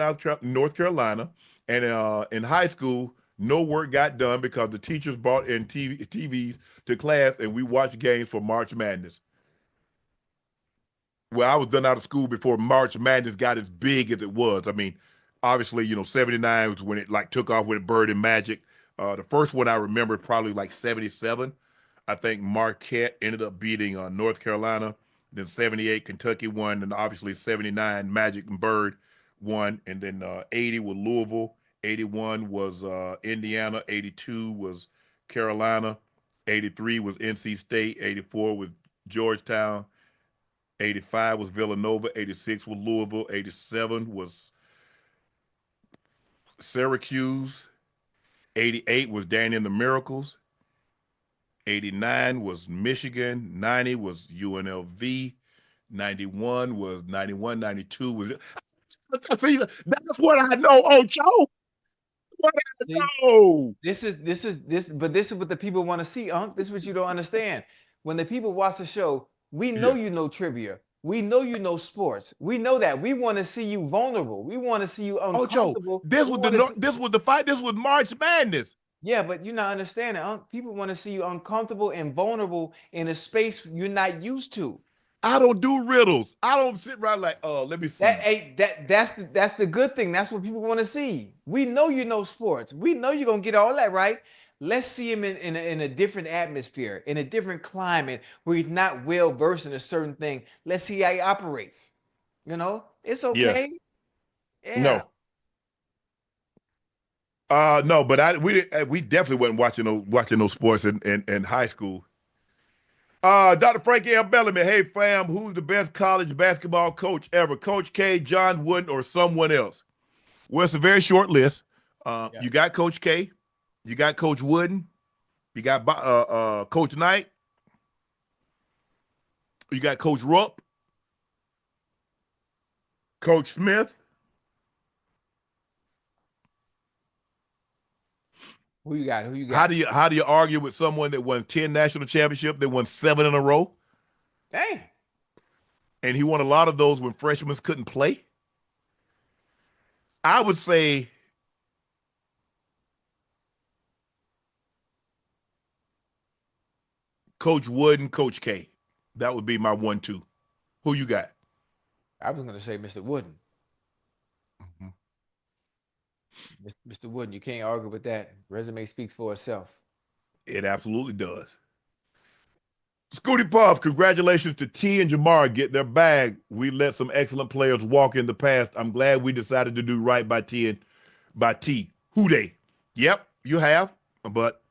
North Carolina, and in high school, no work got done because the teachers brought in TVs to class, and we watched games for March Madness. Well, I was done out of school before March Madness got as big as it was. I mean, obviously, 79 was when it took off with Bird and Magic. The first one I remember probably 77. I think Marquette ended up beating North Carolina. Then 78, Kentucky won. And obviously 79, Magic and Bird won. And then 80 was Louisville. 81 was Indiana. 82 was Carolina. 83 was NC State. 84 was Georgetown. 85 was Villanova. 86 was Louisville. 87 was Syracuse. 88 was Danny and the Miracles. 89 was Michigan. 90 was UNLV. 91 was 91. 92 was it. That's what I know, Ocho. What I See, know. this is what the people want to see, Unc. This is what you don't understand. When the people watch the show, we know Yeah. you know trivia. We know you know sports. We know that. We want to see you vulnerable. We want to see you Ocho, uncomfortable. this We was want to see, this was the fight. This was March Madness. yeah, but you're not understanding, Unc. People want to see you uncomfortable and vulnerable in a space you're not used to. I don't do riddles. I don't sit around like, let me That see. ain't that's the good thing. That's what people want to see. We know you know sports. We know you're gonna get all that right. Let's see him in a different atmosphere, in a different climate where he's not well versed in a certain thing. Let's see how he operates. You know, it's Yeah. okay. Yeah. No. No, but we definitely wasn't watching those sports in high school. Dr. Frankie L. Bellamy, hey fam, who's the best college basketball coach ever? Coach K, John Wooden, or someone else? Well, it's a very short list. Yeah. You got Coach K, you got Coach Wooden, you got Coach Knight, you got Coach Rupp, Coach Smith. Who you got? Who you How got? do you argue with someone that won 10 national championships, that won 7 in a row, Dang. and he won a lot of those when freshmen couldn't play? I would say Coach Wooden, Coach K. That would be my 1-2. Who you got? I was gonna say Mr. Wooden. Mhm. Mr. Wooden, you can't argue with that. Resume speaks for itself. It absolutely does. Scooty Puff, congratulations to T and Jamar get their bag. We let some excellent players walk in the past. I'm glad we decided to do right by T and by T. Who they? Yep, you have. But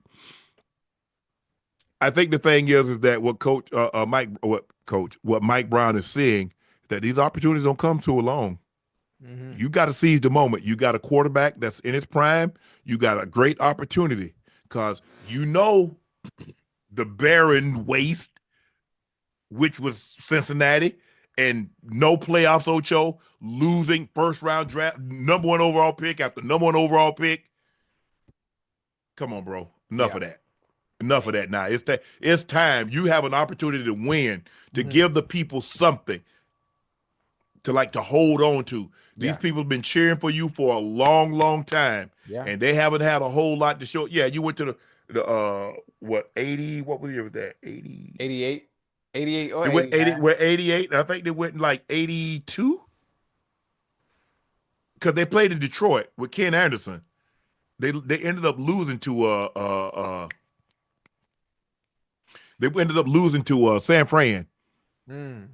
I think the thing is that what Mike Brown is seeing, that these opportunities don't come too along. Mm-hmm. You got to seize the moment. You got a quarterback that's in his prime. You got a great opportunity because you know the barren waste, which was Cincinnati, and no playoffs, Ocho, losing first round draft, #1 overall pick after #1 overall pick. Come on, bro. Enough Yeah. of that. Enough of that now. It's time. You have an opportunity to win, to Mm-hmm. give the people something to hold on to. These Yeah. people have been cheering for you for a long, long time, Yeah. and they haven't had a whole lot to show. Yeah, you went to the what 80? What was year was that? 80. 88. 88 or They went 80. 89. We're 88. I think they went in like 82 because they played in Detroit with Ken Anderson. They ended up losing to San Fran. Mm.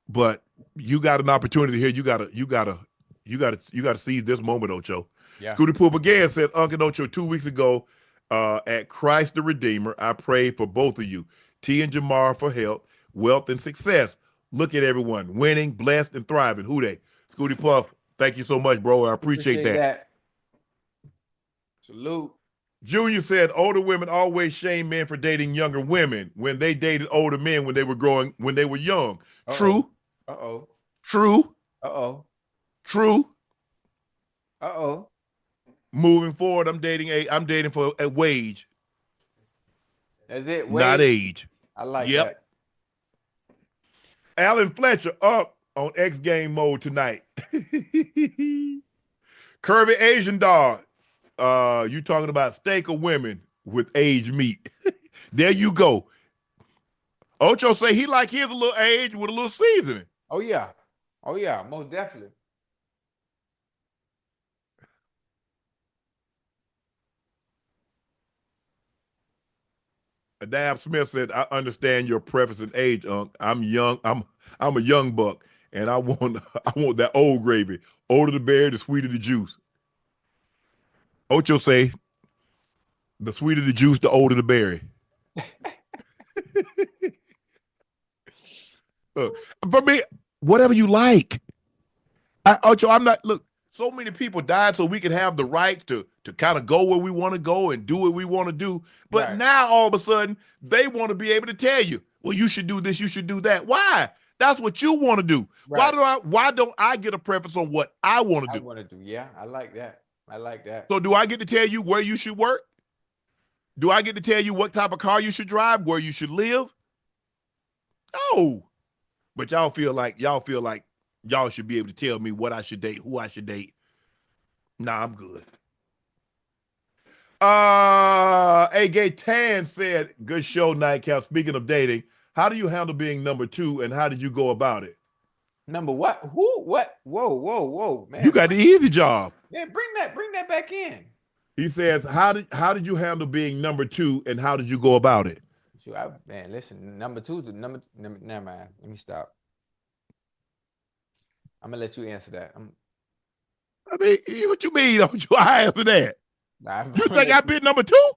But you got an opportunity here. You gotta seize this moment, Ocho. Yeah. Scooty Poop again said, Unc Ocho 2 weeks ago at Christ the Redeemer, I prayed for both of you, T and Jamar, for health, wealth, and success. Look at everyone winning, blessed, and thriving. Who they? Scooty Puff, thank you so much, bro. I appreciate that. Salute. Junior said older women always shame men for dating younger women when they dated older men when they were young. Uh-oh. True, Uh-oh. true, Uh-oh. true. Uh-oh. Moving forward, I'm dating for a wage, That's it. not Wait. age. I like Yep. that. Alan Fletcher up on X game mode tonight. Curvy Asian dog. You talking about steak or women with aged meat? There you go. Ocho say he like his a little aged with a little seasoning. Oh yeah. Oh yeah, most definitely. Dab Smith said, "I understand your preference in age, Unc. I'm young. I'm a young buck, and I want I want that old gravy. Older the berry, the sweeter the juice." Ocho say, "The sweeter the juice, the older the berry." For me, whatever you like. Ocho, I'm not. Look, so many people died so we could have the right to kind of go where we want to go and do what we want to do. But Right. now all of a sudden they want to be able to tell you, well, you should do this, you should do that. Why? That's what you want to do. Right. Why don't I get a preference on what I want to I do? want to do. Yeah, I like that. I like that. So do I get to tell you where you should work? Do I get to tell you what type of car you should drive, where you should live? No. But y'all feel like y'all should be able to tell me what I should date, who I should date. Nah, I'm good. A. Tan said, "Good show, Nightcap. Speaking of dating, how do you handle being number 2 and how did you go about it?" Number what? Who? What? Whoa, man. You got the easy job. Yeah, bring that back in. He says, how did you handle being number 2 and how did you go about it? Sure, man, listen, number 2 is the number, never mind. Let me stop. I'm gonna let you answer that. I mean, what you mean? Don't you answer that? You think I've been number 2?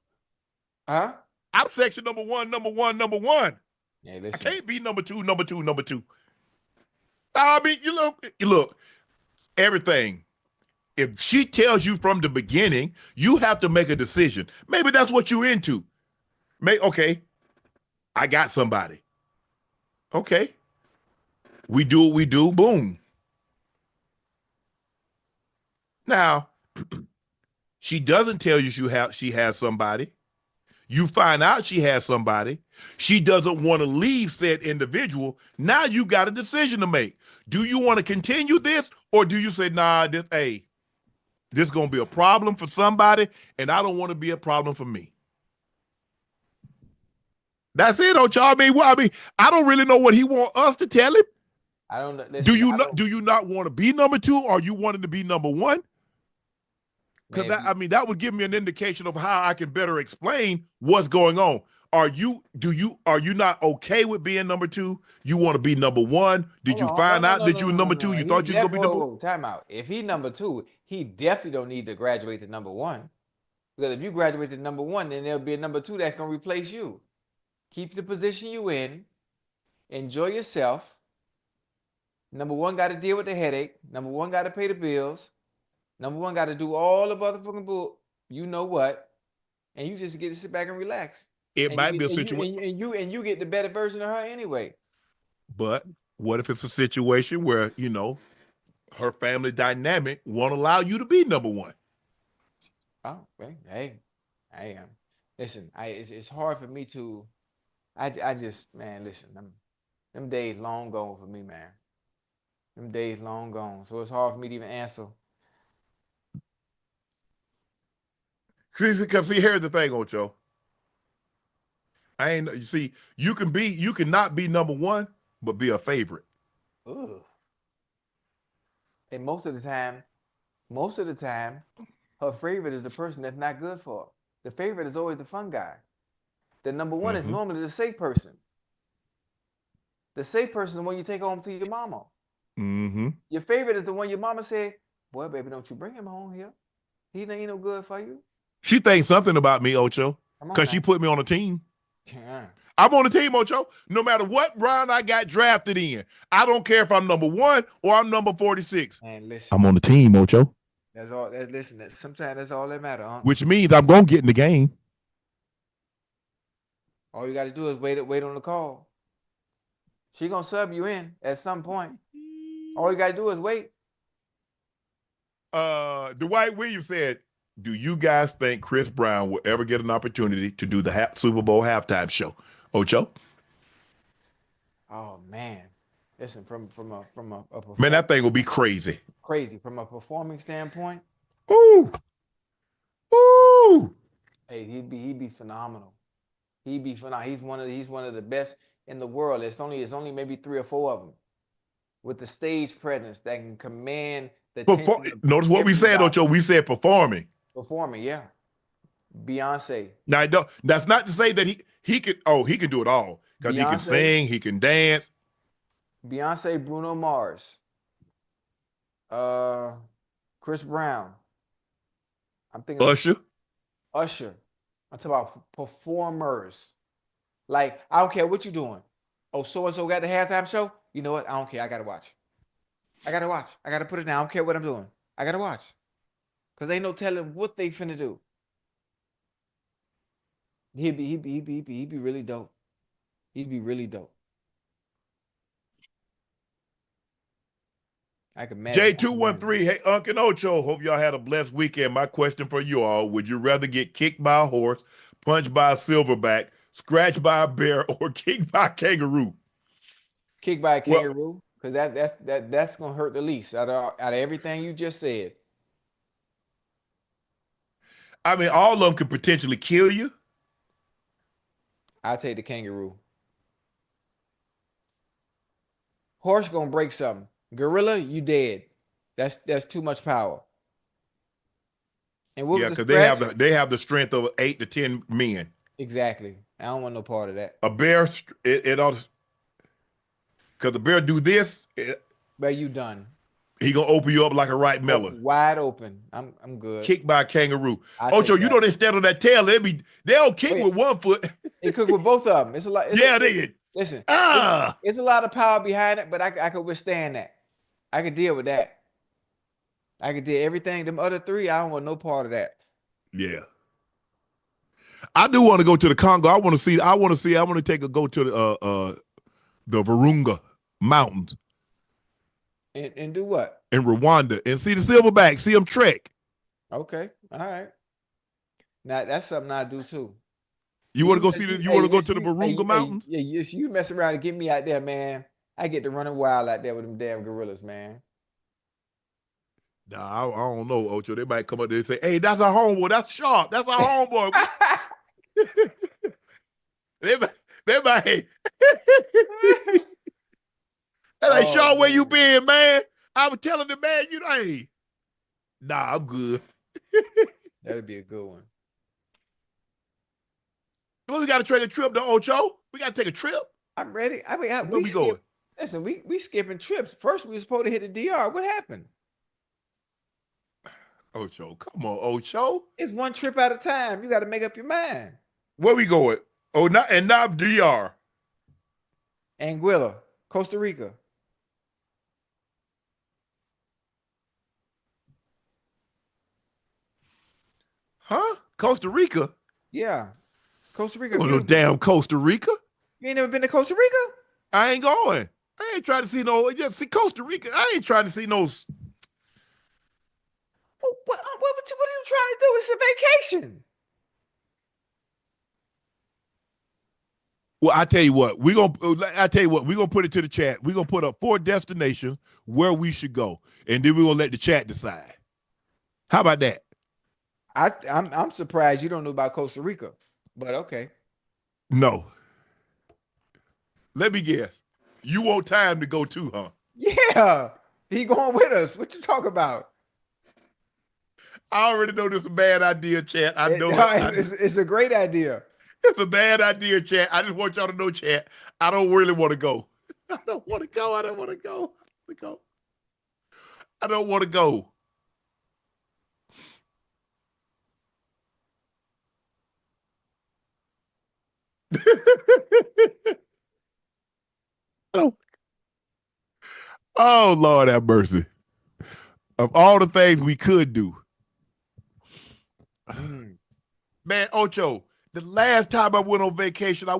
Huh? I'm section number one. Yeah, I listen. can't be number two. I mean, you look, everything. If she tells you from the beginning, you have to make a decision. Maybe that's what you're into. Okay, I got somebody. Okay. We do what we do, boom. Now, she doesn't tell you she has somebody. You find out she has somebody. She doesn't want to leave said individual. Now you got a decision to make. Do you want to continue this or do you say, nah, this is going to be a problem for somebody and I don't want to be a problem for me? That's it, Ocho. I mean, I don't really know what he want us to tell him. I don't know. Do you not want to be number 2 or you wanted to be number 1? Because that would give me an indication of how I can better explain what's going on. Are you not okay with being number 2? You want to be number 1? Did you find out that you were number 2? You thought you was gonna be number 1? Time out. If he number 2, he definitely don't need to graduate to number 1. Because if you graduate to number 1, then there'll be a number 2 that's gonna replace you. Keep the position you in. Enjoy yourself. Number 1 got to deal with the headache. Number 1 got to pay the bills. Number 1 got to do all the motherfucking bull. You know what? And you just get to sit back and relax. It might be a situation. And you get the better version of her anyway. But what if it's a situation where, her family dynamic won't allow you to be number 1? Oh, hey, I am. Listen, it's hard for me to. I just, man, listen. Them days long gone for me, man. Them days long gone. So it's hard for me to even answer. See, here's the thing, Ocho. You cannot be number 1, but be a favorite. Ugh. And most of the time, her favorite is the person that's not good for her. The favorite is always the fun guy. The number 1 is normally the safe person. The safe person is the one you take home to your mama. Mm-hmm. Your favorite is the one your mama said, boy, baby, don't you bring him home here. He ain't no good for you. She thinks something about me, Ocho, because she put me on a team. Yeah. I'm on the team, Ocho. No matter what round I got drafted in, I don't care if I'm number 1 or I'm number 46. Man, listen. I'm on the team, Ocho. That's all. Listen, sometimes that's all that matters, huh? Which means I'm gonna get in the game. All you got to do is wait on the call. She gonna sub you in at some point. All you got to do is wait. Dwight Williams said, "Do you guys think Chris Brown will ever get an opportunity to do the Super Bowl halftime show?" Ocho? Oh man, listen, from a man, that thing will be crazy. Crazy from a performing standpoint. Ooh. Hey, he'd be phenomenal. He'd be phenomenal. He's one of the best in the world. It's only maybe 3 or 4 of them with the stage presence that can command the Notice what we said, Ocho. We said performing. Performing, yeah. Beyonce. Now, that's not to say that he can do it all because he can Beyonce. sing, he can dance. Beyonce, Bruno Mars. Chris Brown. I'm thinking Usher. Usher. I'm talking about performers. Like, I don't care what you're doing. Oh, so-and-so got the halftime show? You know what? I don't care. I got to watch. I got to watch. I got to put it down. I don't care what I'm doing. I got to watch. Because ain't no telling what they finna do. He'd be really dope. He'd be really dope. I can imagine. J213, hey, Unc Ocho, hope y'all had a blessed weekend. My question for you all, would you rather get kicked by a horse, punched by a silverback, scratched by a bear, or kicked by a kangaroo? Kicked by a kangaroo, because that's gonna hurt the least out of everything you just said. I mean, all of them could potentially kill you. I'll take the kangaroo. Horse gonna break something. Gorilla, you dead. That's too much power. And what was the because they have the strength of 8 to 10 men. Exactly. I don't want no part of that. A bear, it ought to, because the bear do this, But you done. He gonna open you up like a right melon. Wide open. I'm good. Kicked by a kangaroo. Ocho, you know they stand on that tail. They'll kick with one foot. They cook with both of them. It's a lot. Listen. It's a lot of power behind it, but I could withstand that. I could deal with that. I could do everything. Them other three, I don't want no part of that. Yeah. I do want to go to the Congo. I want to take a go to the Virunga Mountains. And do what? In Rwanda and see the silverback, see them trek. Okay. All right. Now that's something I do too. You want to go see the? You want to go to the Virunga Mountains? Yeah, you mess around and get me out there, man. I get to running wild out there with them damn gorillas, man. Nah, I don't know, Ocho. They might come up there and say, "Hey, that's our homeboy. That's Sharp. That's our homeboy." they might. They're like, Sharp, where you been, man? I was telling the man, hey, nah, I'm good. That'd be a good one. Well, we got to take a trip to Ocho. We got to take a trip. I'm ready. I mean, where we going? Listen, we skipping trips. First, we were supposed to hit the DR. What happened? Ocho, come on, Ocho. It's one trip at a time. You got to make up your mind. Where we going? Oh, not DR. Anguilla, Costa Rica. Huh? Costa Rica? Yeah. Costa Rica. Oh, no damn Costa Rica. You ain't never been to Costa Rica? I ain't going. I ain't trying to see see Costa Rica. I ain't trying to see no. What are you trying to do? It's a vacation. Well, I tell you what, we're gonna put it to the chat. We're gonna put up 4 destinations where we should go, and then we're gonna let the chat decide. How about that? I'm surprised you don't know about Costa Rica, but okay. No. Let me guess. You want time to go too, huh? Yeah. He going with us. What you talk about? I already know this is a bad idea, chat. I know it's a great idea. It's a bad idea, chat. I just want y'all to know, chat. I don't really want to go. I don't want to go. I don't want to go. I don't want to go. Oh, Lord have mercy. Of all the things we could do. Man, Ocho, the last time I went on vacation, I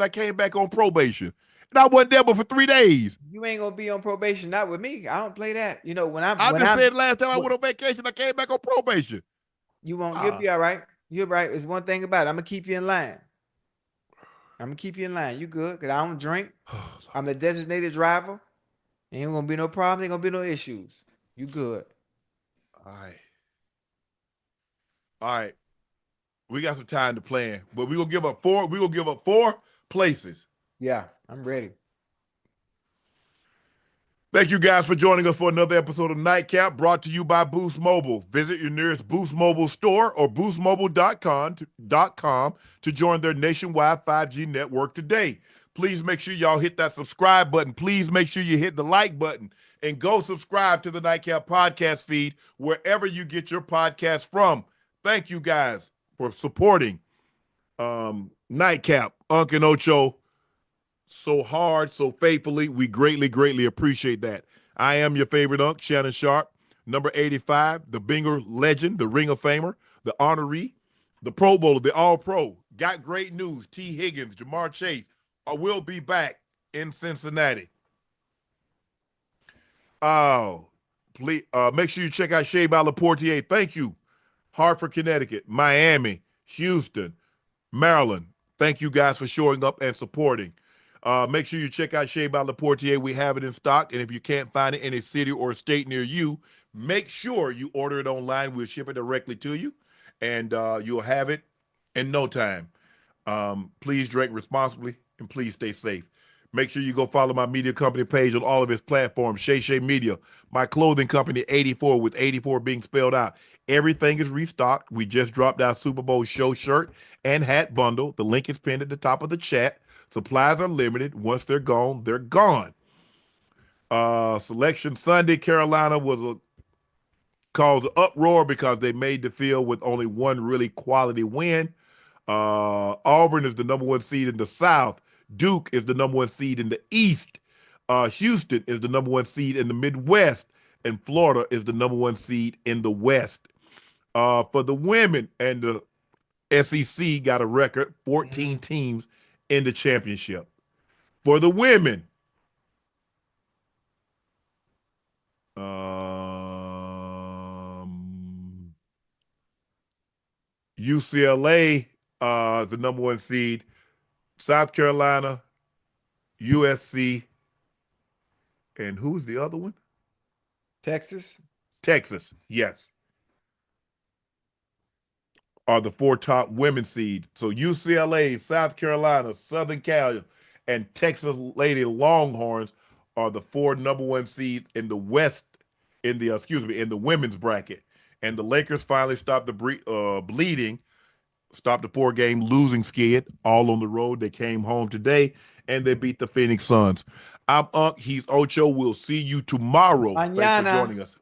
came back on probation. And I wasn't there but for 3 days. You ain't gonna be on probation, not with me. I don't play that. You know, I just said last time I went on vacation, I came back on probation. You won't, you'll be all right. You're right. It's one thing about it. I'm gonna keep you in line. You good? Because I don't drink. I'm the designated driver. Ain't gonna be no problem. Ain't gonna be no issues. You good. All right. We got some time to plan, but we're gonna give up 4 places. Yeah, I'm ready. Thank you guys for joining us for another episode of Nightcap, brought to you by Boost Mobile. Visit your nearest Boost Mobile store or boostmobile.com to join their nationwide 5G network today. Please make sure y'all hit that subscribe button. Please make sure you hit the like button and go subscribe to the Nightcap podcast feed wherever you get your podcast from. Thank you guys for supporting Nightcap, Unc and Ocho, so hard, so faithfully. We greatly, greatly appreciate that. I am your favorite Unc, Shannon Sharpe, number 85, the Bengal legend, the Ring of Famer, the honoree, the Pro Bowler, the All-Pro. Got great news. T. Higgins, Jamar Chase will be back in Cincinnati. Oh, please make sure you check out Shea by LaPortier. Thank you. Hartford, Connecticut, Miami, Houston, Maryland. Thank you guys for showing up and supporting. Make sure you check out Shea by LaPortier. We have it in stock. And if you can't find it in a city or a state near you, make sure you order it online. We'll ship it directly to you. And you'll have it in no time. Please drink responsibly and please stay safe. Make sure you go follow my media company page on all of its platforms, Shay Media, my clothing company, 84, with 84 being spelled out. Everything is restocked. We just dropped our Super Bowl show shirt and hat bundle. The link is pinned at the top of the chat. Supplies are limited. Once they're gone, they're gone. Selection Sunday, Carolina caused an uproar because they made the field with only one really quality win. Auburn is the number 1 seed in the South. Duke is the number 1 seed in the East. Houston is the number 1 seed in the Midwest. And Florida is the number 1 seed in the West. For the women, and the SEC got a record, 14 teams in the championship. For the women, UCLA is the number 1 seed. South Carolina, USC, and who's the other one? Texas, yes, are the 4 top women's seeds. So UCLA, South Carolina, Southern Cal, and Texas Lady Longhorns are the 4 number 1 seeds in the West, in the women's bracket. And the Lakers finally stopped the bleeding, stopped the 4-game losing skid, all on the road. They came home today, and they beat the Phoenix Suns. I'm Unc. He's Ocho. We'll see you tomorrow. Mañana. Thanks for joining us.